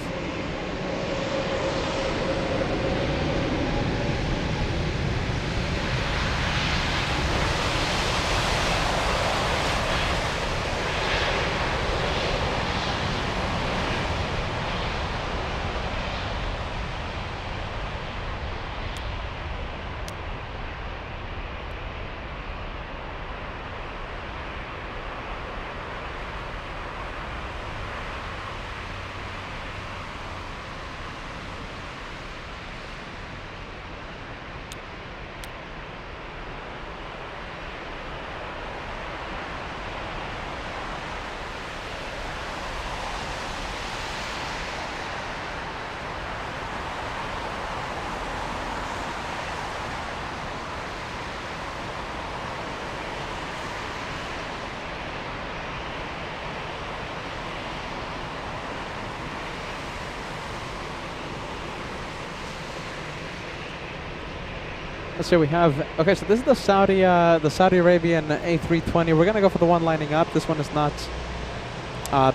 Let's see, we have, okay, so this is the Saudi Arabian A320. We're gonna go for the one lining up. This one is not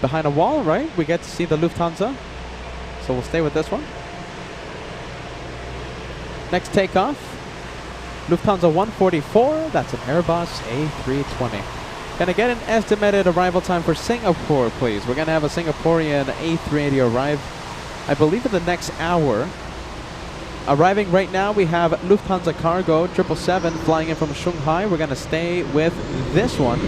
behind a wall, right? We get to see the Lufthansa, so we'll stay with this one. Next takeoff, Lufthansa 144. That's an Airbus A320. Gonna get an estimated arrival time for Singapore, please. We're gonna have a Singaporean A380 arrive, I believe, in the next hour. Arriving right now, we have Lufthansa Cargo 777 flying in from Shanghai. We're going to stay with this one.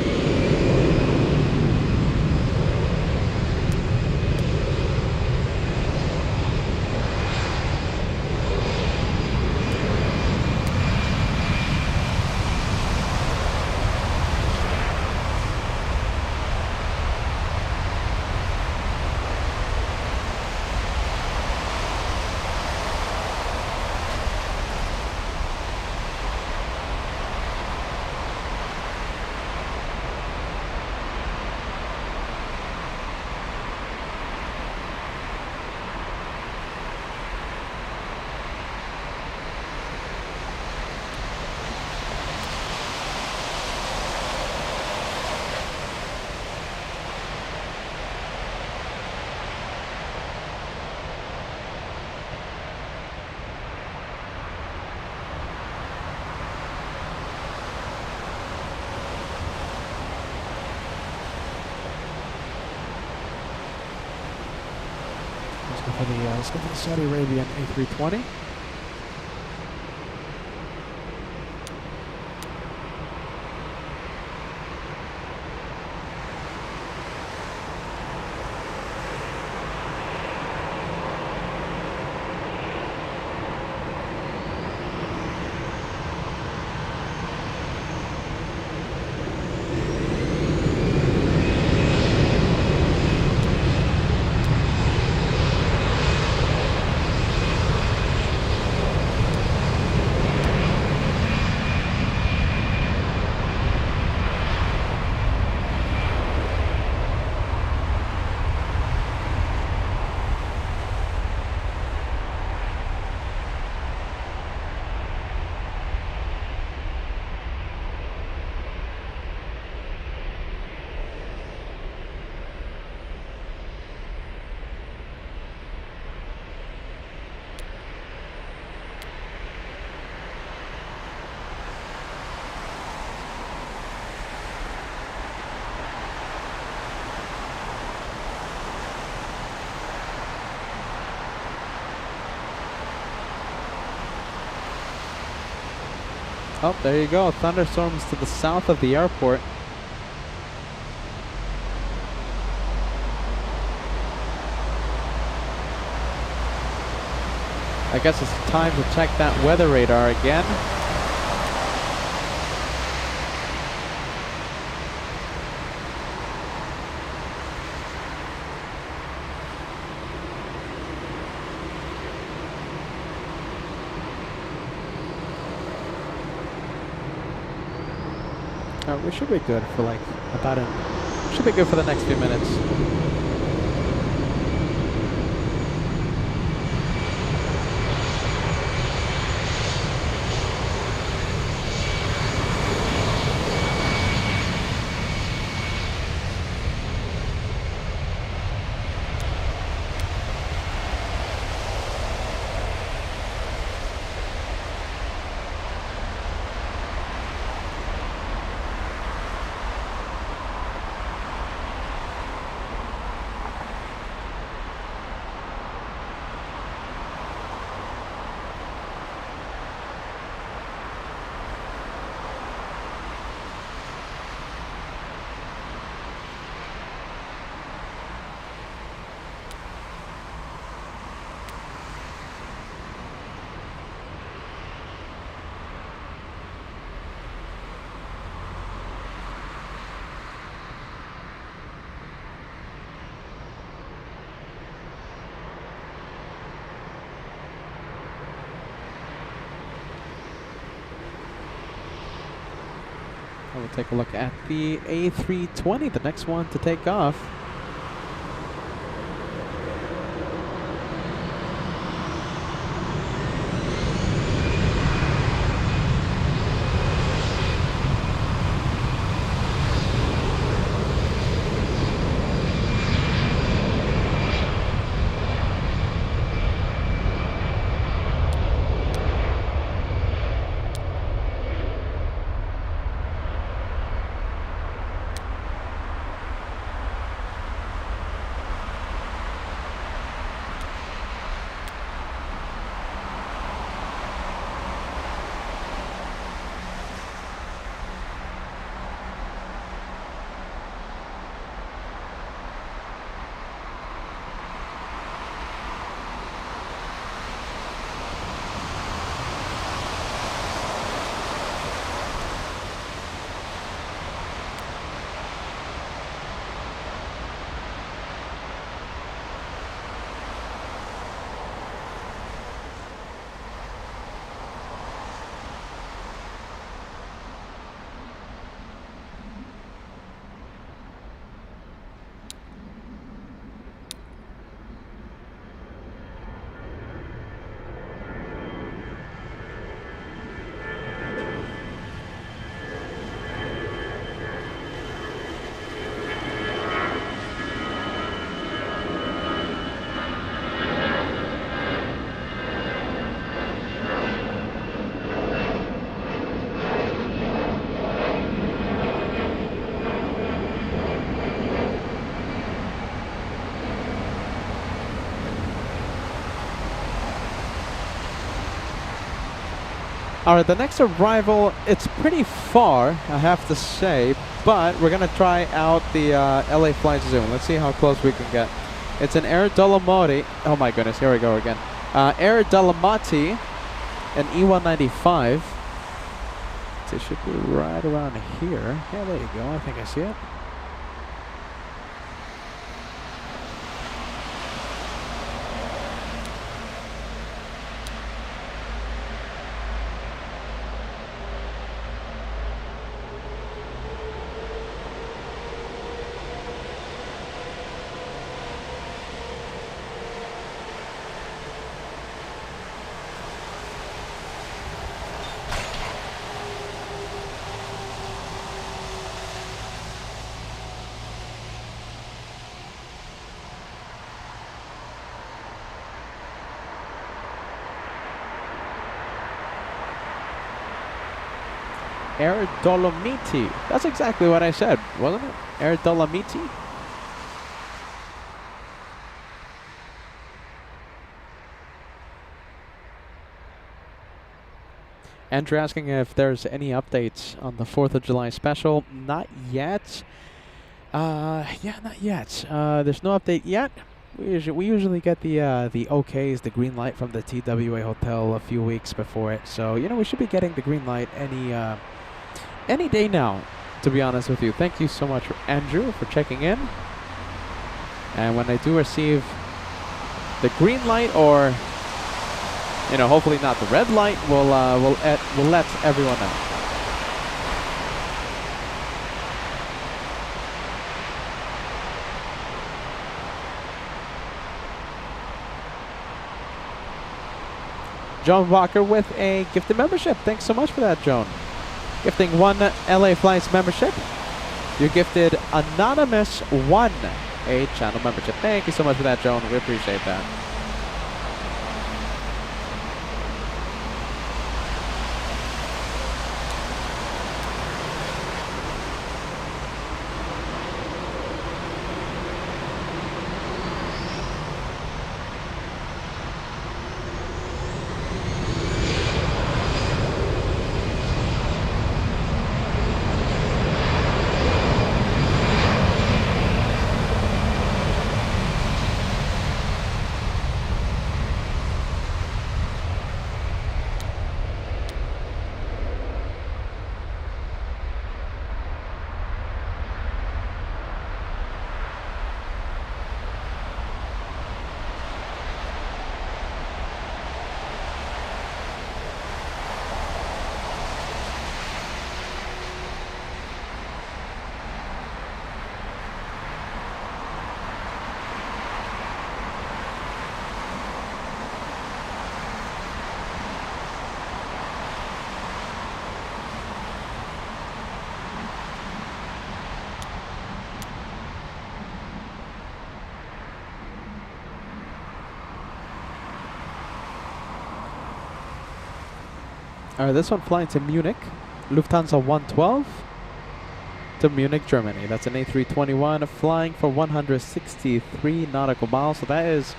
Let's go for the Saudi Arabian A320. Oh, there you go. Thunderstorms to the south of the airport. I guess it's time to check that weather radar again. We should be good for like should be good for the next few minutes. We'll take a look at the A320, the next one to take off. All right, the next arrival, it's pretty far, I have to say, but we're going to try out the LA Flight Zoom. Let's see how close we can get. It's an Air Dolomiti. Oh my goodness, here we go again. Air Dolomiti, an E195. It should be right around here. Yeah, there you go. I think I see it. Air Dolomiti. That's exactly what I said, wasn't it? Air Dolomiti? Andrew asking if there's any updates on the 4th of July special. Not yet. Yeah, not yet. There's no update yet. We usually get the OKs, the green light from the TWA Hotel a few weeks before it. So, you know, we should be getting the green light any day now, to be honest with you. Thank you so much, Andrew, for checking in. And when I do receive the green light, or, you know, hopefully not the red light, we'll let everyone know. John Walker with a gifted membership. Thanks so much for that, Joan. Gifting 1 LA Flights membership. You're gifted Anonymous 1 a channel membership. Thank you so much for that, Joan. We appreciate that. Alright, this one flying to Munich, Lufthansa 112 to Munich, Germany. That's an A321 flying for 163 nautical miles. So that's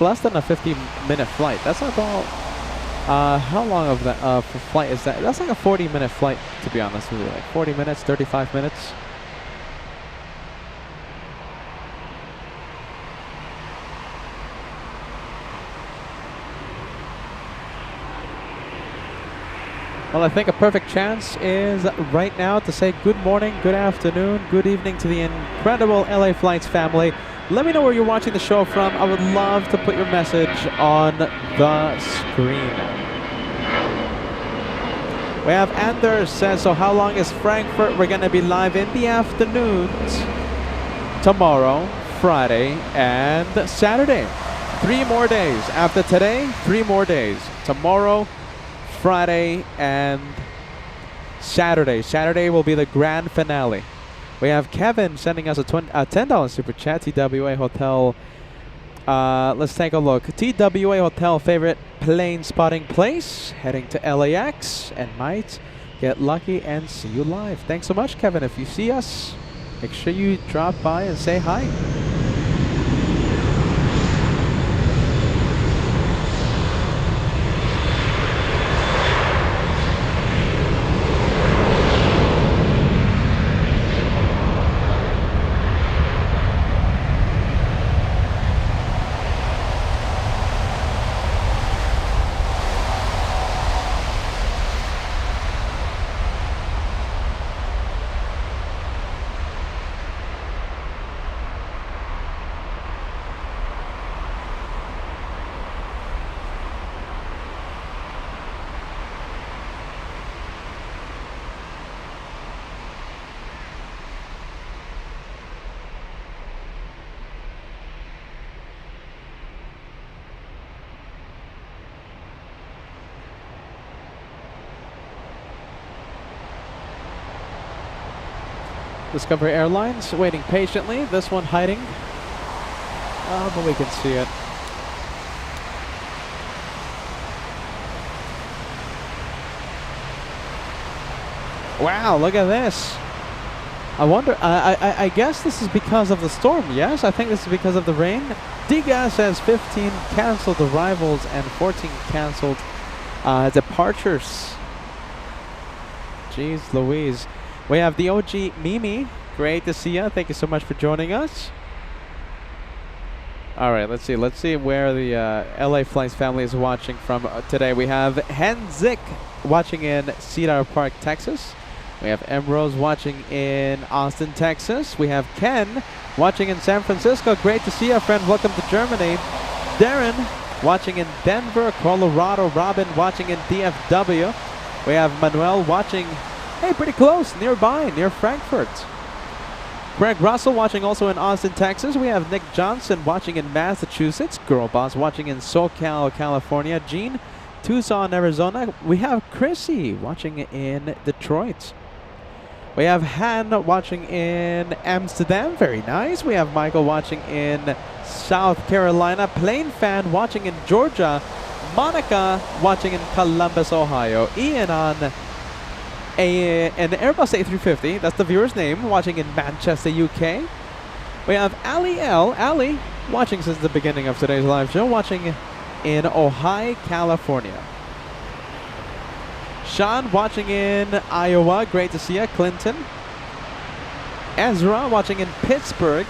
less than a 50-minute flight. That's about how long of that flight is that? That's like a 40-minute flight, to be honest with you. Like 40 minutes, 35 minutes. Well, I think a perfect chance is right now to say good morning, good afternoon, good evening to the incredible LA Flights family. Let me know where you're watching the show from. I would love to put your message on the screen. We have Anders says, so how long is Frankfurt? We're going to be live in the afternoons tomorrow, Friday, and Saturday. 3 more days. After today, 3 more days. Tomorrow, Friday, and Saturday. Saturday will be the grand finale. We have Kevin sending us a $10 super chat. TWA Hotel. Let's take a look. TWA Hotel favorite plane spotting place. Heading to LAX and might get lucky and see you live. Thanks so much, Kevin. If you see us, make sure you drop by and say hi. Discovery Airlines waiting patiently. This one hiding. But we can see it. Wow, look at this. I wonder, I guess this is because of the storm. Yes, I think this is because of the rain. Diga says 15 canceled arrivals and 14 canceled Departures. Jeez Louise. We have the OG Mimi. Great to see you. Thank you so much for joining us. All right, let's see. Let's see where the LA Flights family is watching from today. We have Henzik watching in Cedar Park, Texas. We have Emrose watching in Austin, Texas. We have Ken watching in San Francisco. Great to see you, friend. Welcome to Germany. Darren watching in Denver, Colorado. Robin watching in DFW. We have Manuel watching, hey, pretty close, nearby, near Frankfurt. Greg Russell watching also in Austin, Texas. We have Nick Johnson watching in Massachusetts. Girl Boss watching in SoCal, California. Gene, Tucson, Arizona. We have Chrissy watching in Detroit. We have Han watching in Amsterdam. Very nice. We have Michael watching in South Carolina. Plane Fan watching in Georgia. Monica watching in Columbus, Ohio. Ian on an Airbus A350, that's the viewer's name, watching in Manchester, UK. We have Ali L. Ali watching since the beginning of today's live show, watching in Ojai, California. Sean watching in Iowa, great to see you. Clinton. Ezra watching in Pittsburgh.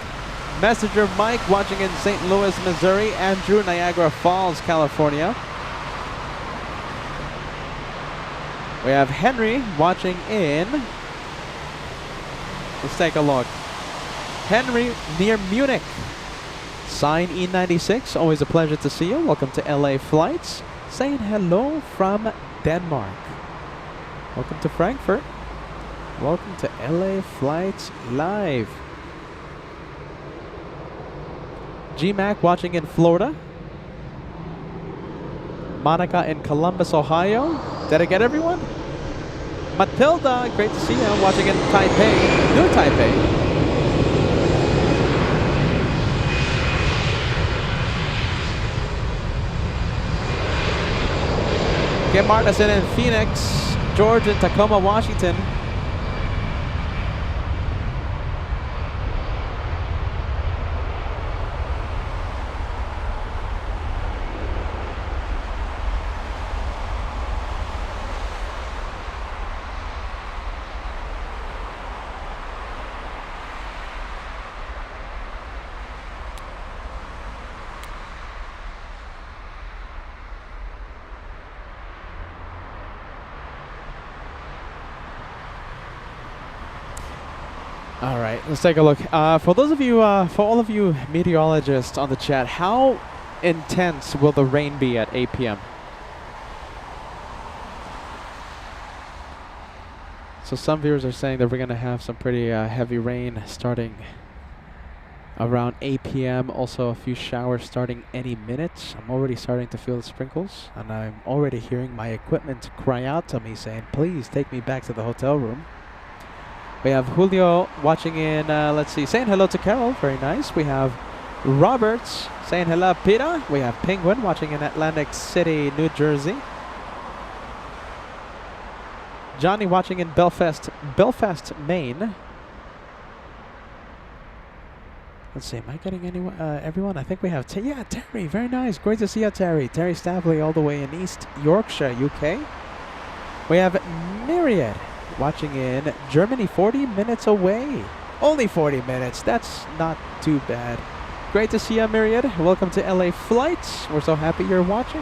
Messenger Mike watching in St. Louis, Missouri. Andrew, Niagara Falls, California. We have Henry watching in, let's take a look. Henry near Munich. Sign E96, always a pleasure to see you. Welcome to LA Flights. Saying hello from Denmark. Welcome to Frankfurt. Welcome to LA Flights Live. GMAC watching in Florida. Monica in Columbus, Ohio. Did I get everyone? Matilda, great to see you. Watching in Taipei, New Taipei. Get Martinson in Phoenix. George in Tacoma, Washington. All right, let's take a look. For those of you, for all of you meteorologists on the chat, how intense will the rain be at 8 p.m.? So some viewers are saying that we're going to have some pretty heavy rain starting around 8 p.m. Also a few showers starting any minute. I'm already starting to feel the sprinkles, and I'm already hearing my equipment cry out to me saying, please take me back to the hotel room. We have Julio watching in, let's see, saying hello to Carol. Very nice. We have Roberts saying hello, Peter. We have Penguin watching in Atlantic City, New Jersey. Johnny watching in Belfast, Maine. Let's see, am I getting anyone, everyone? I think we have, yeah, Terry. Very nice. Great to see you, Terry. Terry Stavley all the way in East Yorkshire, UK. We have Myriad watching in Germany, 40 minutes away. Only 40 minutes. That's not too bad. Great to see you, Myriad. Welcome to LA Flights. We're so happy you're watching.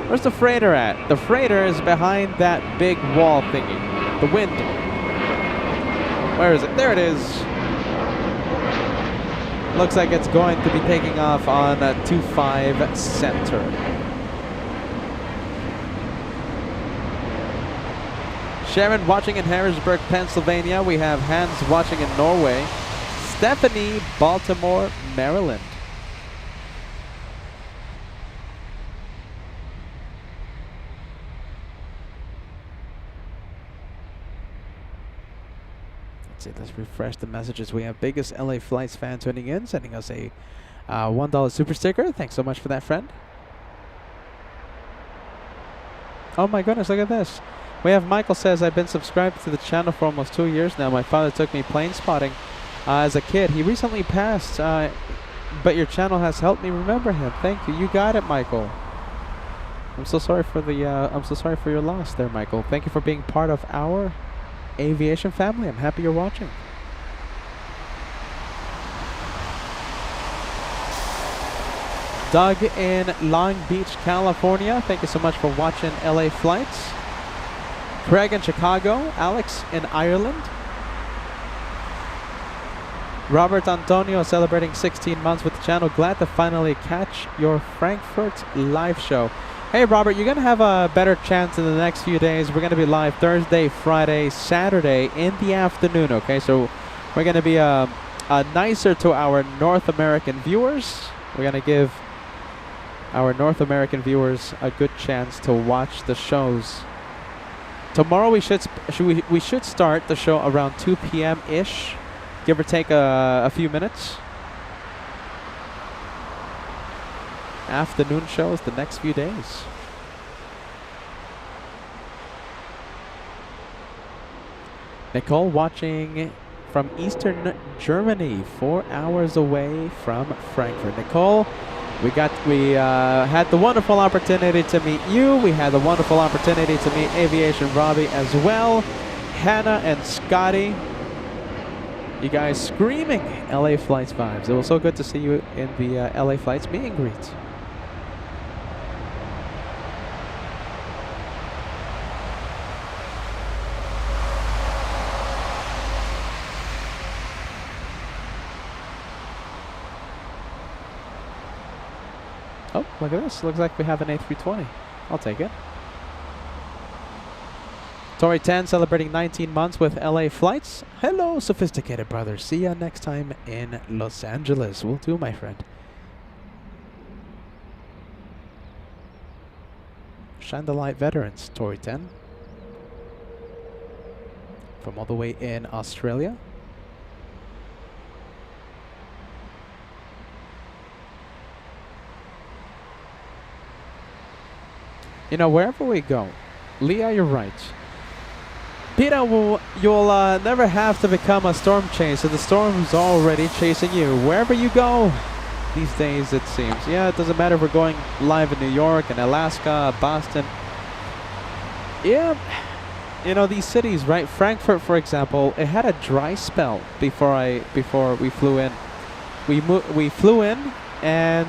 Where's the freighter at? The freighter is behind that big wall thingy. The wind. Where is it? There it is. Looks like it's going to be taking off on 25 center. Sharon watching in Harrisburg, Pennsylvania. We have Hans watching in Norway. Stephanie, Baltimore, Maryland. Let's refresh the messages. We have biggest LA Flights fan tuning in, sending us a $1 super sticker. Thanks so much for that, friend. Oh my goodness, look at this. We have Michael says, I've been subscribed to the channel for almost 2 years now. My father took me plane spotting as a kid. He recently passed, but your channel has helped me remember him. Thank you. You got it, Michael. I'm so sorry for the. I'm so sorry for your loss there, Michael. Thank you for being part of our aviation family. I'm happy you're watching. Doug in Long Beach, California. Thank you so much for watching LA Flights. Craig in Chicago. Alex in Ireland. Robert Antonio celebrating 16 months with the channel. Glad to finally catch your Frankfurt live show. Hey Robert, you're going to have a better chance in the next few days. We're going to be live Thursday, Friday, Saturday in the afternoon, okay? So we're going to be nicer to our North American viewers. We're going to give our North American viewers a good chance to watch the shows. Tomorrow we should start the show around 2 p.m.-ish, give or take a few minutes. Afternoon shows the next few days. Nicole watching from Eastern Germany, 4 hours away from Frankfurt. Nicole, we had the wonderful opportunity to meet you. We had the wonderful opportunity to meet Aviation Robbie as well. Hannah and Scotty. You guys screaming LA Flights vibes. It was so good to see you in the LA Flights meet and greet. Oh, look at this. Looks like we have an A320. I'll take it. Tori 10 celebrating 19 months with LA Flights. Hello, sophisticated brothers. See ya next time in Los Angeles. Will do, my friend. Shine the light veterans, Tori 10. From all the way in Australia. You know, wherever we go, Leah, you're right. Peter, you'll never have to become a storm chaser. The storm's already chasing you. Wherever you go these days, it seems. Yeah, it doesn't matter if we're going live in New York and Alaska, Boston. Yeah, you know, these cities, right? Frankfurt, for example, it had a dry spell before we flew in. We flew in and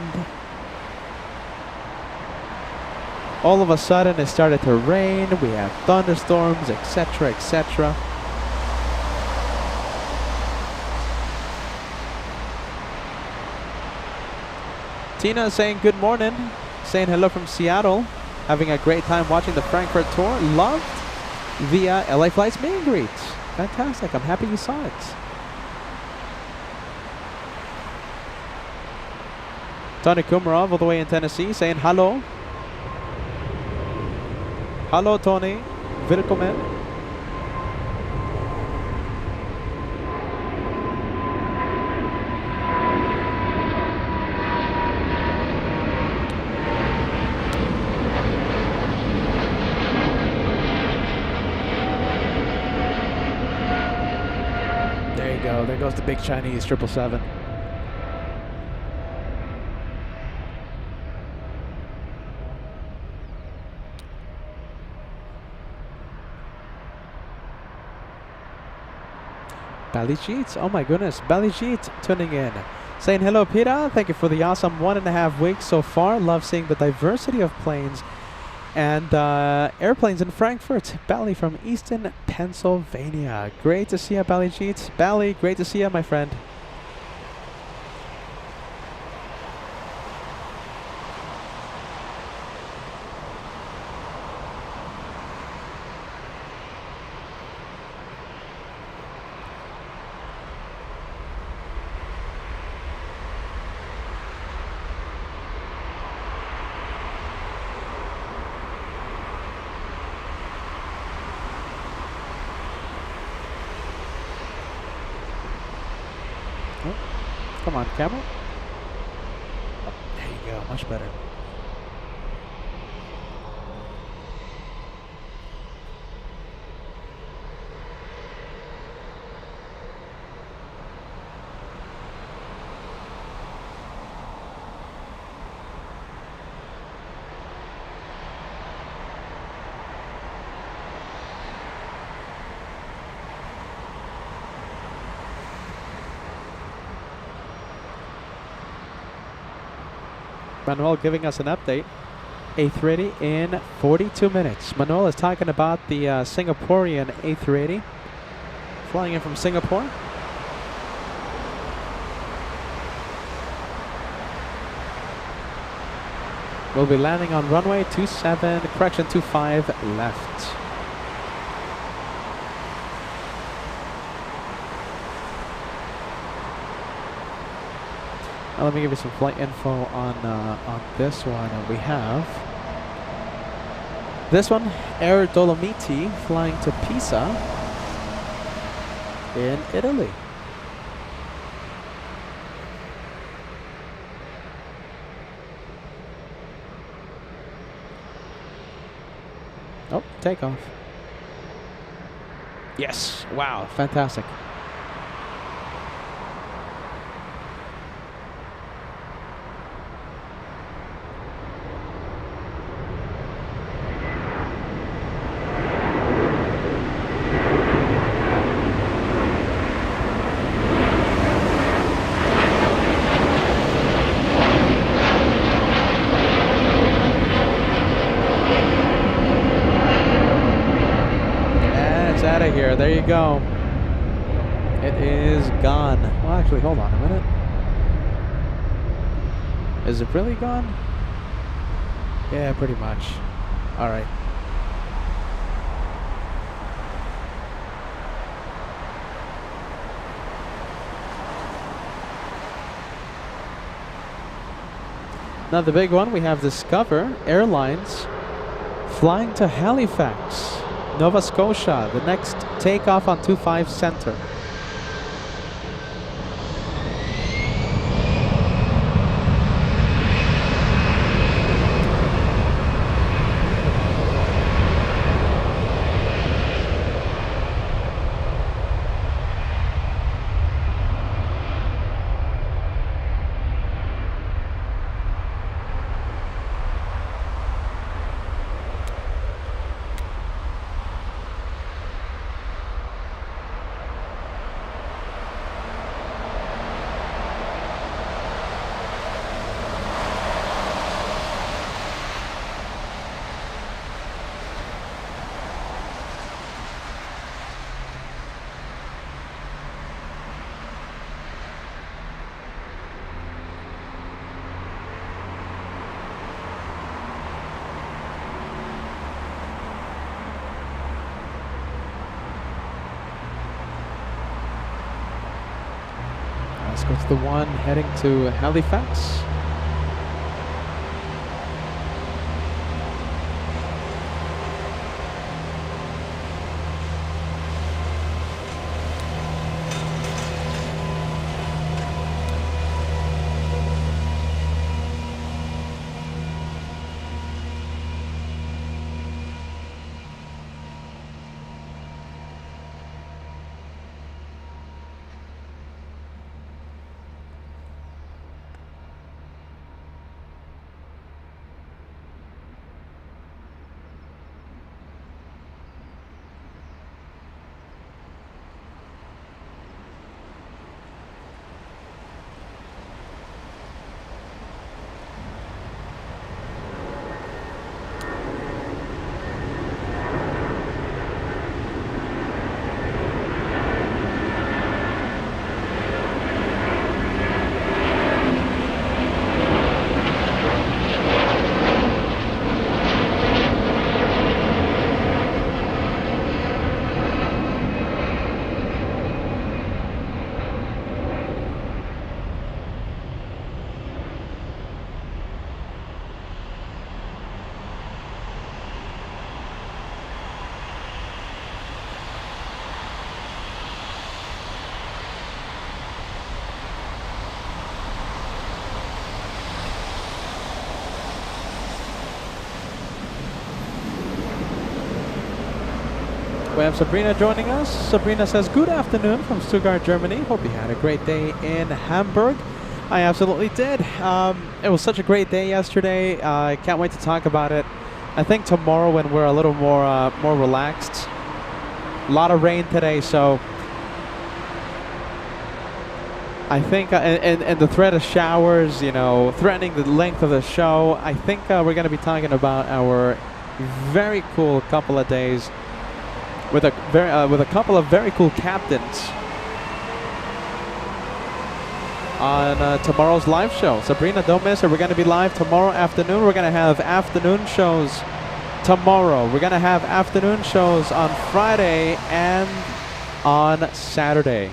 all of a sudden it started to rain. We have thunderstorms, etc., etc. Tina saying good morning, saying hello from Seattle, having a great time watching the Frankfurt tour. Loved via LA Flights meet and greet. Fantastic. I'm happy you saw it. Tony Kumarov all the way in Tennessee saying hello. Hello, Tony. Willkommen. There you go. There goes the big Chinese 777. Balijit, oh my goodness, Balijit tuning in. Saying hello, Peter. Thank you for the awesome 1.5 weeks so far. Love seeing the diversity of planes and airplanes in Frankfurt. Bally from Easton, Pennsylvania. Great to see you, Balijit. Bally, great to see you, my friend. Come on, camera. Oh, there you go, much better. Manuel giving us an update. 8:30 in 42 minutes. Manuel is talking about the Singaporean A380 flying in from Singapore. We'll be landing on runway 25 left. Now let me give you some flight info on this one. We have this one, Air Dolomiti, flying to Pisa in Italy. Oh, takeoff. Yes, wow, fantastic. Out of here. There you go. It is gone. Well, actually, hold on a minute. Is it really gone? Yeah, pretty much. All right. Now the big one, we have Discover Airlines flying to Halifax, Nova Scotia, the next takeoff on 25 Center. Let's go to the one heading to Halifax. We have Sabrina joining us. Sabrina says, good afternoon from Stuttgart, Germany. Hope you had a great day in Hamburg. I absolutely did. It was such a great day yesterday. I can't wait to talk about it. I think tomorrow when we're a little more relaxed. A lot of rain today, so I think, and the threat of showers, you know, threatening the length of the show, I think we're going to be talking about our very cool couple of days with a couple of very cool captains on tomorrow's live show. Sabrina, don't miss it. We're going to be live tomorrow afternoon. We're going to have afternoon shows tomorrow. We're going to have afternoon shows on Friday and on Saturday.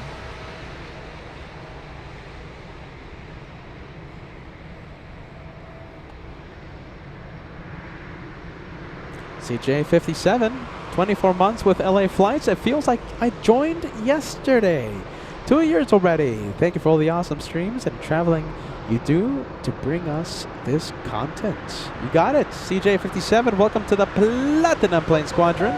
CJ57, 24 months with LA Flights. It feels like I joined yesterday. 2 years already. Thank you for all the awesome streams and traveling you do to bring us this content. You got it. CJ57, welcome to the Platinum Plane Squadron.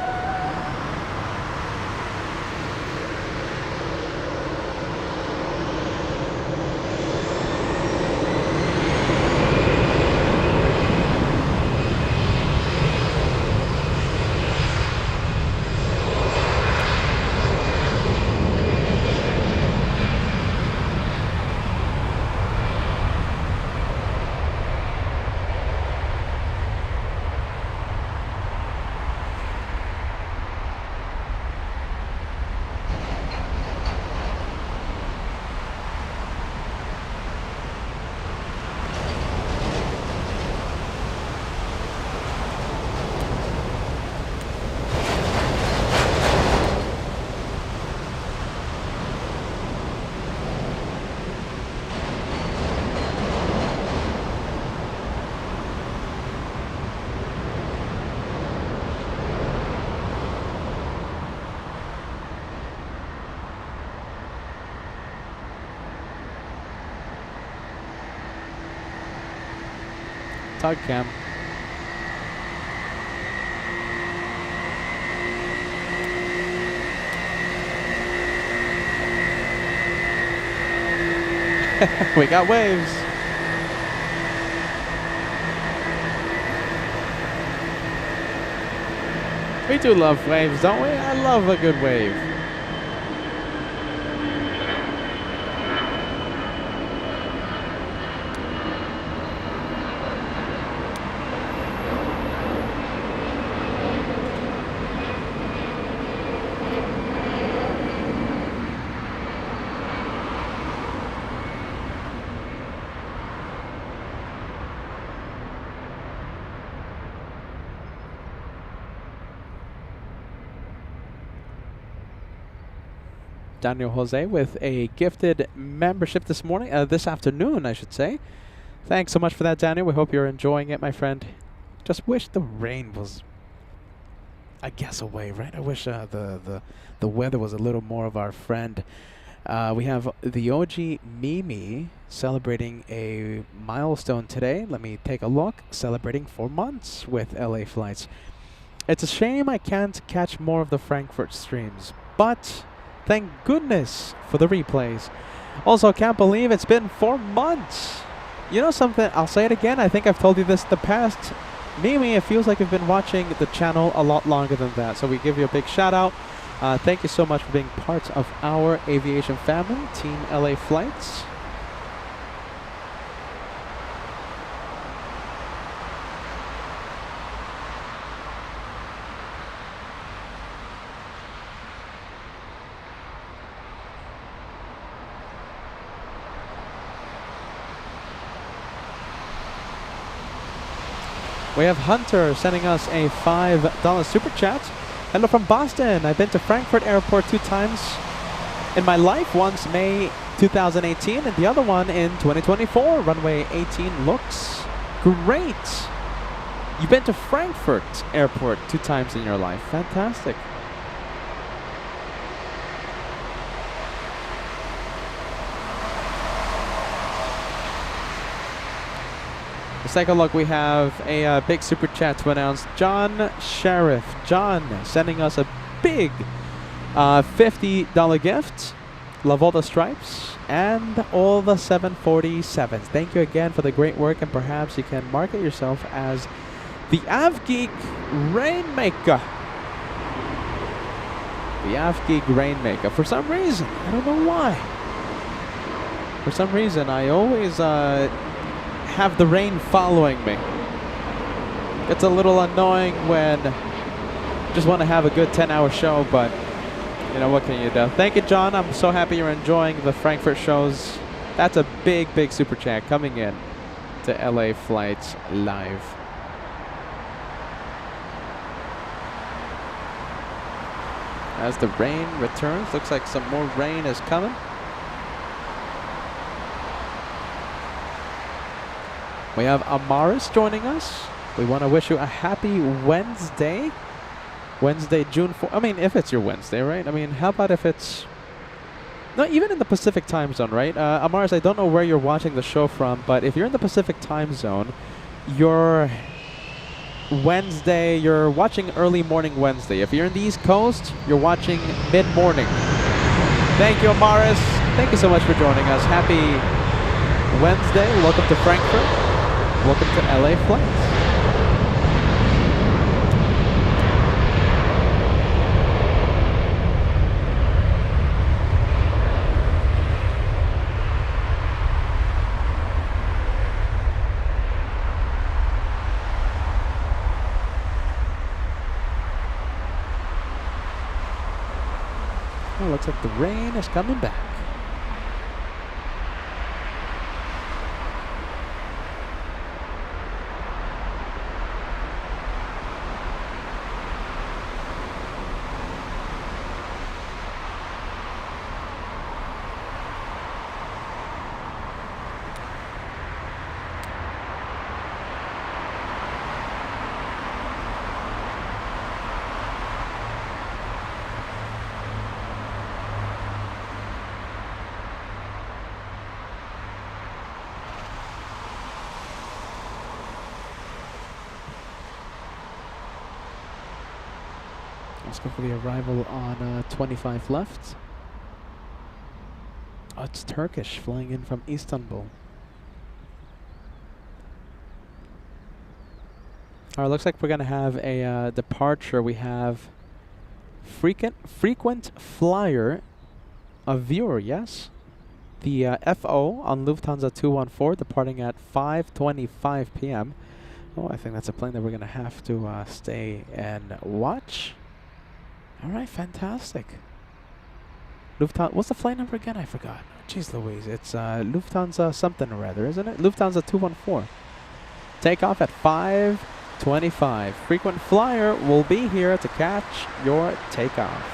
Tug cam. We got waves. We do love waves, don't we? I love a good wave. Daniel Jose with a gifted membership this morning, this afternoon, I should say. Thanks so much for that, Daniel. We hope you're enjoying it, my friend. Just wish the rain was, I guess, away, right? I wish the weather was a little more of our friend. We have the OG Mimi celebrating a milestone today. Let me take a look. Celebrating 4 months with LA Flights. It's a shame I can't catch more of the Frankfurt streams, but thank goodness for the replays. Also, can't believe it's been 4 months. You know something? I'll say it again. I think I've told you this in the past. Mimi, it feels like you've been watching the channel a lot longer than that. So we give you a big shout out. Thank you so much for being part of our aviation family, Team LA Flights. We have Hunter sending us a $5 super chat. Hello from Boston. I've been to Frankfurt Airport 2 times in my life. Once May 2018 and the other one in 2024. Runway 18 looks great. You've been to Frankfurt Airport 2 times in your life. Fantastic. Let's take a look. We have a big super chat to announce. John Sheriff. John sending us a big $50 gift. Love all the stripes and all the 747s. Thank you again for the great work, and perhaps you can market yourself as the AvGeek Rainmaker. The AvGeek Rainmaker. For some reason, I don't know why. For some reason, I always have the rain following me. It's a little annoying when just want to have a good 10-hour show, but you know, what can you do? Thank you, John. I'm so happy you're enjoying the Frankfurt shows. That's a big, big super chat coming in to LA Flights Live. As the rain returns, looks like some more rain is coming. We have Amaris joining us. We want to wish you a happy Wednesday. Wednesday, June 4th. I mean, if it's your Wednesday, right? I mean, how about if it's... No, even in the Pacific time zone, right? Amaris, I don't know where you're watching the show from, but if you're in the Pacific time zone, your Wednesday, you're watching early morning Wednesday. If you're in the East Coast, you're watching mid-morning. Thank you, Amaris. Thank you so much for joining us. Happy Wednesday. Welcome to Frankfurt. Welcome to LA Flights. Oh, looks like the rain is coming back. Let's go for the arrival on 25 left. Oh, it's Turkish flying in from Istanbul. Alright, looks like we're going to have a departure. We have frequent flyer, a viewer, yes? The FO on Lufthansa 214 departing at 5:25 p.m. Oh, I think that's a plane that we're going to have to stay and watch. Alright, fantastic. Lufthansa, what's the flight number again? I forgot. Jeez Louise, it's Lufthansa something or other, isn't it? Lufthansa 214. Takeoff at 5:25. Frequent flyer will be here to catch your takeoff.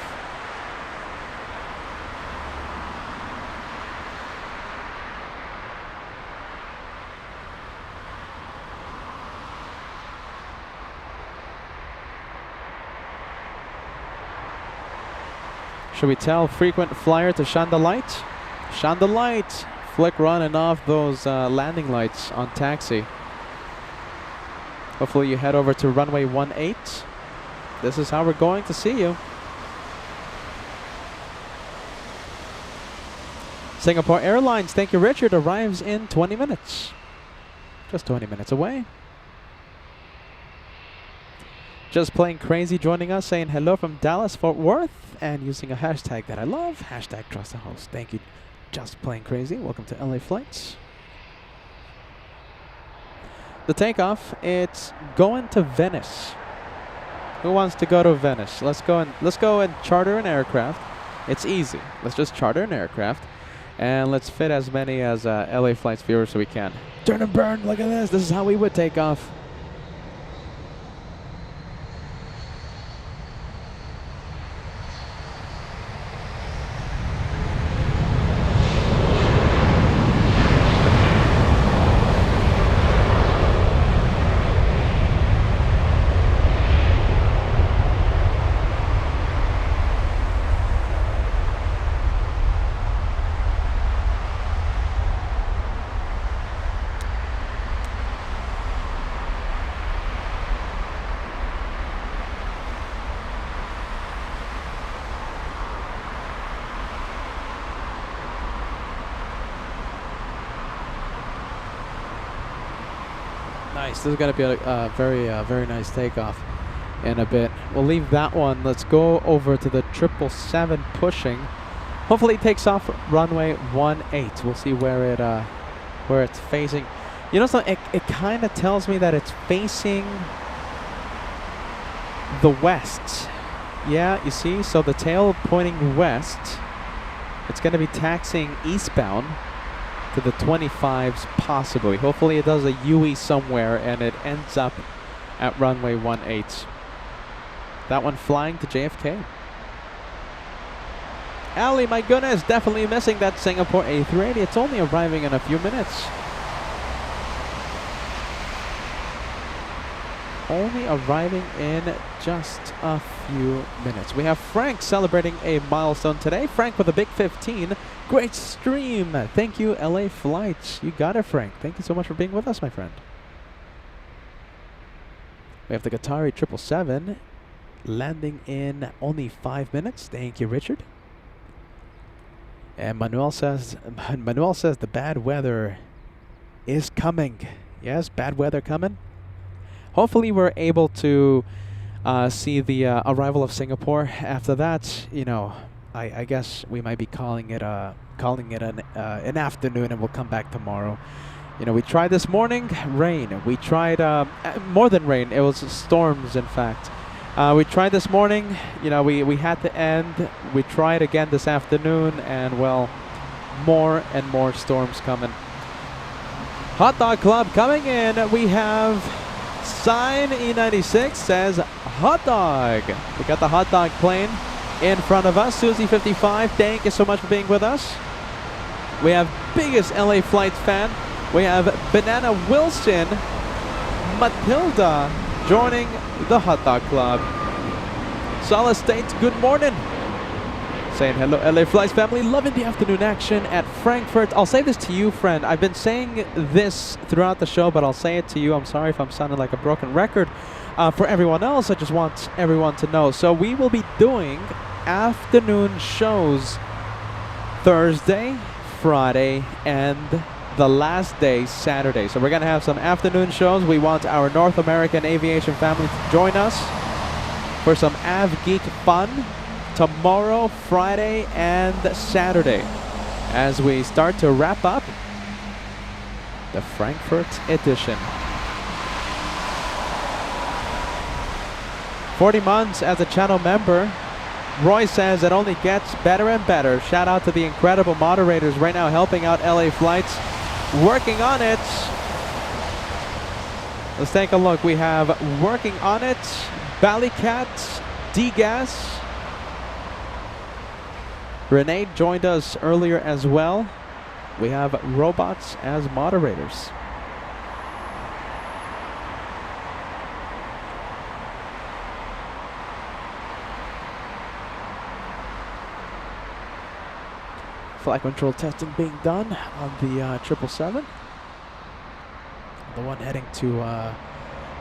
Should we tell frequent flyer to shine the light? Shine the light! Flick running off those landing lights on taxi. Hopefully you head over to runway 18. This is how we're going to see you. Singapore Airlines, thank you Richard, arrives in 20 minutes. Just 20 minutes away. Just Plain Crazy joining us, saying hello from Dallas, Fort Worth, and using a hashtag that I love, hashtag trust the host. Thank you, Just Plain Crazy. Welcome to LA Flights. The takeoff, it's going to Venice. Who wants to go to Venice? Let's go and charter an aircraft. It's easy. Let's just charter an aircraft, and let's fit as many as LA Flights viewers so we can. Turn and burn, look at this. This is how we would take off. Nice. This is going to be a very nice takeoff in a bit. We'll leave that one. Let's go over to the 777 pushing Hopefully it takes off runway 18. We'll see where it's facing. You know something? It kind of tells me that it's facing the west. Yeah, you see? So the tail pointing west. It's going to be taxiing eastbound to the 25s possibly. Hopefully it does a UE somewhere and it ends up at runway 18. That one flying to JFK. Ali, my goodness, definitely missing that Singapore A380. It's only arriving in a few minutes. Only arriving in just a few minutes. We have Frank celebrating a milestone today. Frank with a big 15. Great stream. Thank you, LA Flights. You got it, Frank. Thank you so much for being with us, my friend. We have the Qatari 777 landing in only 5 minutes. Thank you, Richard. And Manuel says the bad weather is coming. Yes, bad weather coming. Hopefully we're able to see the arrival of Singapore. After that, you know, I guess we might be calling it an afternoon, and we'll come back tomorrow. You know, we tried this morning, rain. We tried more than rain. It was storms, in fact. We tried this morning. You know, we had to end. We tried again this afternoon, and well, more and more storms coming. Hot Dog Club coming in. We have Sign E96 says hot dog. We got the hot dog plane in front of us. Susie 55, thank you so much for being with us. We have biggest LA Flights fan. We have Banana Wilson, Matilda joining the hot dog club. Solid State, good morning. Saying hello, LA Flights family. Loving the afternoon action at Frankfurt. I'll say this to you, friend. I've been saying this throughout the show, but I'll say it to you. I'm sorry if I'm sounding like a broken record. For everyone else, I just want everyone to know. So we will be doing afternoon shows Thursday, Friday, and the last day, Saturday. So we're going to have some afternoon shows. We want our North American aviation family to join us for some Av Geek fun tomorrow, Friday, and Saturday, as we start to wrap up the Frankfurt edition. 40 months as a channel member. Roy says it only gets better and better. Shout out to the incredible moderators right now helping out LA Flights, working on it. Let's take a look. We have working on it, Ballycat, D-Gas. Renee joined us earlier as well. We have robots as moderators. Flight control testing being done on the 777. The one heading to,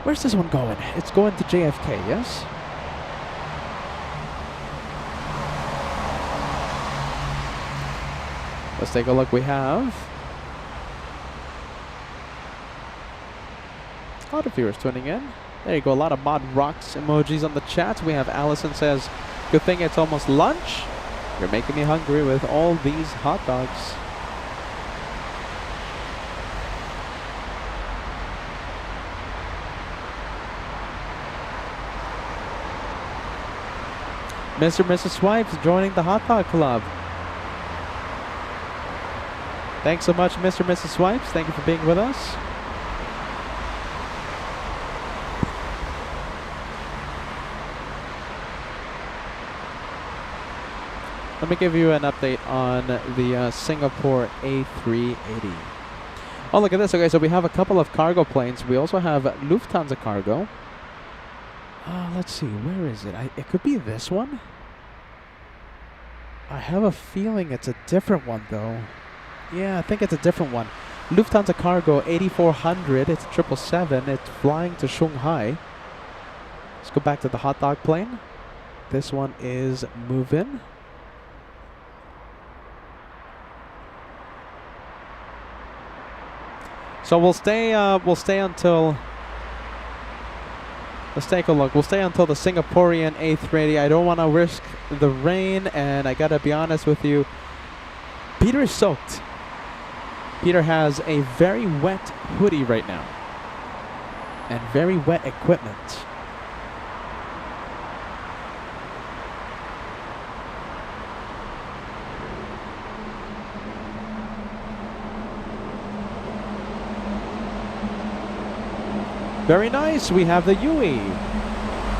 where's this one going? It's going to JFK, yes? Let's take a look. We have a lot of viewers tuning in. There you go. A lot of Mod Rocks emojis on the chat. We have Allison says, good thing it's almost lunch. You're making me hungry with all these hot dogs. Mr. and Mrs. Swipes joining the hot dog club. Thanks so much, Mr. and Mrs. Swipes. Thank you for being with us. Let me give you an update on the Singapore A380. Oh, look at this. Okay, so we have a couple of cargo planes. We also have Lufthansa cargo. Let's see. Where is it? It could be this one. I have a feeling it's a different one, though. Yeah, I think it's a different one. Lufthansa cargo 8400. It's 777. It's flying to Shanghai. Let's go back to the hot dog plane. This one is moving. So we'll stay until Let's take a look. We'll stay until the Singaporean 830. I don't want to risk the rain, and I gotta be honest with you, Peter is soaked. Peter has a very wet hoodie right now and very wet equipment. Very nice. We have the UE.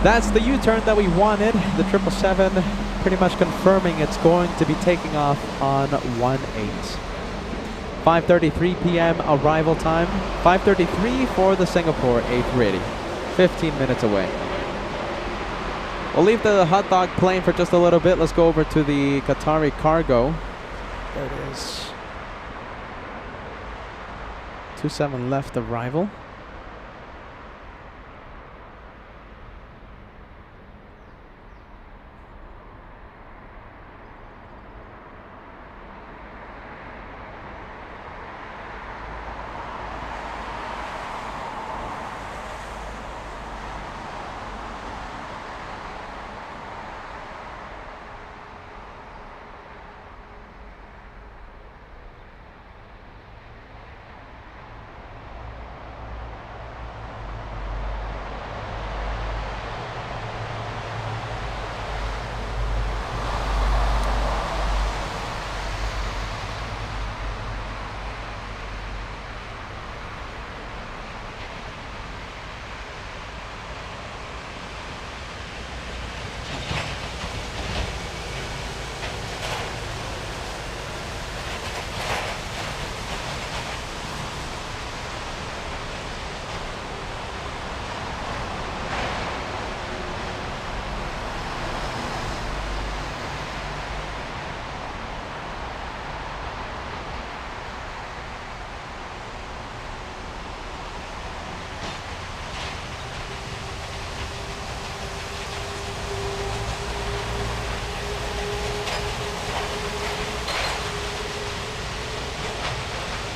That's the U-turn that we wanted. The 777 pretty much confirming it's going to be taking off on 1/8. 5:33 p.m. arrival time. 5:33 for the Singapore 830. 15 minutes away. We'll leave the hot dog plane for just a little bit. Let's go over to the Qatari cargo. There it is. 27 left arrival.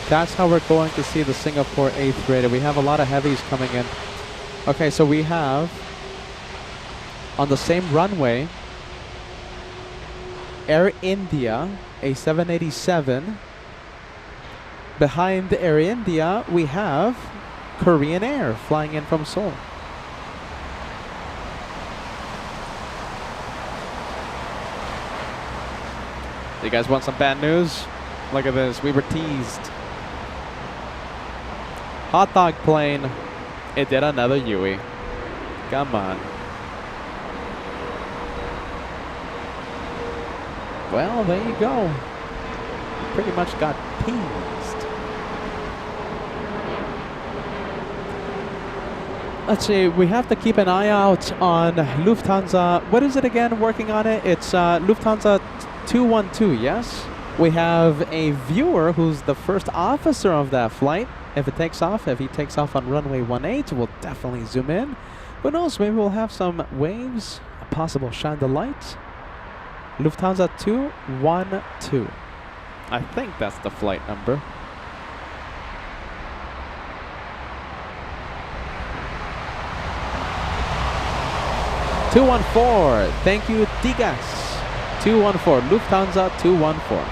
That's how we're going to see the Singapore 830. We have a lot of heavies coming in. Okay, so we have on the same runway Air India, a 787. Behind Air India, we have Korean Air flying in from Seoul. You guys want some bad news? Look at this, we were teased. Hot dog plane, it did another UE. Come on. Well, there you go. Pretty much got teased. Let's see, we have to keep an eye out on Lufthansa. What is it again working on it? It's Lufthansa 212, yes? We have a viewer who's the first officer of that flight. If it takes off, if he takes off on runway 18, we'll definitely zoom in. Who knows, maybe we'll have some waves, a possible shine the light. Lufthansa 212. I think that's the flight number. (214). Thank you, Digas. 214. Lufthansa 214.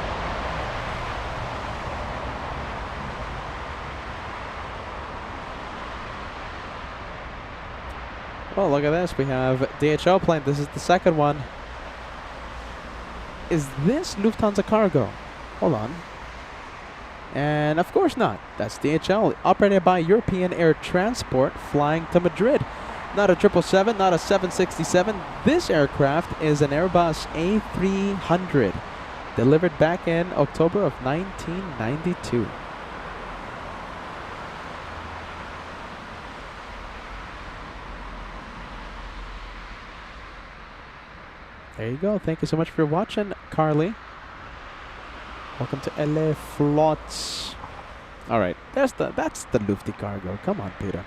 Oh, look at this. We have DHL plane. This is the second one. Is this Lufthansa cargo? Hold on. And of course not. That's DHL, operated by European Air Transport, flying to Madrid. Not a 777, not a 767. This aircraft is an Airbus A300, delivered back in October of 1992. There you go. Thank you so much for watching, Carly. Welcome to LA Flots. All right, that's the Lufty cargo. Come on, Peter.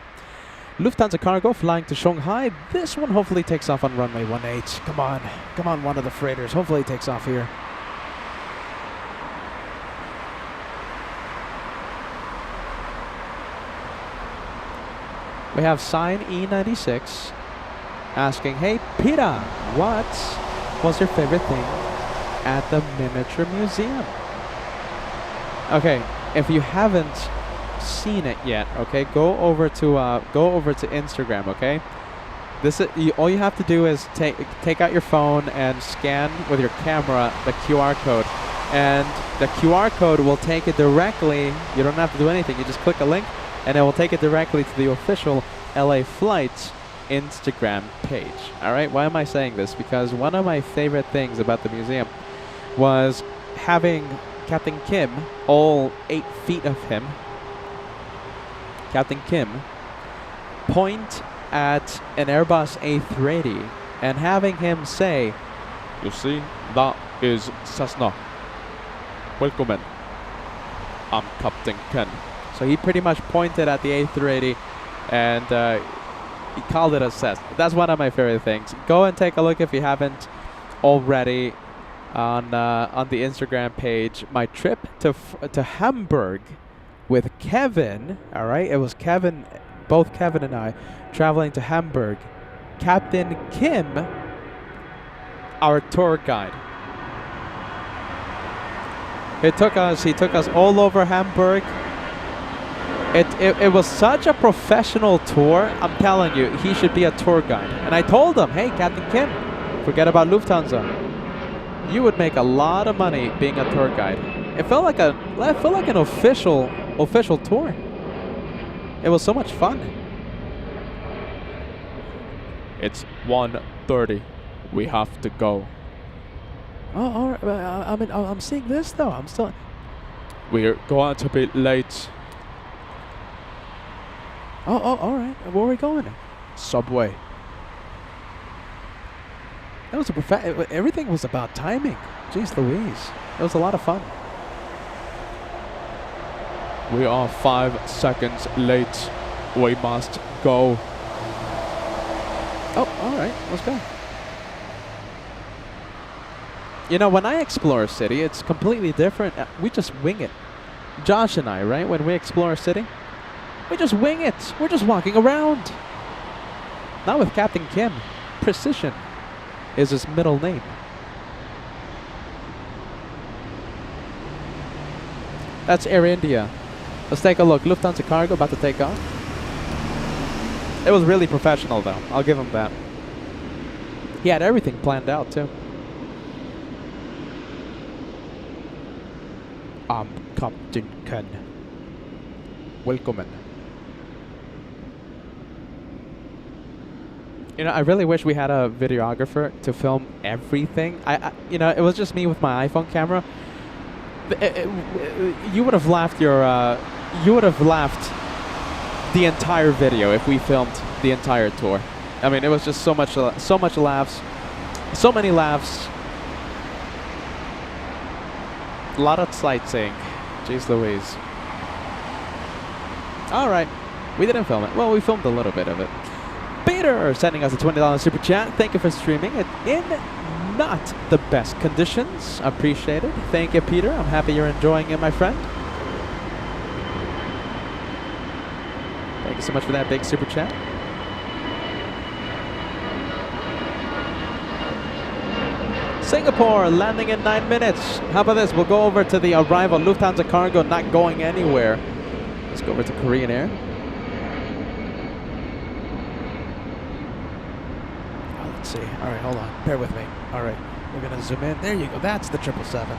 Lufthansa cargo flying to Shanghai. This one hopefully takes off on runway 18. Come on, one of the freighters. Hopefully it takes off here. We have Sign E96 asking, hey, Peter, what was your favorite thing at the Miniature Museum? Okay, if you haven't seen it yet, okay, go over to Instagram, okay? This is all you have to do is take out your phone and scan with your camera the QR code, and the QR code will take it directly. You don't have to do anything. You just click a link, and it will take it directly to the official LA Flights Instagram page. All right. Why am I saying this? Because one of my favorite things about the museum was having Captain Kim, all 8 feet of him, Captain Kim, point at an Airbus A380 and having him say, you see, that is Cessna. Welcome in. I'm Captain Ken. So he pretty much pointed at the A380 and he called it a Cessna. That's one of my favorite things. Go and take a look if you haven't already on the Instagram page. My trip to Hamburg with Kevin. All right, it was Kevin, both Kevin and I, traveling to Hamburg. Captain Kim, our tour guide. He took us all over Hamburg. It was such a professional tour. I'm telling you, he should be a tour guide. And I told him, hey, Captain Kim, forget about Lufthansa. You would make a lot of money being a tour guide. It felt like an official tour. It was so much fun. It's 1:30. We have to go. Oh, all right. I mean, I'm seeing this though. I'm still. We're going to be late. Oh, all right. Where are we going? Subway. That was everything was about timing. Jeez Louise. It was a lot of fun. We are 5 seconds late. We must go. Oh, all right. Let's go. You know, when I explore a city, it's completely different. We just wing it. Josh and I, right? When we explore a city, we just wing it. We're just walking around. Not with Captain Kim. Precision is his middle name. That's Air India. Let's take a look. Lufthansa Cargo about to take off. It was really professional, though. I'll give him that. He had everything planned out, too. I'm Captain Ken. Welcome in. You know, I really wish we had a videographer to film everything. You know, it was just me with my iPhone camera. You would have laughed the entire video if we filmed the entire tour. I mean, it was just so much laughs, so many laughs, a lot of sightseeing. Jeez Louise. All right, we didn't film it. Well, we filmed a little bit of it. Peter sending us a $20 super chat. Thank you for streaming it in not the best conditions. Appreciate it. Thank you, Peter. I'm happy you're enjoying it, my friend. Thank you so much for that big super chat. Singapore landing in 9 minutes. How about this? We'll go over to the arrival. Lufthansa Cargo not going anywhere. Let's go over to Korean Air. Oh, let's see. All right, hold on. Bear with me. All right, we're going to zoom in. There you go. That's the 777.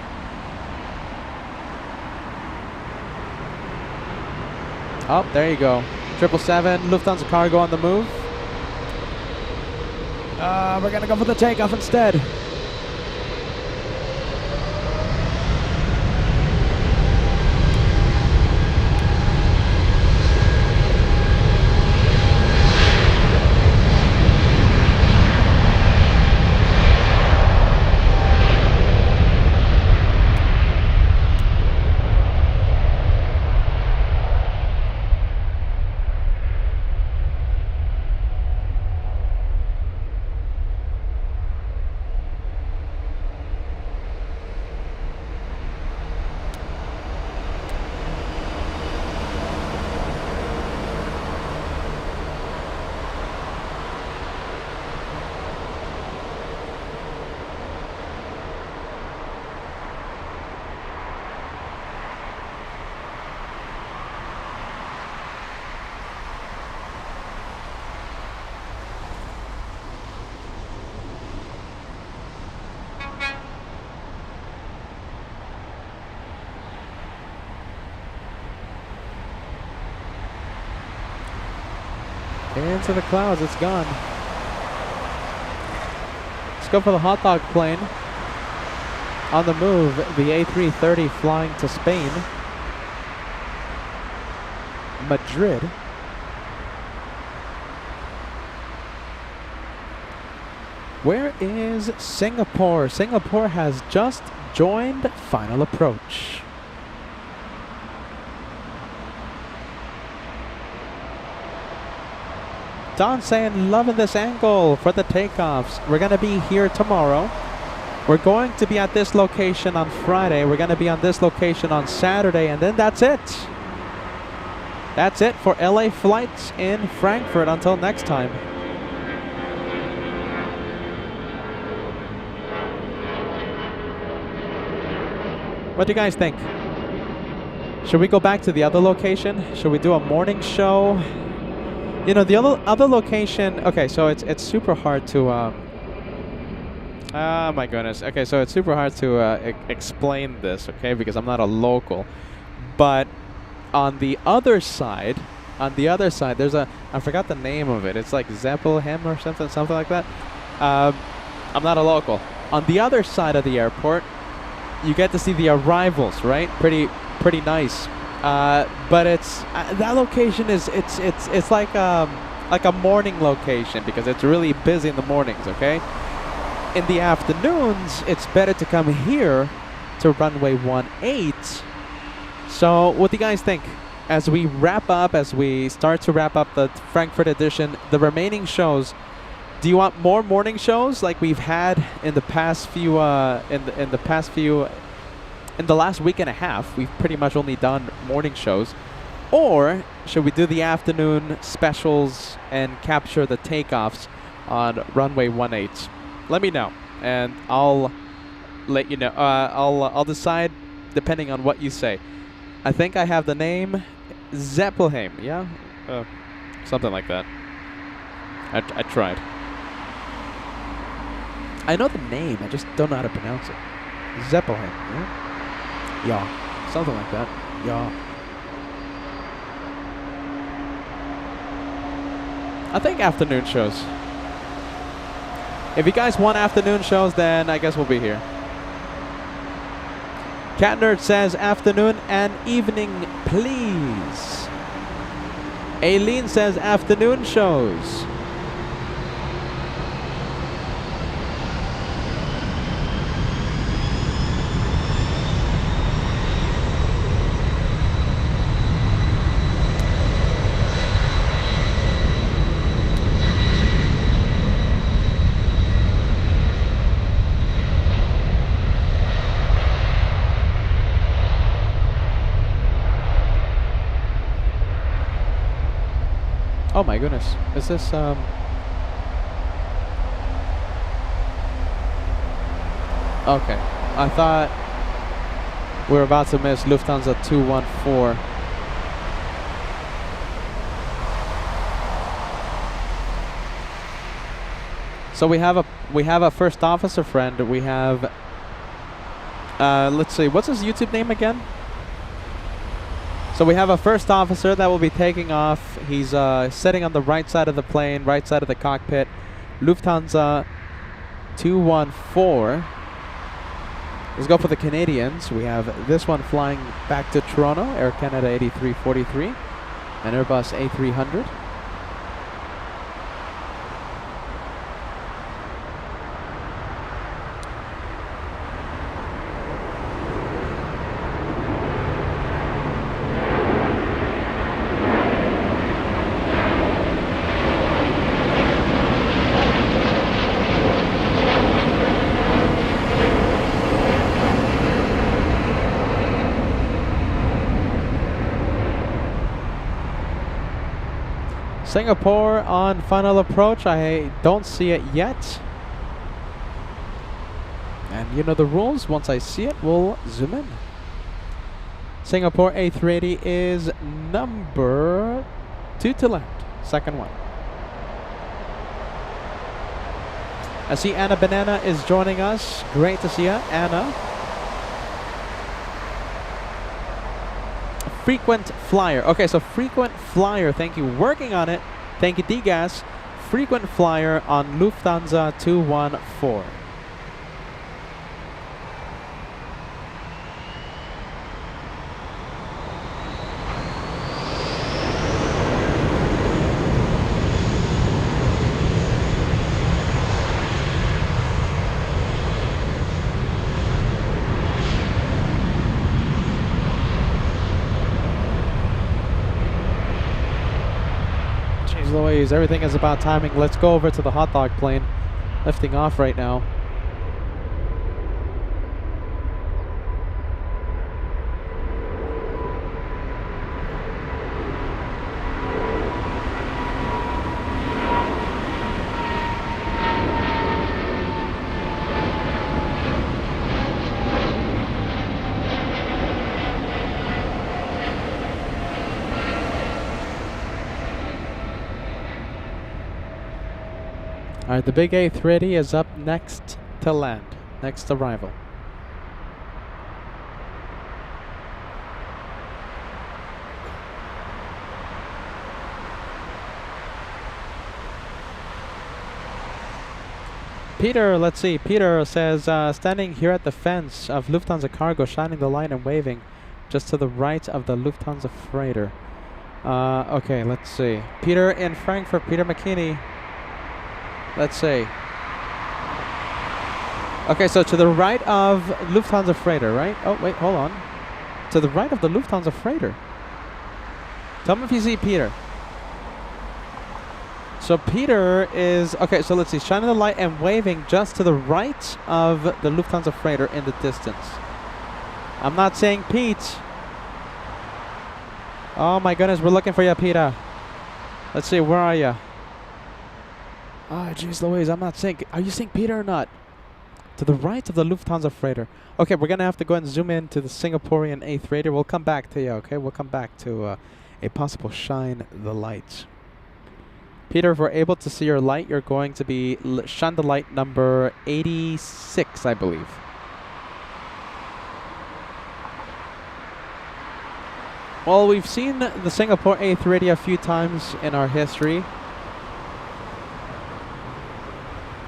Oh, there you go. 777, Lufthansa Cargo on the move. We're going to go for the takeoff instead. Into the clouds, it's gone. Let's go for the hot dog plane. On the move, the A330 flying to Spain. Madrid. Where is Singapore? Singapore has just joined final approach. Don saying, loving this angle for the takeoffs. We're going to be here tomorrow. We're going to be at this location on Friday. We're going to be on this location on Saturday. And then that's it. That's it for LA flights in Frankfurt. Until next time. What do you guys think? Should we go back to the other location? Should we do a morning show? You know, the other location. Okay, so it's super hard to. Oh my goodness. Okay, so it's super hard to explain this. Okay, because I'm not a local. But on the other side, there's a. I forgot the name of it. It's like Zeppelin or something like that. I'm not a local. On the other side of the airport, you get to see the arrivals, right? Pretty nice. But it's that location is it's like a morning location because it's really busy in the mornings. Okay, in the afternoons it's better to come here to runway 18. So what do you guys think as we start to wrap up the Frankfurt edition, the remaining shows? Do you want more morning shows like we've had in the past few in the last week and a half? We've pretty much only done morning shows. Or should we do the afternoon specials and capture the takeoffs on runway 18? Let me know, and I'll let you know. I'll decide depending on what you say. I think I have the name Zeppelin. Yeah, something like that. I tried. I know the name. I just don't know how to pronounce it. Zeppelin. Yeah, something like that. Yeah. I think afternoon shows. If you guys want afternoon shows, then I guess we'll be here. Cat Nerd says afternoon and evening, please. Aileen says afternoon shows. Oh my goodness, is this okay, I thought we were about to miss Lufthansa 214. So we have a first officer friend. We have let's see, what's his YouTube name again? So we have a first officer that will be taking off. He's sitting on the right side of the plane, right side of the cockpit. Lufthansa 214. Let's go for the Canadians. We have this one flying back to Toronto, Air Canada 8343, and Airbus A300. Singapore on final approach. I don't see it yet. And you know the rules. Once I see it, we'll zoom in. Singapore A380 is number 2 to left. Second one. I see Anna Banana is joining us. Great to see you, Anna. Frequent flyer. Okay, so frequent flyer, thank you. Working on it. Thank you, D-Gas. Frequent flyer on Lufthansa 214. Louise, everything is about timing. Let's go over to the hot dog plane, lifting off right now. All right, the big A380 is up next to land, next arrival. Peter, let's see. Peter says, standing here at the fence of Lufthansa Cargo, shining the light and waving just to the right of the Lufthansa freighter. Okay, let's see. Peter in Frankfurt, Peter McKinney. Let's see. Okay, so to the right of Lufthansa freighter, right? Oh, wait, hold on. To the right of the Lufthansa freighter. Tell me if you see Peter. So Peter is, okay, so let's see, shining the light and waving just to the right of the Lufthansa freighter in the distance. I'm not saying Pete. Oh my goodness, we're looking for you, Peter. Let's see, where are you? Oh, jeez Louise, I'm not saying, are you saying Peter or not? To the right of the Lufthansa freighter. Okay, we're going to have to go and zoom in to the Singaporean A380. We'll come back to you, okay? We'll come back to a possible shine the light. Peter, if we're able to see your light, you're going to be shine the light number 86, I believe. Well, we've seen the Singapore A380 a few times in our history.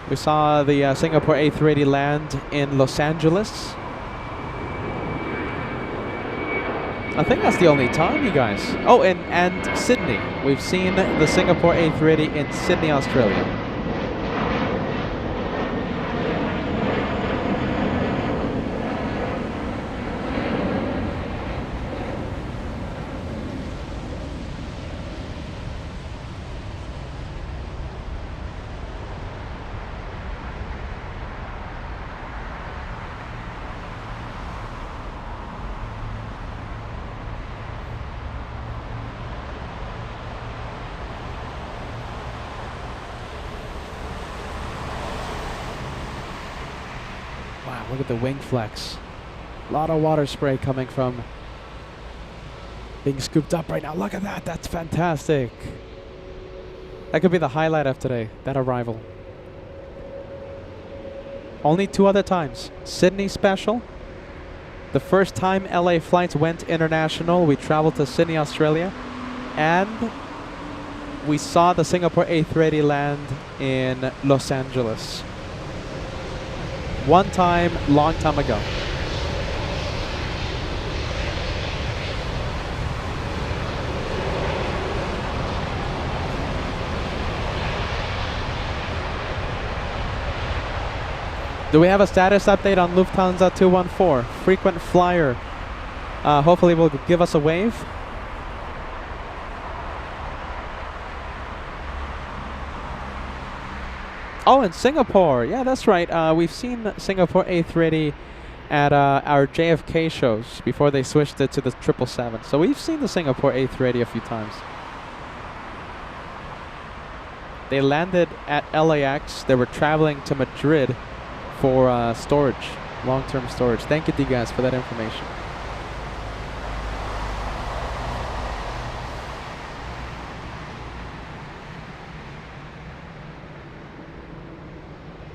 We saw the Singapore A380 land in Los Angeles. I think that's the only time, you guys. Oh, and Sydney. We've seen the Singapore A380 in Sydney, Australia. Wow, look at the wing flex. A lot of water spray coming from being scooped up right now. Look at that. That's fantastic. That could be the highlight of today, that arrival. Only 2 other times. Sydney special. The first time LA flights went international, we traveled to Sydney, Australia. And we saw the Singapore A380 land in Los Angeles. One time, long time ago. Do we have a status update on Lufthansa 214? Frequent flyer. Hopefully will give us a wave. Oh, in Singapore. Yeah, that's right. We've seen Singapore A380 at our JFK shows before they switched it to the 777. So we've seen the Singapore A380 a few times. They landed at LAX. They were traveling to Madrid for storage, long-term storage. Thank you, D-Guys, for that information.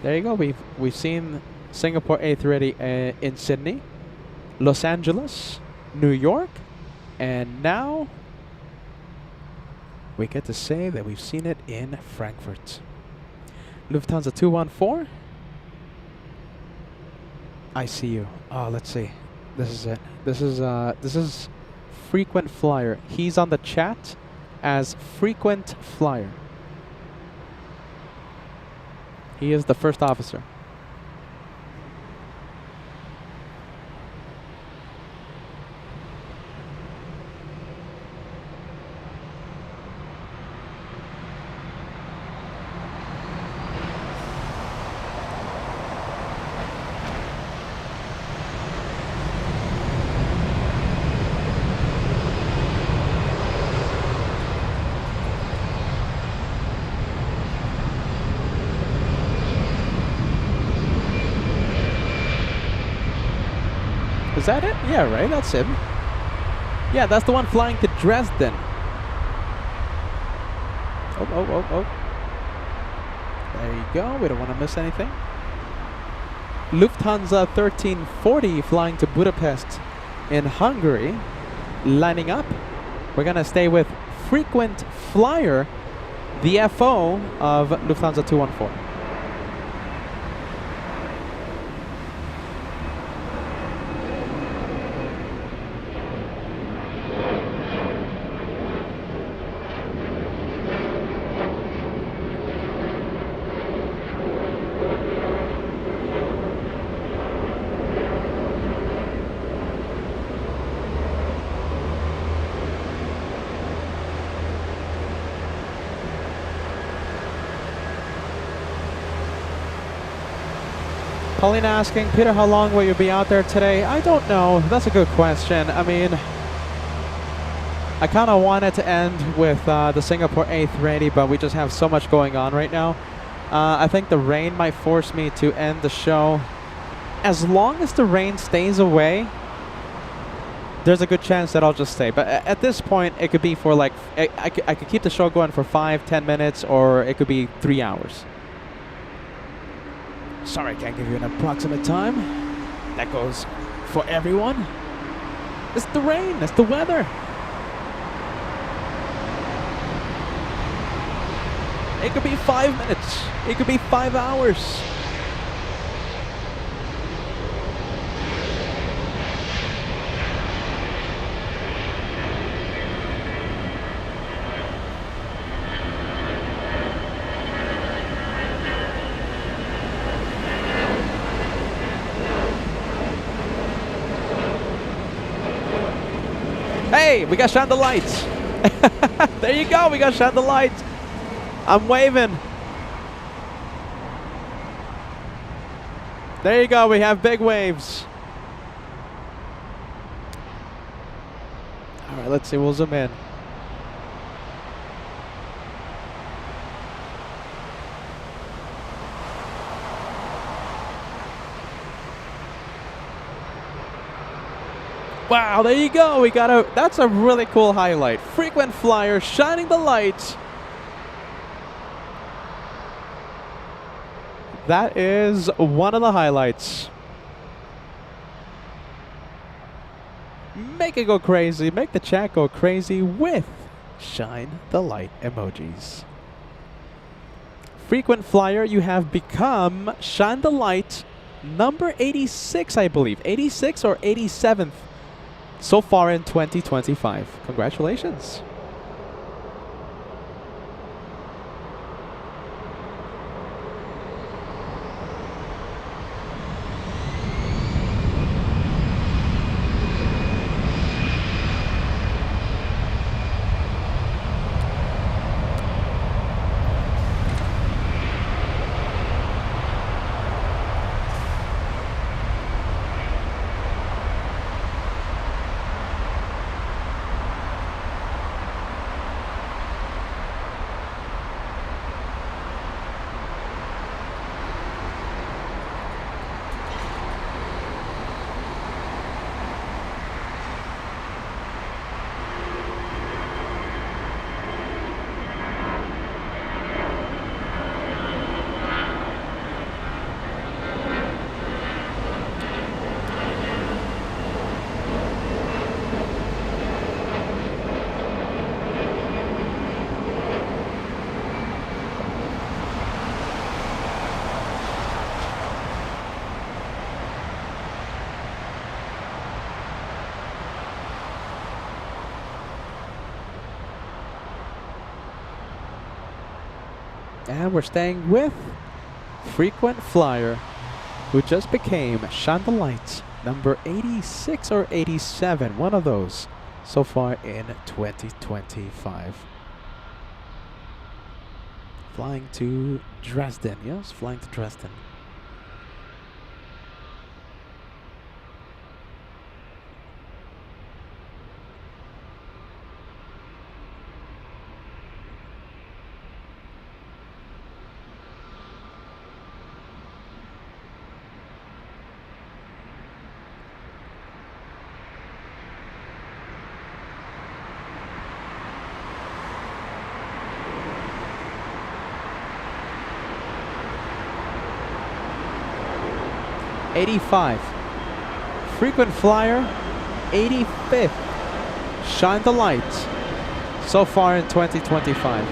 There you go. We've seen Singapore A380 in Sydney, Los Angeles, New York, and now we get to say that we've seen it in Frankfurt. Lufthansa 214. I see you. Oh, let's see. This is it. This is frequent flyer. He's on the chat as frequent flyer. He is the first officer. Is that it? Yeah, right, that's him. Yeah, that's the one flying to Dresden. Oh. There you go, we don't want to miss anything. Lufthansa 1340 flying to Budapest in Hungary. Lining up. We're going to stay with frequent flyer, the FO of Lufthansa 214. Pauline asking, Peter, how long will you be out there today? I don't know. That's a good question. I mean, I kind of wanted to end with the Singapore A380, but we just have so much going on right now. I think the rain might force me to end the show. As long as the rain stays away, there's a good chance that I'll just stay. But at this point, it could be for like, I could keep the show going for 5-10 minutes, or it could be 3 hours. Sorry, I can't give you an approximate time. That goes for everyone. It's the rain, it's the weather. It could be 5 minutes. It could be 5 hours. Hey, we got shine the lights. There you go, we got shine the lights. I'm waving. There you go, we have big waves. All right, let's see, we'll zoom in. Wow, there you go. We got that's a really cool highlight. Frequent flyer shining the lights. That is one of the highlights. Make it go crazy. Make the chat go crazy with shine the light emojis. Frequent flyer, you have become shine the light number 86, I believe. 86 or 87th. So far in 2025. Congratulations. And we're staying with frequent flyer, who just became Chandelight number 86 or 87, one of those, so far in 2025. Flying to Dresden, yes, flying to Dresden. '85. Frequent flyer, 85th. Shine the light so far in 2025.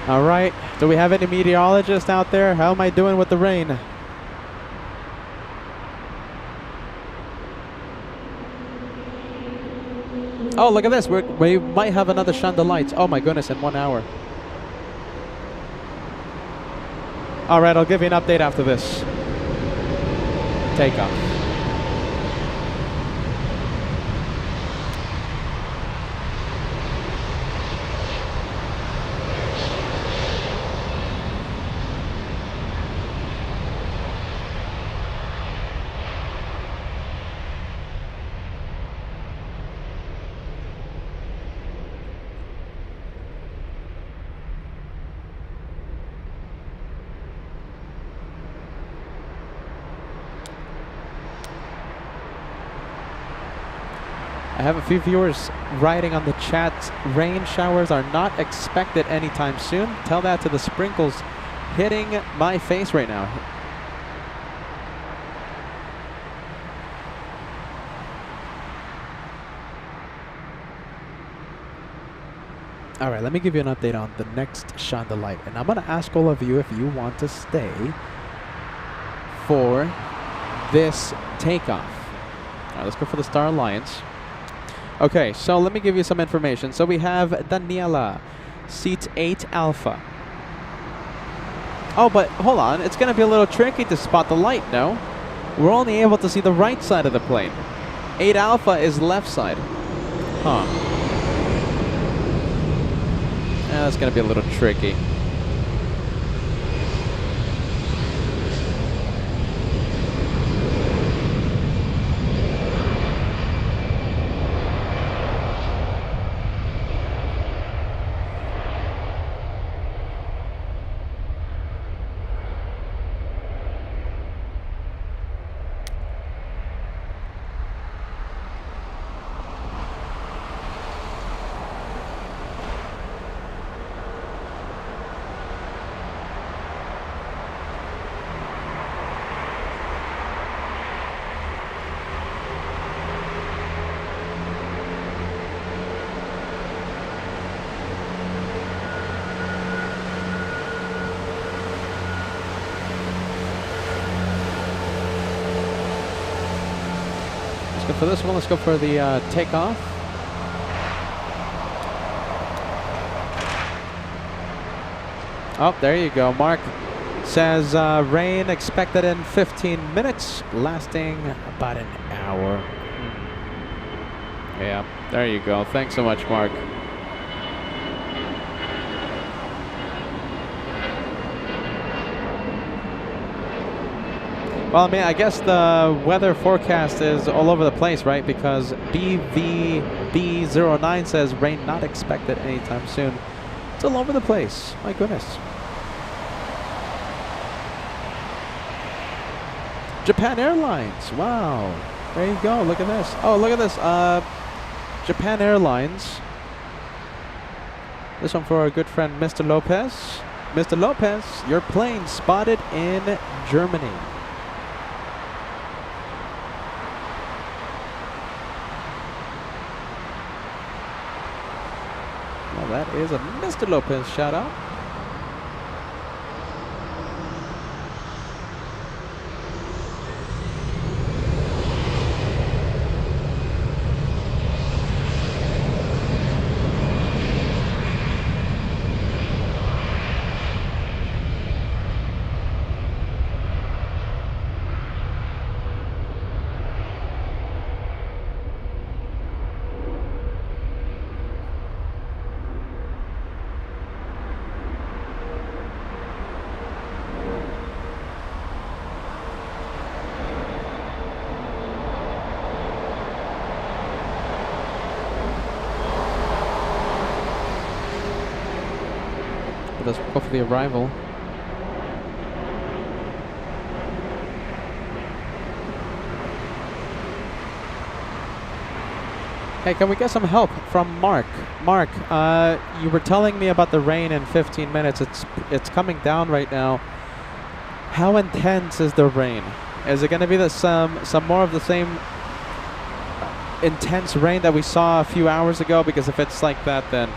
All right, do we have any meteorologists out there? How am I doing with the rain? Oh, look at this. We might have another Chandelight. Oh my goodness, in 1 hour. All right, I'll give you an update after this. Takeoff. I have a few viewers writing on the chat, rain showers are not expected anytime soon. Tell that to the sprinkles hitting my face right now. All right, let me give you an update on the next Chandelight. And I'm going to ask all of you if you want to stay for this takeoff. All right, let's go for the Star Alliance. Okay, so let me give you some information. So we have Daniela, seat 8 Alpha. Oh, but hold on. It's going to be a little tricky to spot the light, no? We're only able to see the right side of the plane. 8 Alpha is left side. Huh. Yeah, that's going to be a little tricky. For this one, let's go for the takeoff. Oh, there you go. Mark says rain expected in 15 minutes, lasting about an hour. Yeah, there you go. Thanks so much, Mark. Well, I mean, I guess the weather forecast is all over the place, right? Because BVB09 says rain not expected anytime soon. It's all over the place. My goodness. Japan Airlines. Wow. There you go. Look at this. Oh, look at this. Japan Airlines. This one for our good friend, Mr. Lopez. Mr. Lopez, your plane spotted in Germany. That is a Mr. Lopez shout out. Let's go for the arrival. Hey, can we get some help from Mark? Mark, you were telling me about the rain in 15 minutes. It's coming down right now. How intense is the rain? Is it going to be some more of the same intense rain that we saw a few hours ago? Because if it's like that, then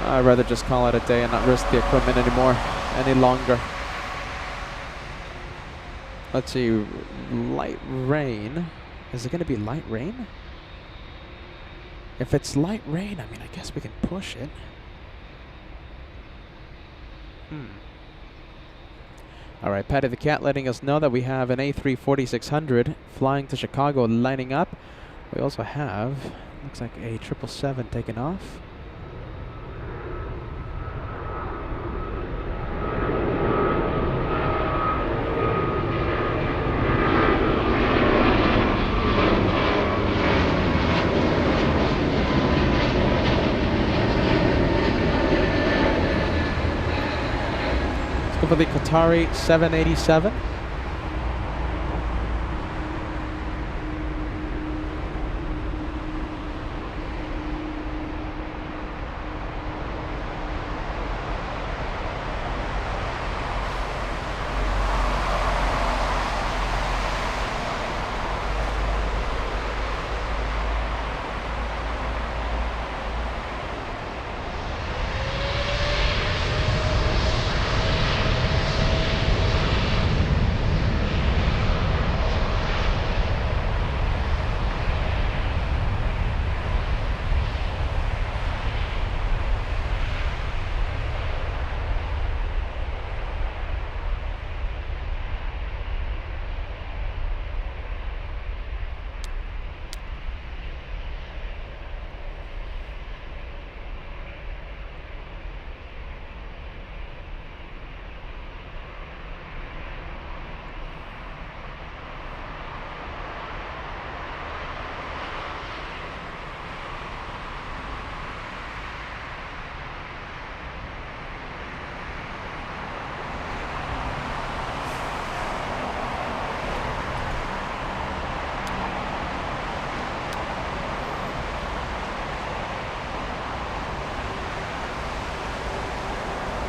I'd rather just call it a day and not risk the equipment any longer. Let's see, light rain. Is it going to be light rain? If it's light rain, I mean, I guess we can push it. All right, Patty the Cat letting us know that we have an A340-600 flying to Chicago lining up. We also have, looks like a 777 taking off. For the Qatari 787.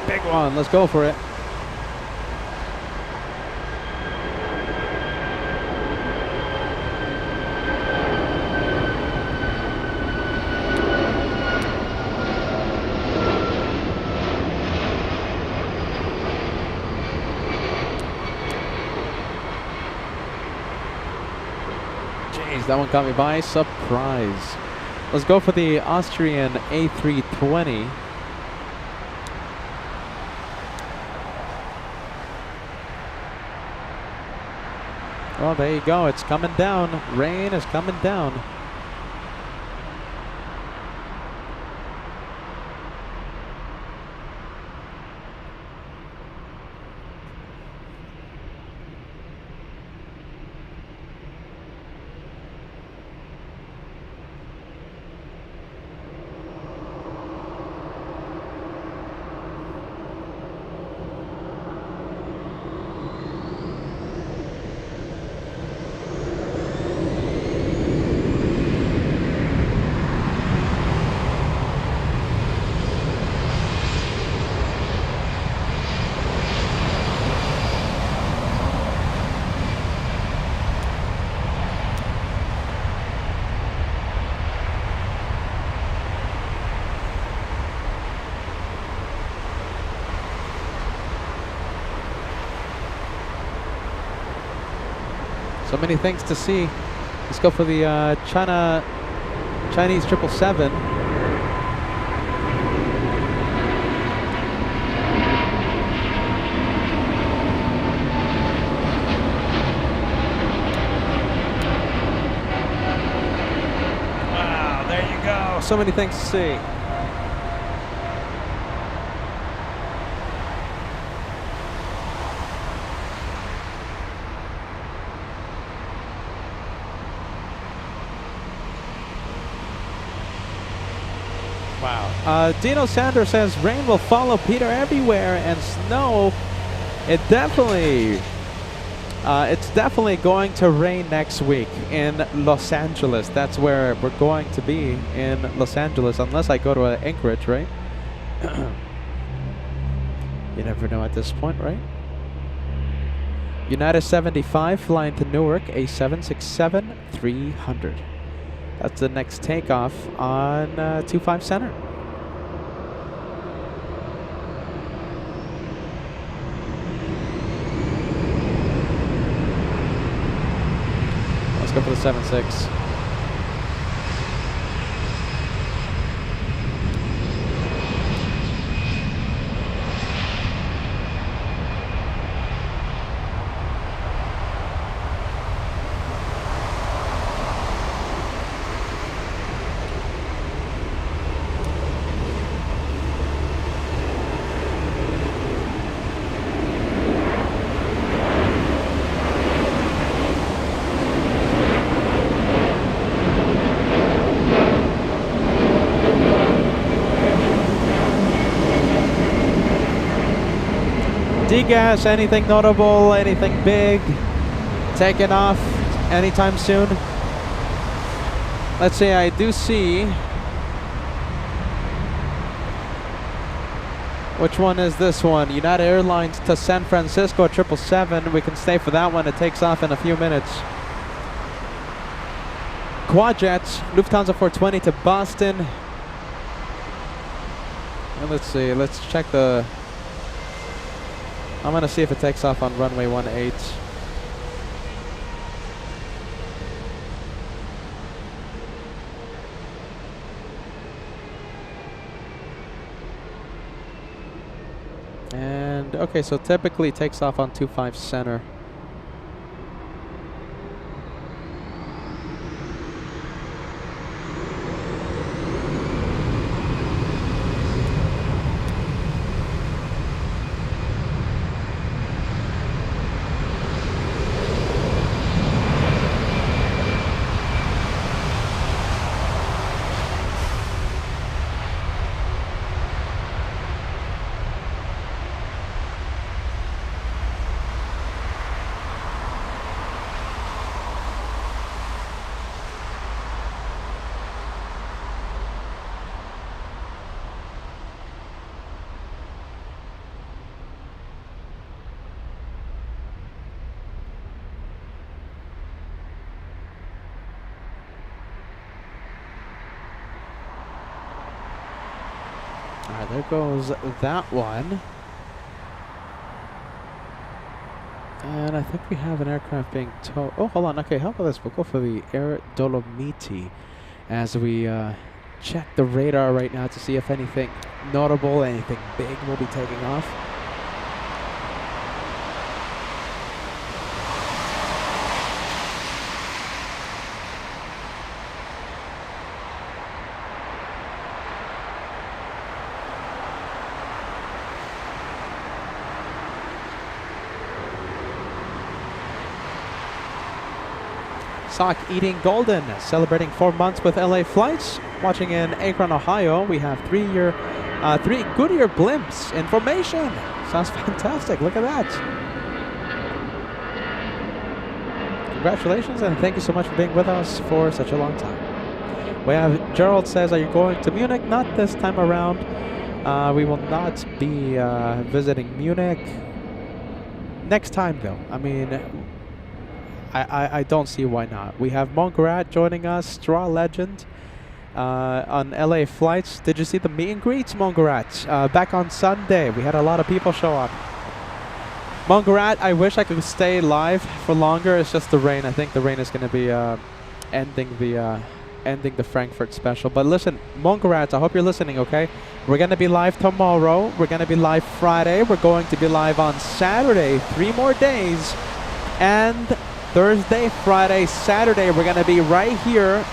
Big one, let's go for it. Jeez, that one caught me by surprise. Let's go for the Austrian A320. Well, there you go. It's coming down. Rain is coming down. So many things to see. Let's go for the Chinese 777. Wow, there you go. So many things to see. Wow, Dino Sanders says rain will follow Peter everywhere, and snow. It's definitely going to rain next week in Los Angeles. That's where we're going to be, in Los Angeles, unless I go to Anchorage, right? You never know at this point, right? United 75 flying to Newark, a 767-300. That's the next takeoff on 25 center. Let's go for the 76. Degas, anything notable, anything big, taking off anytime soon? Let's see, I do see. Which one is this one? United Airlines to San Francisco, 777. We can stay for that one. It takes off in a few minutes. Quadjets, Lufthansa 420 to Boston. And let's see, let's check the... I'm gonna see if it takes off on runway 18. And okay, so typically it takes off on 25 center. Alright, there goes that one. And I think we have an aircraft being towed. Oh, hold on. Okay, how about this? We'll go for the Air Dolomiti as we check the radar right now to see if anything notable, anything big will be taking off. Sock eating golden, celebrating 4 months with LA flights. Watching in Akron, Ohio, we have three Goodyear blimps in formation. Sounds fantastic. Look at that. Congratulations and thank you so much for being with us for such a long time. We have Gerald says, are you going to Munich? Not this time around. We will not be visiting Munich. Next time though. I mean, I don't see why not. We have Montserrat joining us, Straw Legend, on LA flights. Did you see the meet and greets, Montserrat? Back on Sunday, we had a lot of people show up. Montserrat, I wish I could stay live for longer. It's just the rain. I think the rain is going to be ending the Frankfurt special. But listen, Montserrat, I hope you're listening, okay? We're going to be live tomorrow. We're going to be live Friday. We're going to be live on Saturday, 3 more days. And Thursday, Friday, Saturday, we're going to be right here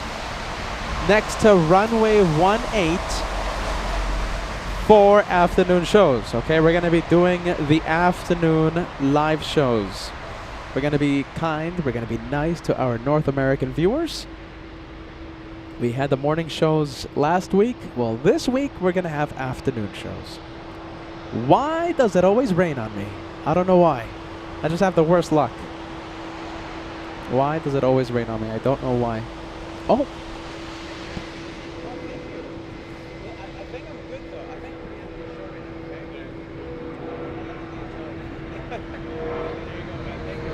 next to Runway 18 for afternoon shows. Okay, we're going to be doing the afternoon live shows. We're going to be kind. We're going to be nice to our North American viewers. We had the morning shows last week. Well, this week we're going to have afternoon shows. Why does it always rain on me? I don't know why. I just have the worst luck. Why does it always rain on me? I don't know why. Oh! I think I'm good though. I think we're the show right now, okay? There you go, man. Thank you.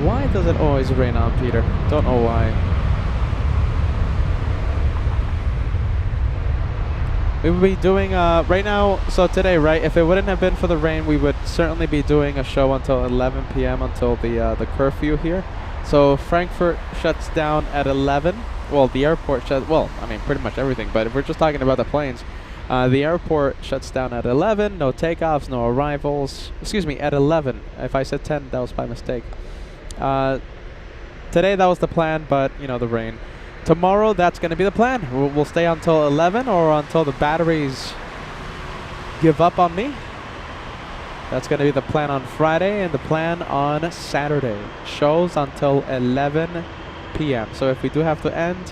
Why does it always rain on Peter? Don't know why. We would be doing right now. So today, right? If it wouldn't have been for the rain, we would certainly be doing a show until 11 p.m. until the curfew here. So Frankfurt shuts down at 11. Well, the airport shuts. Well, I mean, pretty much everything. But if we're just talking about the planes, the airport shuts down at 11. No takeoffs, no arrivals. Excuse me, at 11. If I said 10, that was by mistake. Today that was the plan, but you know, the rain. Tomorrow that's going to be the plan. We'll stay until 11 or until the batteries give up on me. That's going to be the plan on Friday and the plan on Saturday. Shows until 11 p.m. So if we do have to end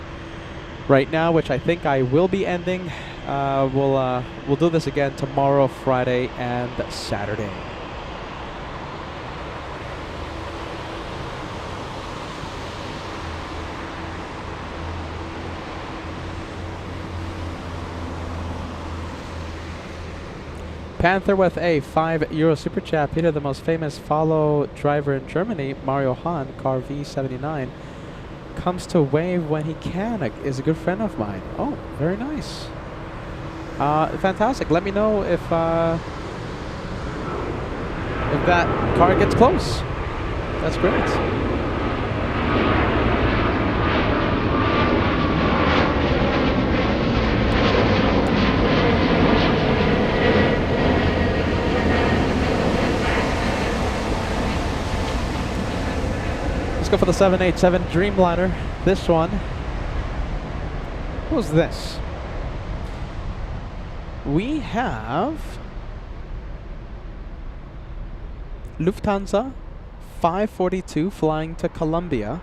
right now, which I think I will be ending, we'll do this again tomorrow, Friday, and Saturday. Panther with a €5 super chat. Peter, the most famous follow driver in Germany, Mario Hahn, car V79, comes to wave when he can. Is a good friend of mine. Oh, very nice. Fantastic. Let me know if that car gets close. That's great. Let's go for the 787 Dreamliner. This one. Who's this? We have Lufthansa 542 flying to Colombia.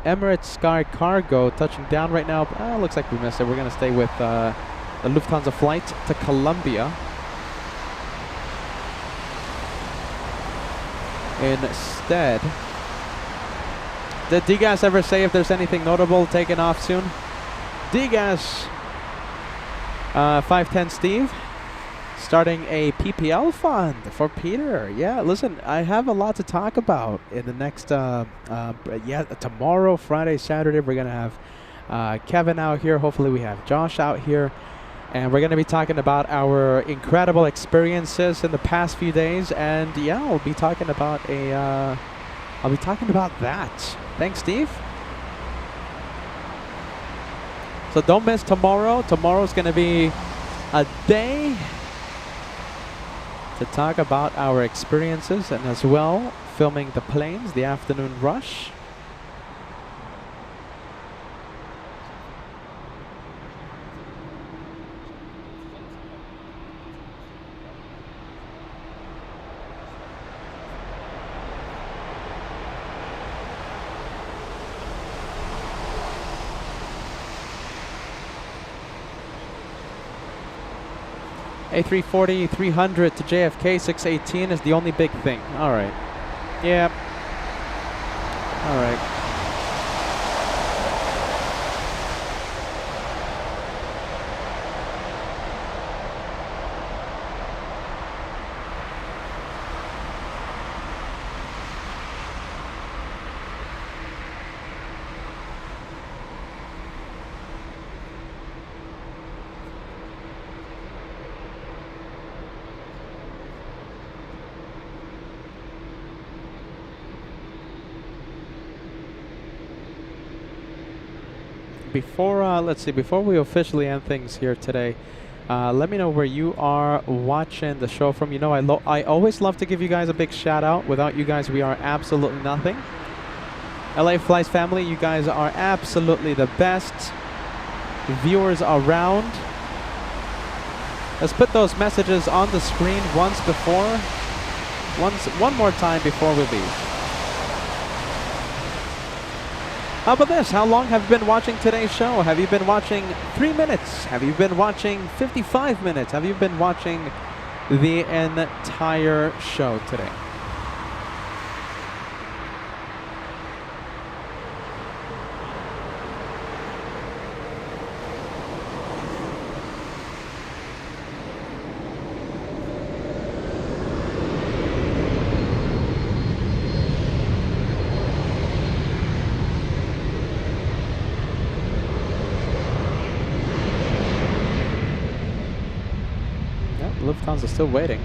Emirates Sky Cargo touching down right now. Looks like we missed it. We're going to stay with the Lufthansa flight to Colombia. Instead, did D-Gas ever say if there's anything notable taking off soon? D-Gas 510 Steve starting a PPL fund for Peter. Yeah, listen, I have a lot to talk about in the next tomorrow, Friday, Saturday. We're gonna have Kevin out here. Hopefully we have Josh out here, and we're gonna be talking about our incredible experiences in the past few days. And yeah, I'll be talking about that. Thanks, Steve. So don't miss tomorrow. Tomorrow's going to be a day to talk about our experiences and as well filming the planes, the afternoon rush. A340, 300 to JFK, 618 is the only big thing. All right. Yeah. All right. Before we officially end things here today, let me know where you are watching the show from. You know, I always love to give you guys a big shout out. Without you guys, we are absolutely nothing. LA Flies family, you guys are absolutely the best viewers around. Let's put those messages on the screen one more time before we leave. How about this? How long have you been watching today's show? Have you been watching 3 minutes? Have you been watching 55 minutes? Have you been watching the entire show today? Lufthansa still waiting.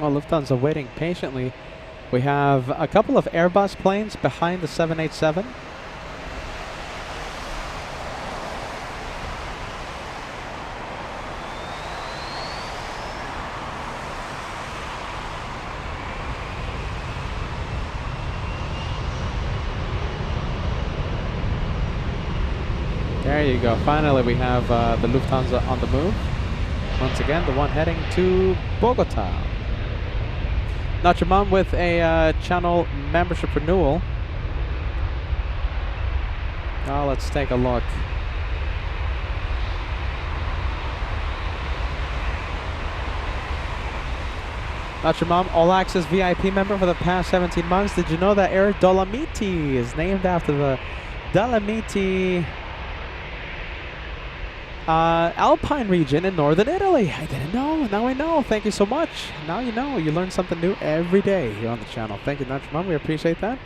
Well, Lufthansa waiting patiently. We have a couple of Airbus planes behind the 787. There you go. Finally, we have the Lufthansa on the move. Once again, the one heading to Bogota. Not your mom with a channel membership renewal. Now let's take a look. Not your mom, all access VIP member for the past 17 months. Did you know that Air Dolomiti is named after the Dolomiti Alpine region in northern Italy? I didn't know. Now I know. Thank you so much. Now you know. You learn something new every day here on the channel. Thank you, Not Your Mom. We appreciate that.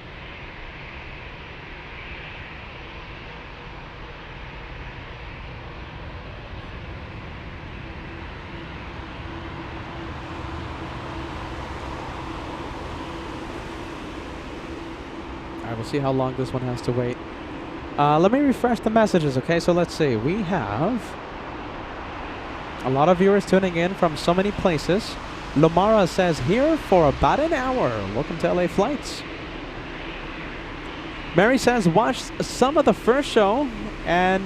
All right, we'll see how long this one has to wait. Let me refresh the messages, okay? So let's see. We have a lot of viewers tuning in from so many places. Lomara says, here for about an hour. Welcome to LA Flights. Mary says, watched some of the first show and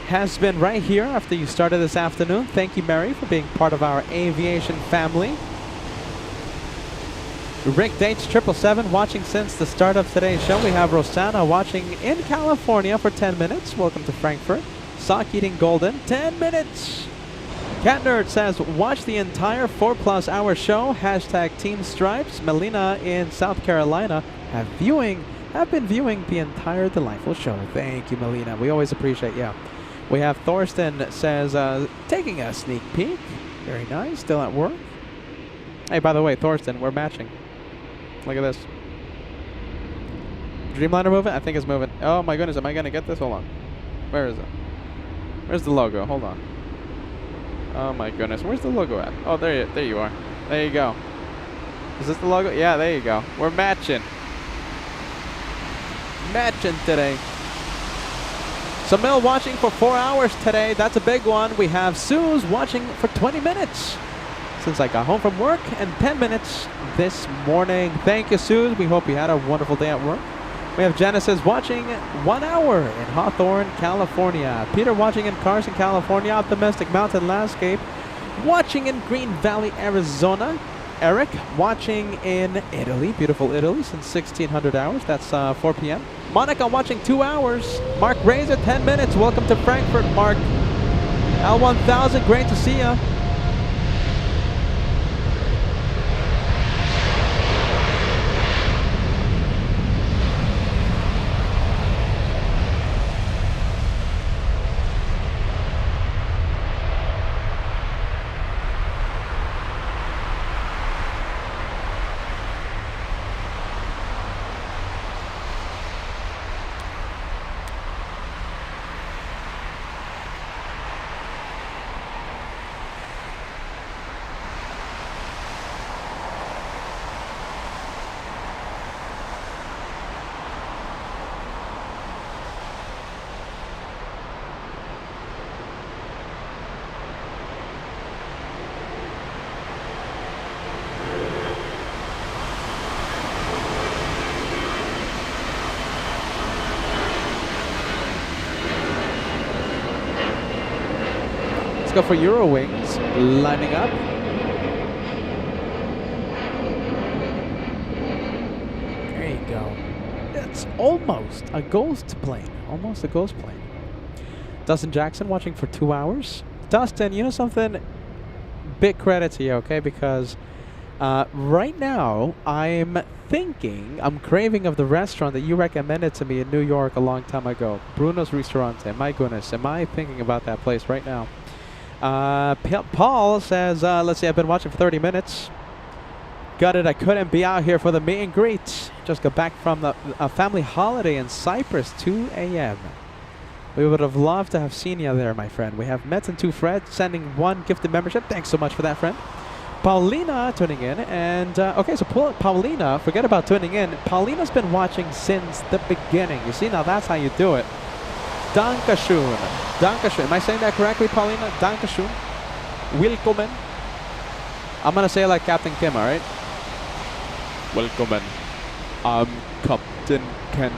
has been right here after you started this afternoon. Thank you, Mary, for being part of our aviation family. Rick Dates 777 watching since the start of today's show. We have Rosanna watching in California for 10 minutes. Welcome to Frankfurt. Sock Eating Golden, 10 minutes. Cat Nerd says, watch the entire 4+ hour show. Hashtag Team Stripes. Melina in South Carolina have been viewing the entire delightful show. Thank you, Melina. We always appreciate you. We have Thorsten says, taking a sneak peek. Very nice. Still at work. Hey, by the way, Thorsten, we're matching. Look at this. Dreamliner moving? I think it's moving. Oh my goodness, am I going to get this? Hold on. Where is it? Where's the logo? Hold on. Oh my goodness, where's the logo at? Oh, there you are. There you go. Is this the logo? Yeah, there you go. We're matching. Matching today. Samil watching for 4 hours today. That's a big one. We have Suze watching for 20 minutes. Since I got home from work, and 10 minutes this morning. Thank you, Suze. We hope you had a wonderful day at work. We have Genesis watching 1 hour in Hawthorne, California. Peter watching in Carson, California. Optimistic Mountain Landscape watching in Green Valley, Arizona. Eric watching in Italy, beautiful Italy, since 1600 hours. That's 4 p.m. Monica watching 2 hours. Mark Razor 10 minutes. Welcome to Frankfurt, Mark. L1000, great to see ya. Let's go for EuroWings, lining up. There you go. It's almost a ghost plane. Almost a ghost plane. Dustin Jackson watching for 2 hours. Dustin, you know something? Big credit to you, okay? Because right now, I'm craving of the restaurant that you recommended to me in New York a long time ago. Bruno's Ristorante. My goodness, am I thinking about that place right now? Paul says, let's see, I've been watching for 30 minutes. Got it, I couldn't be out here for the meet and greet. Just got back from a family holiday in Cyprus, 2 a.m. We would have loved to have seen you there, my friend. We have Mets and 2 Fred sending 1 gifted membership. Thanks so much for that, friend. Paulina tuning in. And, okay, so Paulina, forget about tuning in. Paulina's been watching since the beginning. You see, now that's how you do it. Dankeschön. Dankeschön. Am I saying that correctly, Paulina? Dankeschön. Willkommen. I'm going to say it like Captain Kim, all right? Willkommen. I'm Captain Ken.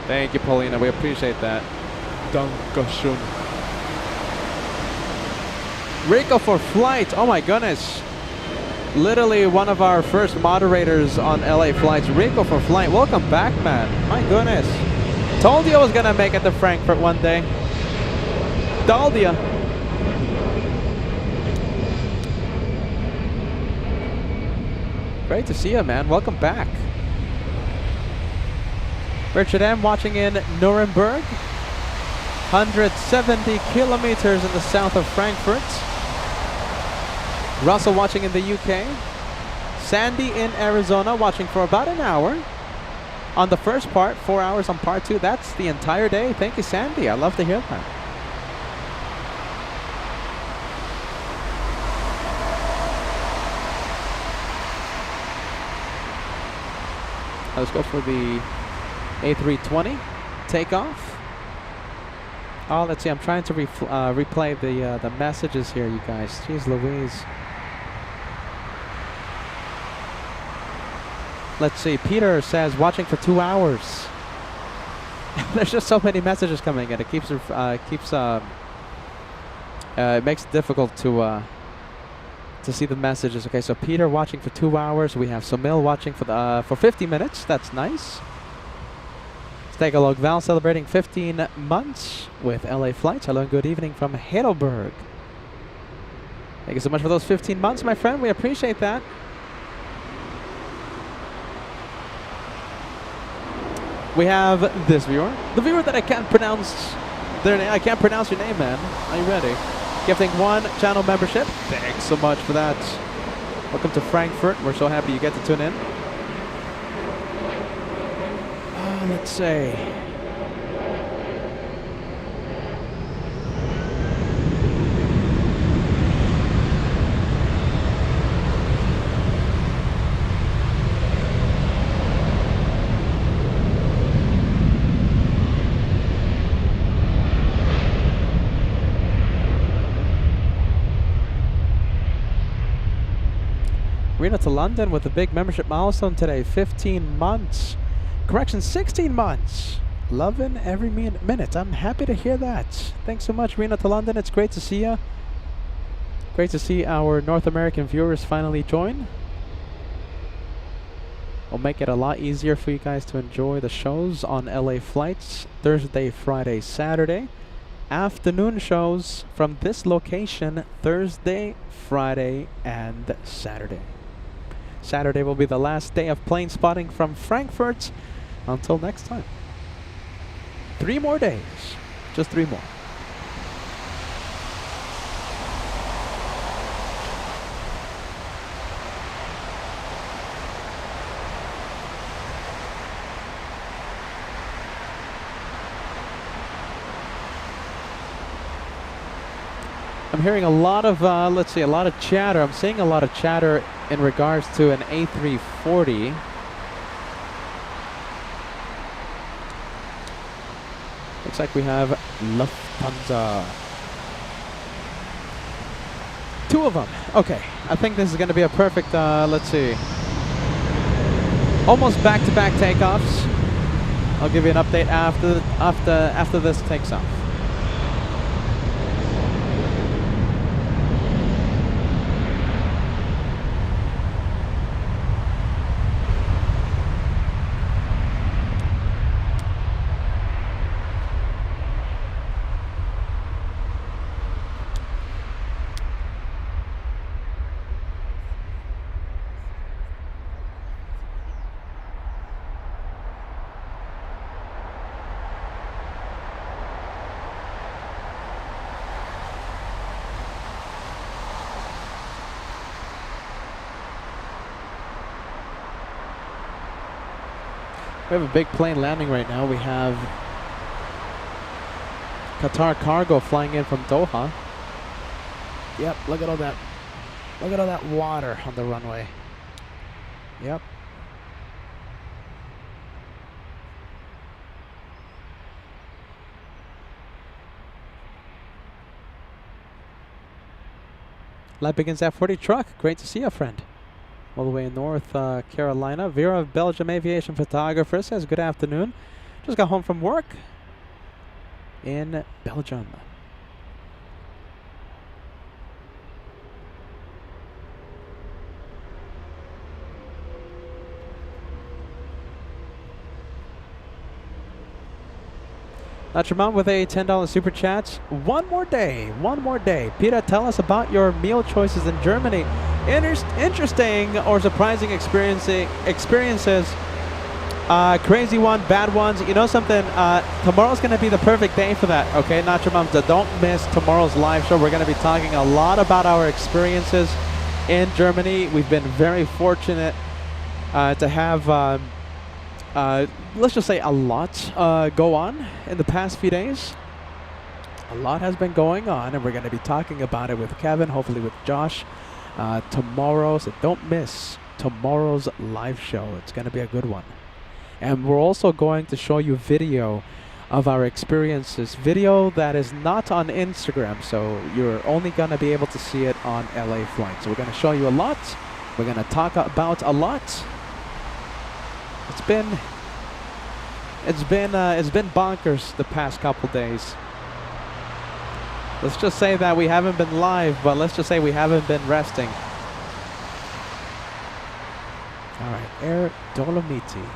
Thank you, Paulina. We appreciate that. Dankeschön. Rico for flight. Oh, my goodness. Literally one of our first moderators on LA flights. Rico for flight. Welcome back, man. My goodness. Told you I was going to make it to Frankfurt one day. Told you. Great to see you, man. Welcome back. Richard M. watching in Nuremberg. 170 kilometers in the south of Frankfurt. Russell watching in the UK. Sandy in Arizona watching for about an hour. On the first part, 4 hours on part 2. That's the entire day. Thank you, Sandy. I love to hear that. Let's go for the A320 takeoff. Oh, let's see. I'm trying to replay the messages here, you guys. Jeez Louise. Let's see. Peter says watching for 2 hours. There's just so many messages coming in. It keeps it makes it difficult to see the messages. Okay, so Peter watching for 2 hours. We have Somil watching for 50 minutes. That's nice. Let's take a look. Val celebrating 15 months with LA Flights. Hello and good evening from Heidelberg. Thank you so much for those 15 months, my friend. We appreciate that. We have this viewer. The viewer that I can't pronounce their name. I can't pronounce your name, man. Are you ready? Gifting 1 channel membership. Thanks so much for that. Welcome to Frankfurt. We're so happy you get to tune in. Let's see. Reno to London with a big membership milestone today. 15 months. Correction, 16 months. Loving every minute. I'm happy to hear that. Thanks so much, Reno to London. It's great to see you. Great to see our North American viewers finally join. We'll make it a lot easier for you guys to enjoy the shows on LA flights Thursday, Friday, Saturday. Afternoon shows from this location Thursday, Friday, and Saturday. Saturday will be the last day of plane spotting from Frankfurt. Until next time. 3 more days. Just 3 more. I'm hearing a lot of, let's see, a lot of chatter. I'm seeing a lot of chatter in regards to an A340. Looks like we have Lufthansa. 2 of them. Okay, I think this is going to be a perfect, let's see, almost back-to-back takeoffs. I'll give you an update after this takes off. We have a big plane landing right now. We have Qatar Cargo flying in from Doha. Yep, look at all that. Look at all that water on the runway. Yep. Live begins at 40 truck. Great to see you, friend. All the way in North Carolina. Vera of Belgium Aviation Photographer says, good afternoon. Just got home from work in Belgium. That's your mom with a $10 super chat. One more day. Peter, tell us about your meal choices in Germany. Interesting or surprising experiences. Crazy one, bad ones. You know something? Tomorrow's going to be the perfect day for that. Okay, Nacho Moms, don't miss tomorrow's live show. We're going to be talking a lot about our experiences in Germany. We've been very fortunate to have, let's just say, a lot go on in the past few days. A lot has been going on, and we're going to be talking about it with Kevin, hopefully with Josh. Tomorrow, so don't miss tomorrow's live show. It's going to be a good one. And we're also going to show you video of our experiences. Video that is not on Instagram, so you're only going to be able to see it on LA flights. So we're going to show you a lot. We're going to talk about a lot. It's been bonkers the past couple days. Let's just say that we haven't been live, but let's just say we haven't been resting. All right, Air Dolomiti.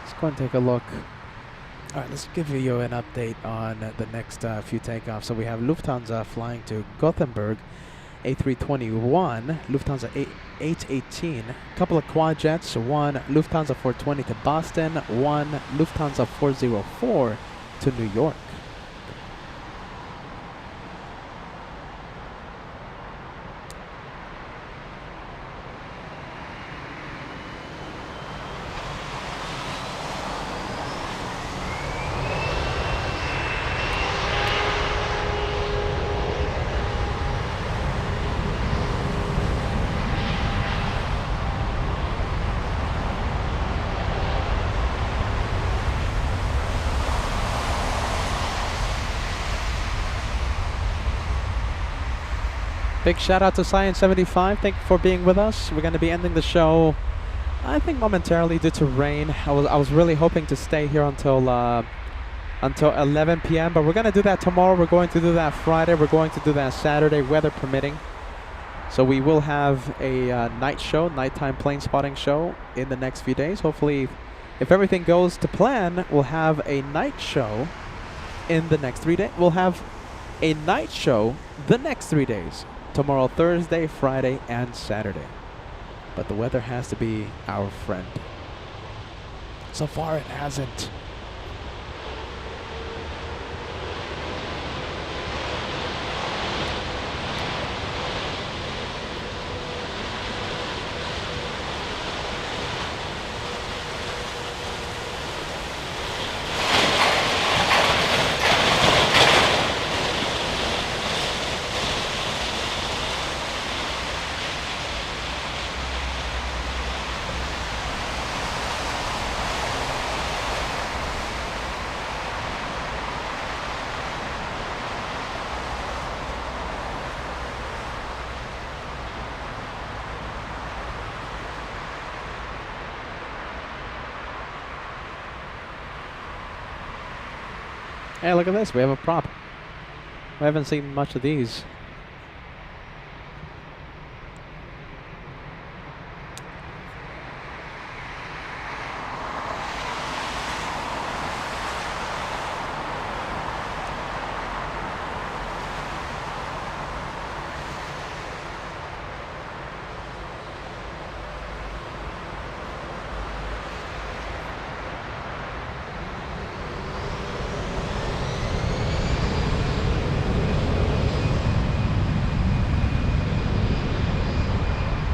Let's go and take a look. All right, let's give you an update on the next few takeoffs. So we have Lufthansa flying to Gothenburg, A321, Lufthansa 818, a couple of quad jets, one Lufthansa 420 to Boston, one Lufthansa 404 to New York. Big shout out to Science75. Thank you for being with us. We're going to be ending the show, I think, momentarily due to rain. I was really hoping to stay here until 11 p.m. But we're going to do that tomorrow. We're going to do that Friday. We're going to do that Saturday, weather permitting. So we will have a night show, nighttime plane spotting show in the next few days. Hopefully, if everything goes to plan, we'll have a night show in the next 3 days. We'll have a night show the next 3 days. Tomorrow, Thursday, Friday, and Saturday. But the weather has to be our friend. So far, it hasn't. Hey, look at this. We have a prop. We haven't seen much of these.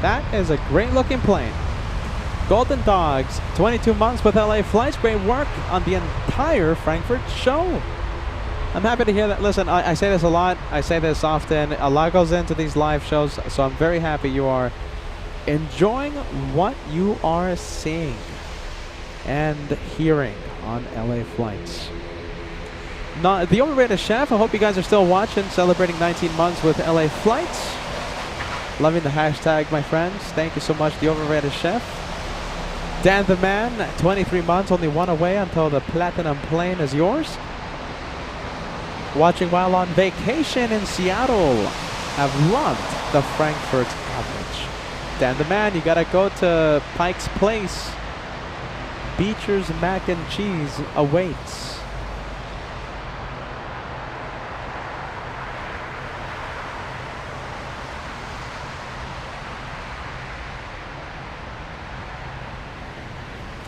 That is a great looking plane. Golden Dogs, 22 months with LA Flights. Great work on the entire Frankfurt show. I'm happy to hear that. Listen, I say this a lot. I say this often. A lot goes into these live shows, so I'm very happy you are enjoying what you are seeing and hearing on LA Flights. The Overrated Chef, I hope you guys are still watching, celebrating 19 months with LA Flights. Loving the hashtag, my friends. Thank you so much, The Overrated Chef. Dan the Man, 23 months, only one away until the Platinum plane is yours. Watching while on vacation in Seattle. Have loved the Frankfurt coverage. Dan the Man, you gotta go to Pike's Place. Beecher's Mac and Cheese awaits.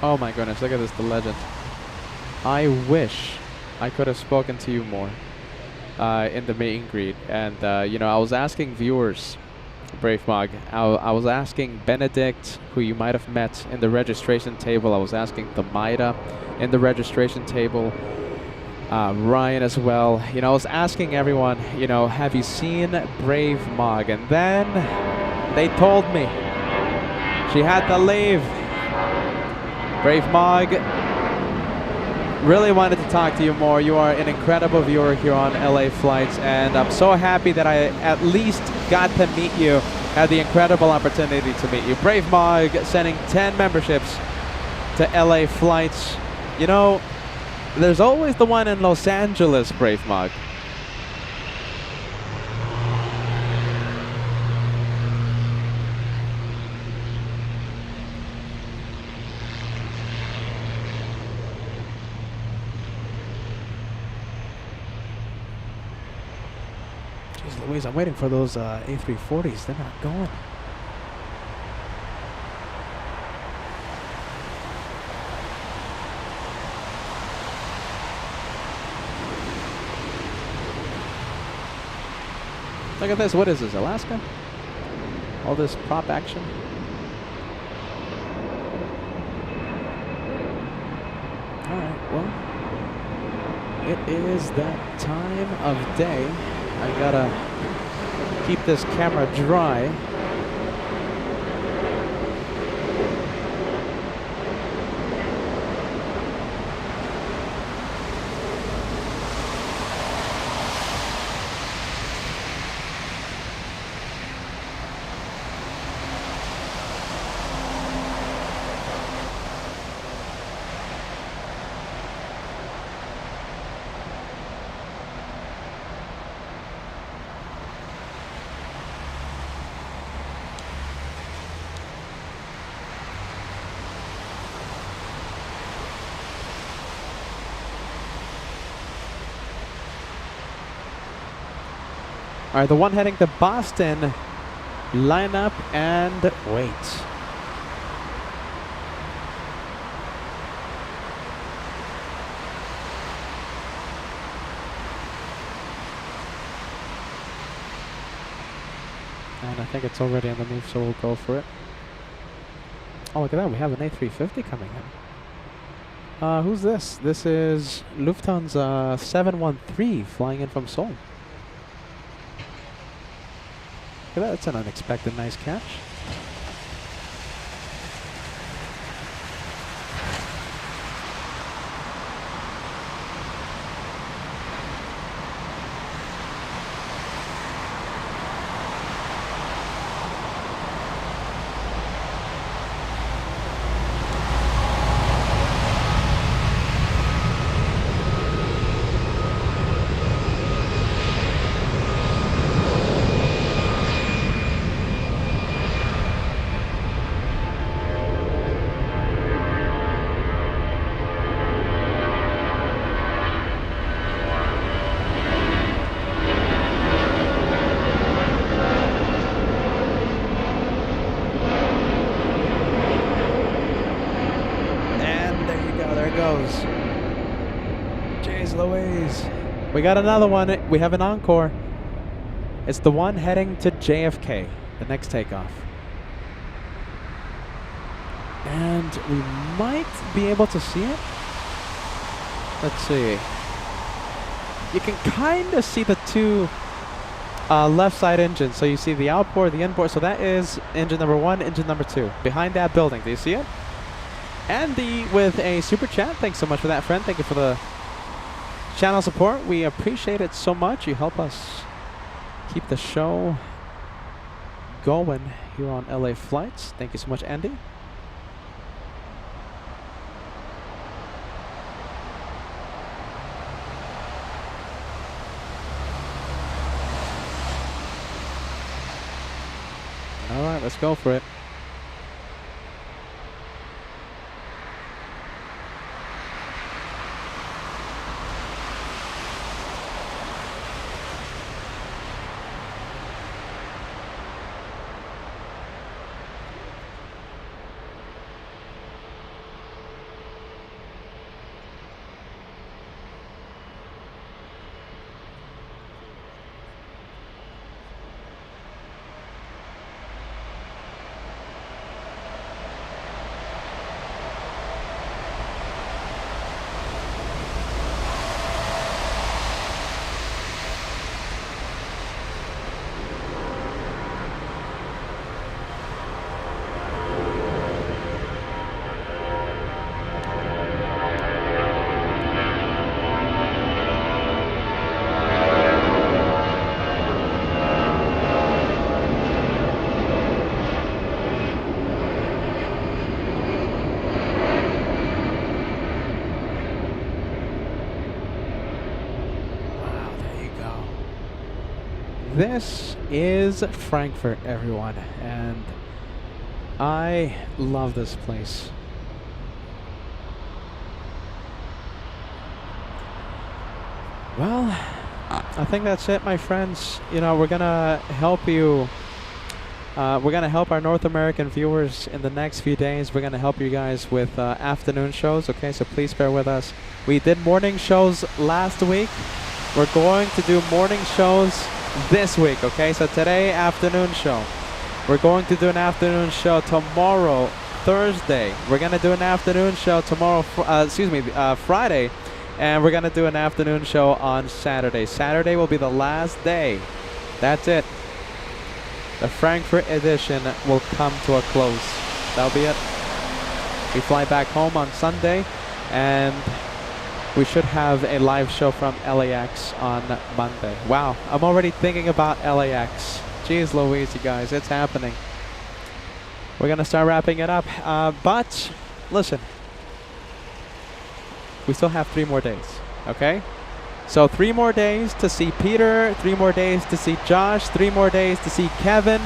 Oh my goodness, look at this, the legend. I wish I could have spoken to you more in the meet and greet. And, you know, I was asking viewers, Brave Mug, I was asking Benedict, who you might have met in the registration table. I was asking the Maida in the registration table. Ryan as well. You know, I was asking everyone, you know, have you seen Brave Mug? And then they told me she had to leave. Brave Mog, really wanted to talk to you more. You are an incredible viewer here on LA Flights, and I'm so happy that I at least got to meet you, had the incredible opportunity to meet you. Brave Mog sending 10 memberships to LA Flights. You know, there's always the one in Los Angeles, Brave Mog. Louise, I'm waiting for those A340s. They're not going. Look at this. What is this, Alaska? All this prop action. All right, well, it is that time of day. I gotta keep this camera dry. All right, the one heading to Boston, line up and wait. And I think it's already on the move, so we'll go for it. Oh, look at that. We have an A350 coming in. Who's this? This is Lufthansa 713 flying in from Seoul. Look at that. That's an unexpected nice catch. We got another one. We have an encore. It's the one heading to JFK, the next takeoff. And we might be able to see it. Let's see. You can kind of see the two left side engines. So you see the outboard, the inboard. So that is engine number 1, engine number 2. Behind that building. Do you see it? Andy with a super chat. Thanks so much for that, friend. Thank you for the channel support. We appreciate it so much. You help us keep the show going here on LA Flights. Thank you so much, Andy. All right, let's go for it. This is Frankfurt, everyone, and I love this place. Well, I think that's it, my friends. You know, we're gonna help you. We're gonna help our North American viewers in the next few days. We're gonna help you guys with afternoon shows. Okay, so please bear with us. We did morning shows last week. We're going to do morning shows this week. Okay, so today afternoon show. We're going to do an afternoon show tomorrow, Thursday. We're gonna do an afternoon show tomorrow. Friday. And we're going to do an afternoon show on Saturday. Saturday will be the last day. That's it. The Frankfurt edition will come to a close. That'll be it. We fly back home on Sunday, and we should have a live show from LAX on Monday. Wow, I'm already thinking about LAX. Jeez Louise, you guys, it's happening. We're going to start wrapping it up. But, listen. We still have 3 more days, okay? So 3 more days to see Peter, 3 more days to see Josh, 3 more days to see Kevin,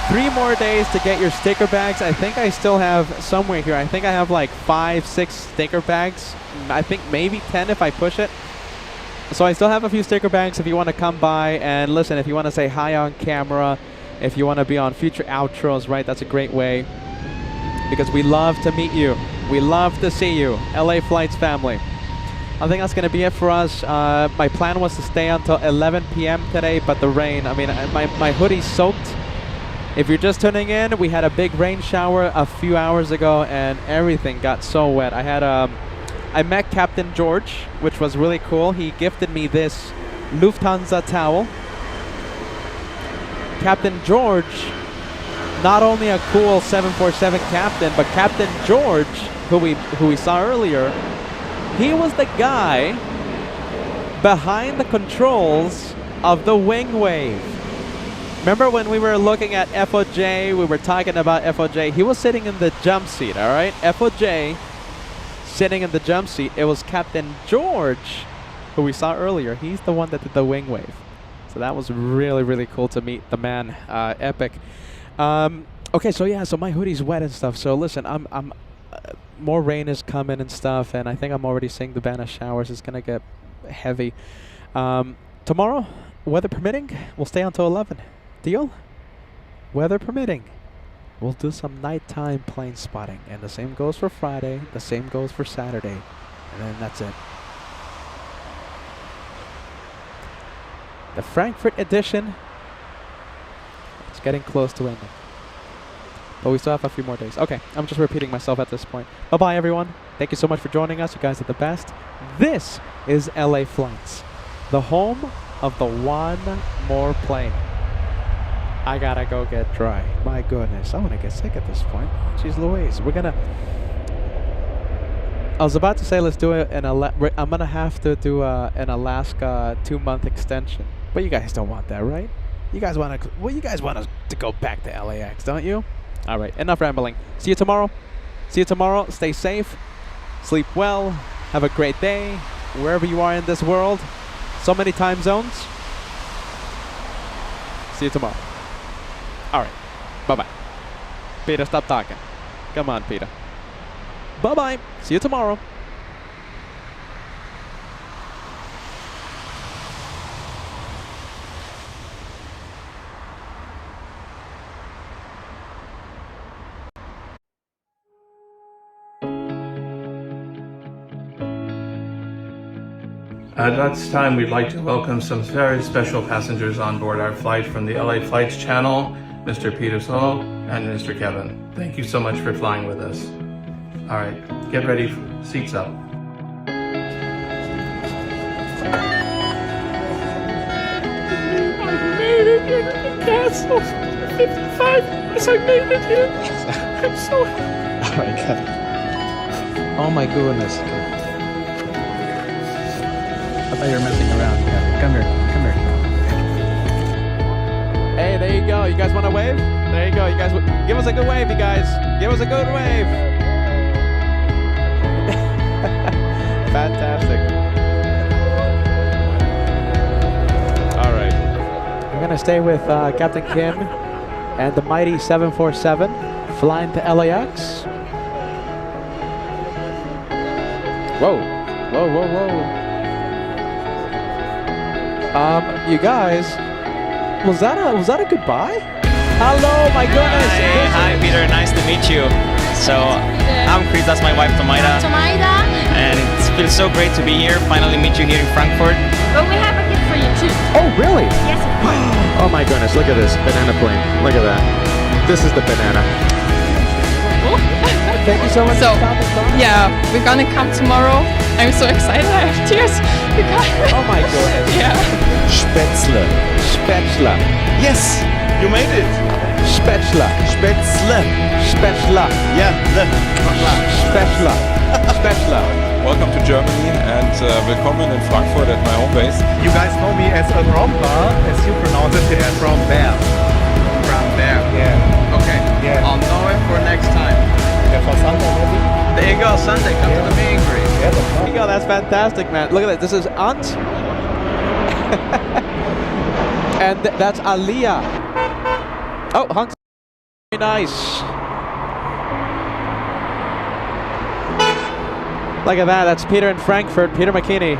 3 more days to get your sticker bags. I think I still have somewhere here. I think I have like 5, 6 sticker bags. I think maybe 10 if I push it. So I still have a few sticker banks if you want to come by and listen. If you want to say hi on camera, if you want to be on future outros, right? That's a great way, because we love to meet you. We love to see you, LA Flights family. I think that's going to be it for us. My plan was to stay until 11 p.m. today, but the rain, I mean, my hoodie's soaked. If you're just tuning in, we had a big rain shower a few hours ago, and everything got so wet. I met Captain George, which was really cool. He gifted me this Lufthansa towel. Captain George, not only a cool 747 captain, but Captain George, who we saw earlier, he was the guy behind the controls of the wing wave. Remember when we were looking at FOJ, we were talking about FOJ. He was sitting in the jump seat, all right? FOJ sitting in the jump seat. It was Captain George, who we saw earlier. He's the one that did the wing wave. So that was really, really cool to meet the man. Epic. Okay, so yeah, so my hoodie's wet and stuff. So listen, I'm more rain is coming and stuff, and I think I'm already seeing the ban of showers. It's gonna get heavy. Tomorrow, weather permitting, we'll stay until 11. Deal? Weather permitting, we'll do some nighttime plane spotting, and the same goes for Friday, the same goes for Saturday, and then that's it. The Frankfurt edition, it's getting close to ending, but we still have a few more days. Okay, I'm just repeating myself at this point. Bye-bye, everyone. Thank you so much for joining us. You guys are the best. This is LA Flights, the home of the one more plane. I gotta go get dry. My goodness, I want to get sick at this point. Jeez Louise, I was about to say let's do it I'm gonna have to do an Alaska 2-month extension, but you guys don't want that, right? You guys want to? Well, you guys want us to go back to LAX, don't you? All right, enough rambling. See you tomorrow. See you tomorrow. Stay safe. Sleep well. Have a great day wherever you are in this world. So many time zones. See you tomorrow. All right. Bye-bye. Peter, stop talking. Come on, Peter. Bye-bye. See you tomorrow. At this time, we'd like to welcome some very special passengers on board our flight from the LA Flights channel, Mr. Peter Saul and Mr. Kevin. Thank you so much for flying with us. All right, get ready, seats up. I made it in the castle. 55. Yes, I made it here. I'm so happy. All right, Kevin. Oh my goodness. I thought you were messing around, Kevin. Come here. Come here. Hey, there you go. You guys want to wave? There you go. You guys, give us a good wave, you guys. Give us a good wave. Fantastic. All right. We're going to stay with Captain Kim and the mighty 747 flying to LAX. Whoa. Whoa, whoa, whoa. You guys, was that a goodbye? Hello, my goodness. Hi, Peter. Nice to meet you. So, I'm Chris. That's my wife, Tomaida. And it feels so great to be here. Finally meet you here in Frankfurt. But we have a gift for you too. Oh, really? Yes, of course. Oh my goodness, look at this banana plane. Look at that. This is the banana. Thank you so much So, for stopping by. yeah, we're gonna come tomorrow. I'm so excited. I have tears. Oh my goodness. Yeah. Spätzle. Spätzle. Yes, you made it. Spätzle. Spätzle. Spätzle. Yeah. Spätzle. Spätzle. Welcome to Germany and willkommen in Frankfurt at my home base. You guys know me as a romper, as you pronounce it, from there. From there. Yeah. Okay. Yeah. I'll know it for next time. Yeah, for Sunday maybe? There you go, Sunday. Come to the meet and greet. Yeah, that's There you go. That's fantastic, man. Look at that. This is Ant. And that's Aliyah. Oh, Hunt's very nice. Look at that. That's Peter in Frankfurt. Peter McKinney.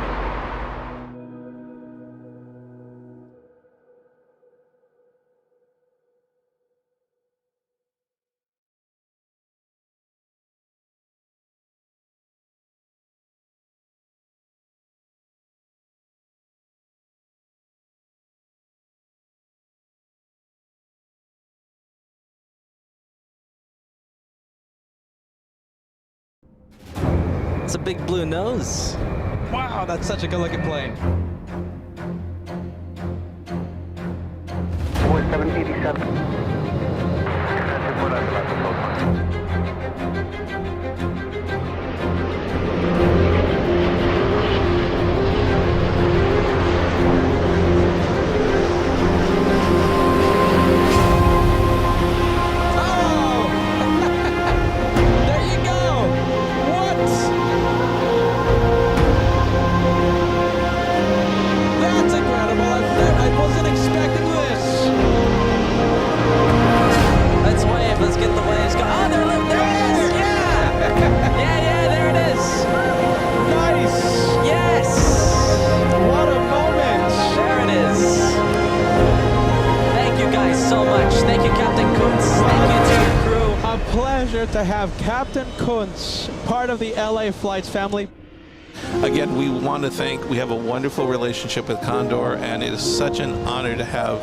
It's a big blue nose. Wow, that's such a good-looking plane. 4787. Pleasure to have Captain Kuntz, part of the LA Flights family. Again, we want to thank, we have a wonderful relationship with Condor, and it is such an honor to have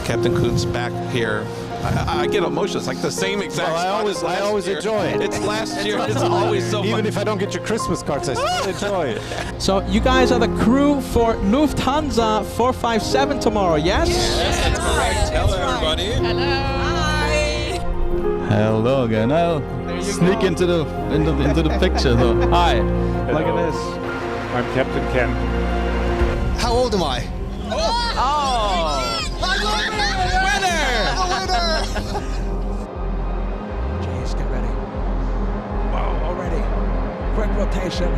Captain Kuntz back here. I get emotional. It's like the same exact. Well, I always enjoy it. It's last year. It's always so fun. Even if I don't get your Christmas cards, I still enjoy it. So you guys are the crew for Lufthansa 457 tomorrow, yes? Yes, that's correct. Hello, everybody. Hello. Hello again. I'll sneak into the picture though. Hi. Look at this. I'm Captain Ken. How old am I? Jeez, get ready. Wow, already. Quick rotation.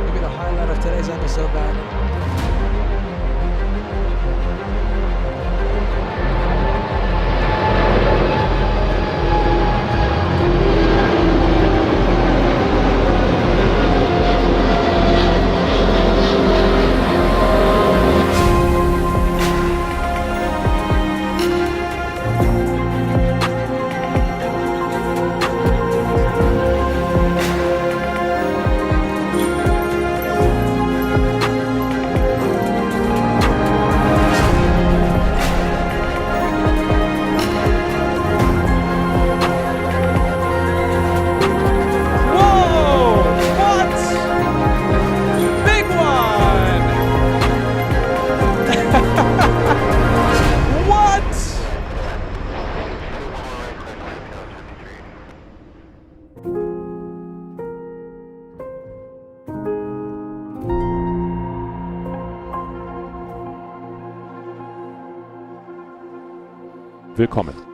Give me the highlight of today's episode back. Willkommen.